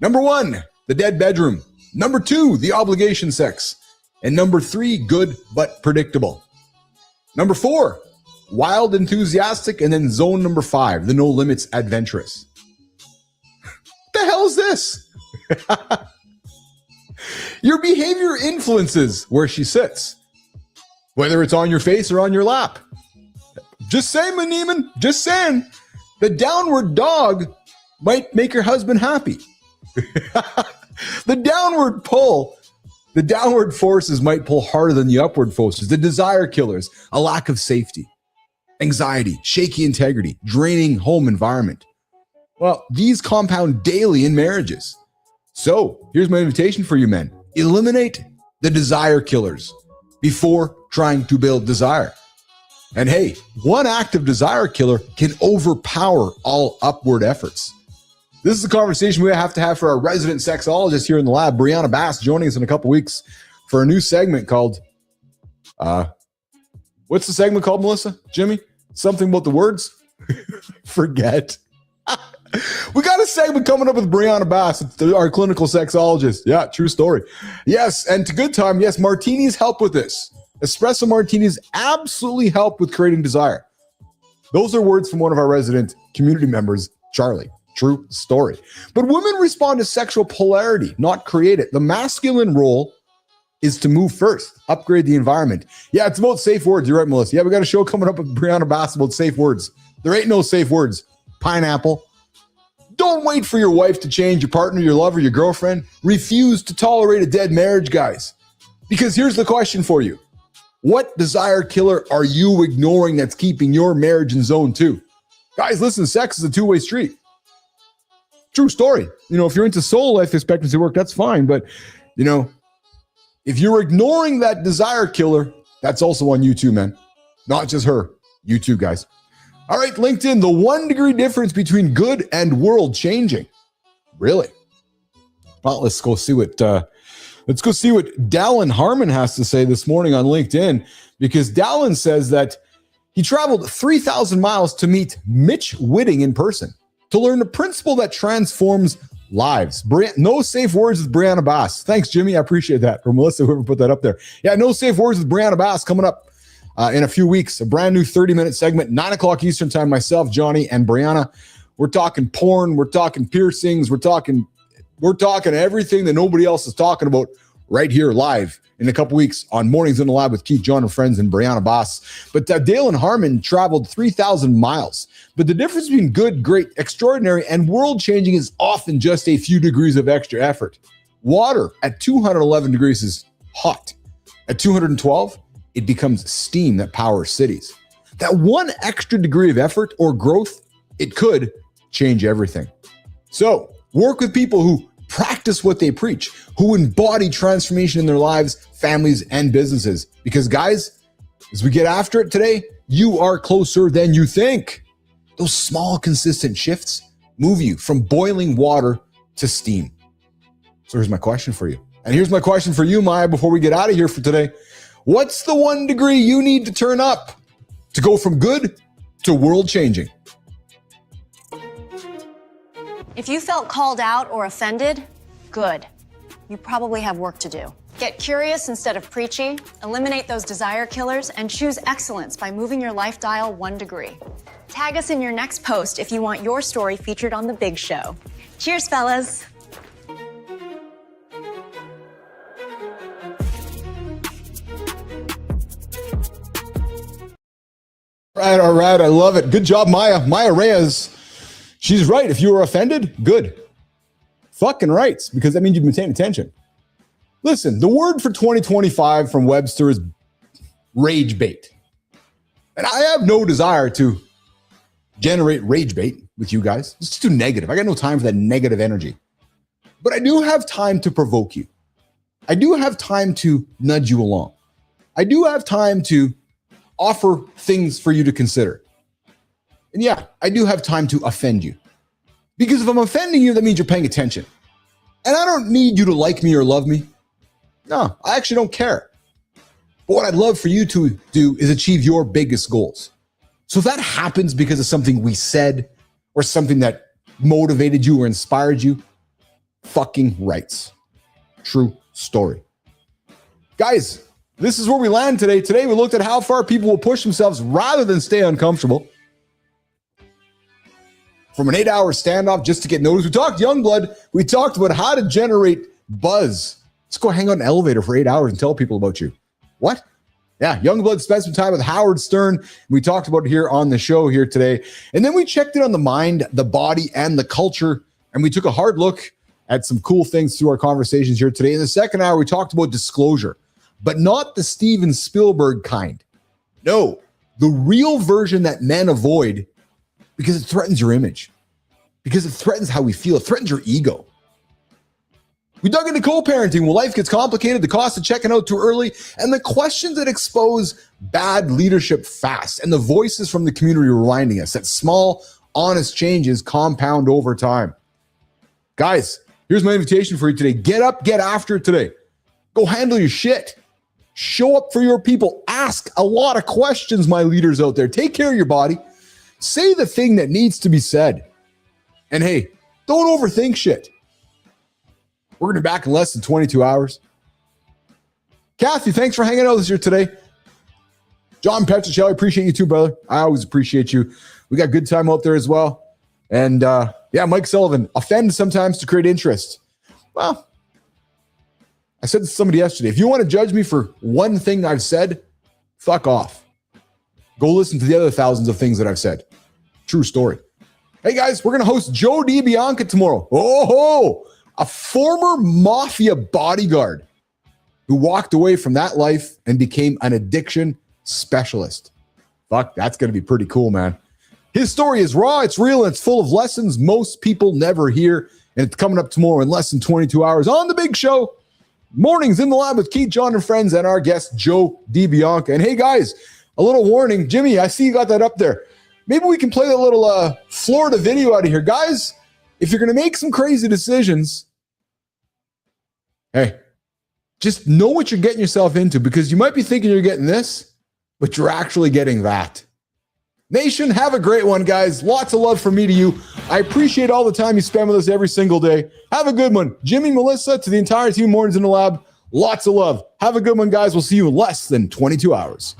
Number 1, the dead bedroom. Number 2, the obligation sex. And number 3, good but predictable. Number 4, wild enthusiastic. And then zone number 5, the no limits adventurous. What the hell is this? Your behavior influences where she sits, whether it's on your face or on your lap. Just saying, Maneeman, just saying. The downward dog might make your husband happy. The downward pull, the downward forces might pull harder than the upward forces. The desire killers, a lack of safety, anxiety, shaky integrity, draining home environment. Well, these compound daily in marriages. So here's my invitation for you men. Eliminate the desire killers before trying to build desire. And hey, one active desire killer can overpower all upward efforts. This is a conversation we have to have for our resident sexologist here in the lab, Brianna Bass, joining us in a couple weeks for a new segment called, what's the segment called, Melissa? Jimmy? Something about the words? Forget. We got a segment coming up with Brianna Bass, our clinical sexologist. Yeah, true story. Yes, and to good time, yes, martinis help with this. Espresso martinis absolutely help with creating desire. Those are words from one of our resident community members, Charlie. True story. But women respond to sexual polarity, not create it. The masculine role is to move first, upgrade the environment. Yeah, it's about safe words. You're right, Melissa. Yeah, we got a show coming up with Brianna Bass about safe words. There ain't no safe words. Pineapple. Don't wait for your wife to change, your partner, your lover, your girlfriend. Refuse to tolerate a dead marriage, guys. Because here's the question for you. What desire killer are you ignoring that's keeping your marriage in zone 2? Guys, listen, sex is a two-way street. True story. You know, if you're into soul life expectancy work, that's fine. But, you know, if you're ignoring that desire killer, that's also on you too, man. Not just her. You too, guys. All right, LinkedIn, the 1 degree difference between good and world changing. Really? Well, let's go see what Dallin Harmon has to say this morning on LinkedIn, because Dallin says that he traveled 3,000 miles to meet Mitch Whitting in person to learn a principle that transforms lives. No safe words with Brianna Bass. Thanks, Jimmy. I appreciate that. Or Melissa, whoever put that up there. Yeah, no safe words with Brianna Bass coming up in a few weeks. A brand new 30-minute segment, 9 o'clock Eastern time. Myself, Johnny, and Brianna. We're talking porn. We're talking piercings. We're talking everything that nobody else is talking about right here live in a couple weeks on Mornings in the Lab with Keith, John, and Friends, and Brianna Bass. But Dallin Harmon traveled 3,000 miles. But the difference between good, great, extraordinary, and world-changing is often just a few degrees of extra effort. Water at 211 degrees is hot. At 212, it becomes steam that powers cities. That one extra degree of effort or growth, it could change everything. So work with people who practice what they preach, who embody transformation in their lives, families, and businesses. Because guys, as we get after it today, you are closer than you think. Those small, consistent shifts move you from boiling water to steam. So here's my question for you. And here's my question for you, Maya, before we get out of here for today. What's the 1 degree you need to turn up to go from good to world changing? If you felt called out or offended, good. You probably have work to do. Get curious instead of preachy, eliminate those desire killers, and choose excellence by moving your life dial 1 degree. Tag us in your next post if you want your story featured on The Big Show. Cheers, fellas. All right. I love it. Good job, Maya. Maya Reyes. She's right. If you were offended, good. Fucking right, because that means you've been paying attention. Listen, the word for 2025 from Webster is rage bait. And I have no desire to generate rage bait with you guys. It's too negative. I got no time for that negative energy. But I do have time to provoke you. I do have time to nudge you along. I do have time to offer things for you to consider. And yeah, I do have time to offend you. Because if I'm offending you, that means you're paying attention. And I don't need you to like me or love me. No, I actually don't care. But what I'd love for you to do is achieve your biggest goals. So if that happens because of something we said or something that motivated you or inspired you, fucking rights. True story. Guys, this is where we land today. Today we looked at how far people will push themselves rather than stay uncomfortable. From an 8-hour standoff just to get noticed. We talked Youngblood. We talked about how to generate buzz. Let's go hang out in an elevator for 8 hours and tell people about you. What? Yeah, Youngblood spent some time with Howard Stern. We talked about it here on the show here today. And then we checked in on the mind, the body, and the culture. And we took a hard look at some cool things through our conversations here today. In the second hour, we talked about disclosure, but not the Steven Spielberg kind. No, the real version that men avoid because it threatens your image. because it threatens how we feel. It threatens your ego. We dug into co-parenting when life gets complicated, the cost of checking out too early, and the questions that expose bad leadership fast, and the voices from the community reminding us that small, honest changes compound over time. Guys, here's my invitation for you today. Get up, get after it today. Go handle your shit. Show up for your people. Ask a lot of questions, my leaders out there. Take care of your body. Say the thing that needs to be said. And hey, don't overthink shit. We're going to be back in less than 22 hours. Kathy, thanks for hanging out with us here today. John Petricelli, appreciate you too, brother. I always appreciate you. We got good time out there as well. And Mike Sullivan, offend sometimes to create interest. Well, I said to somebody yesterday, if you want to judge me for one thing I've said, fuck off. Go listen to the other thousands of things that I've said. True story. Hey guys, we're going to host Joe DiBianca tomorrow. Oh, a former mafia bodyguard who walked away from that life and became an addiction specialist. Fuck, that's going to be pretty cool, man. His story is raw, it's real, and it's full of lessons most people never hear. And it's coming up tomorrow in less than 22 hours on The Big Show. Mornings in the Lab with Keith, Jon, and friends, and our guest, Joe DiBianca. And hey, guys, a little warning. Jimmy, I see you got that up there. Maybe we can play that little Florida video out of here. Guys, if you're going to make some crazy decisions, hey, just know what you're getting yourself into, because you might be thinking you're getting this, but you're actually getting that. Nation, have a great one, guys. Lots of love from me to you. I appreciate all the time you spend with us every single day. Have a good one. Jimmy, Melissa, to the entire team, Mornings in the Lab, lots of love. Have a good one, guys. We'll see you in less than 22 hours.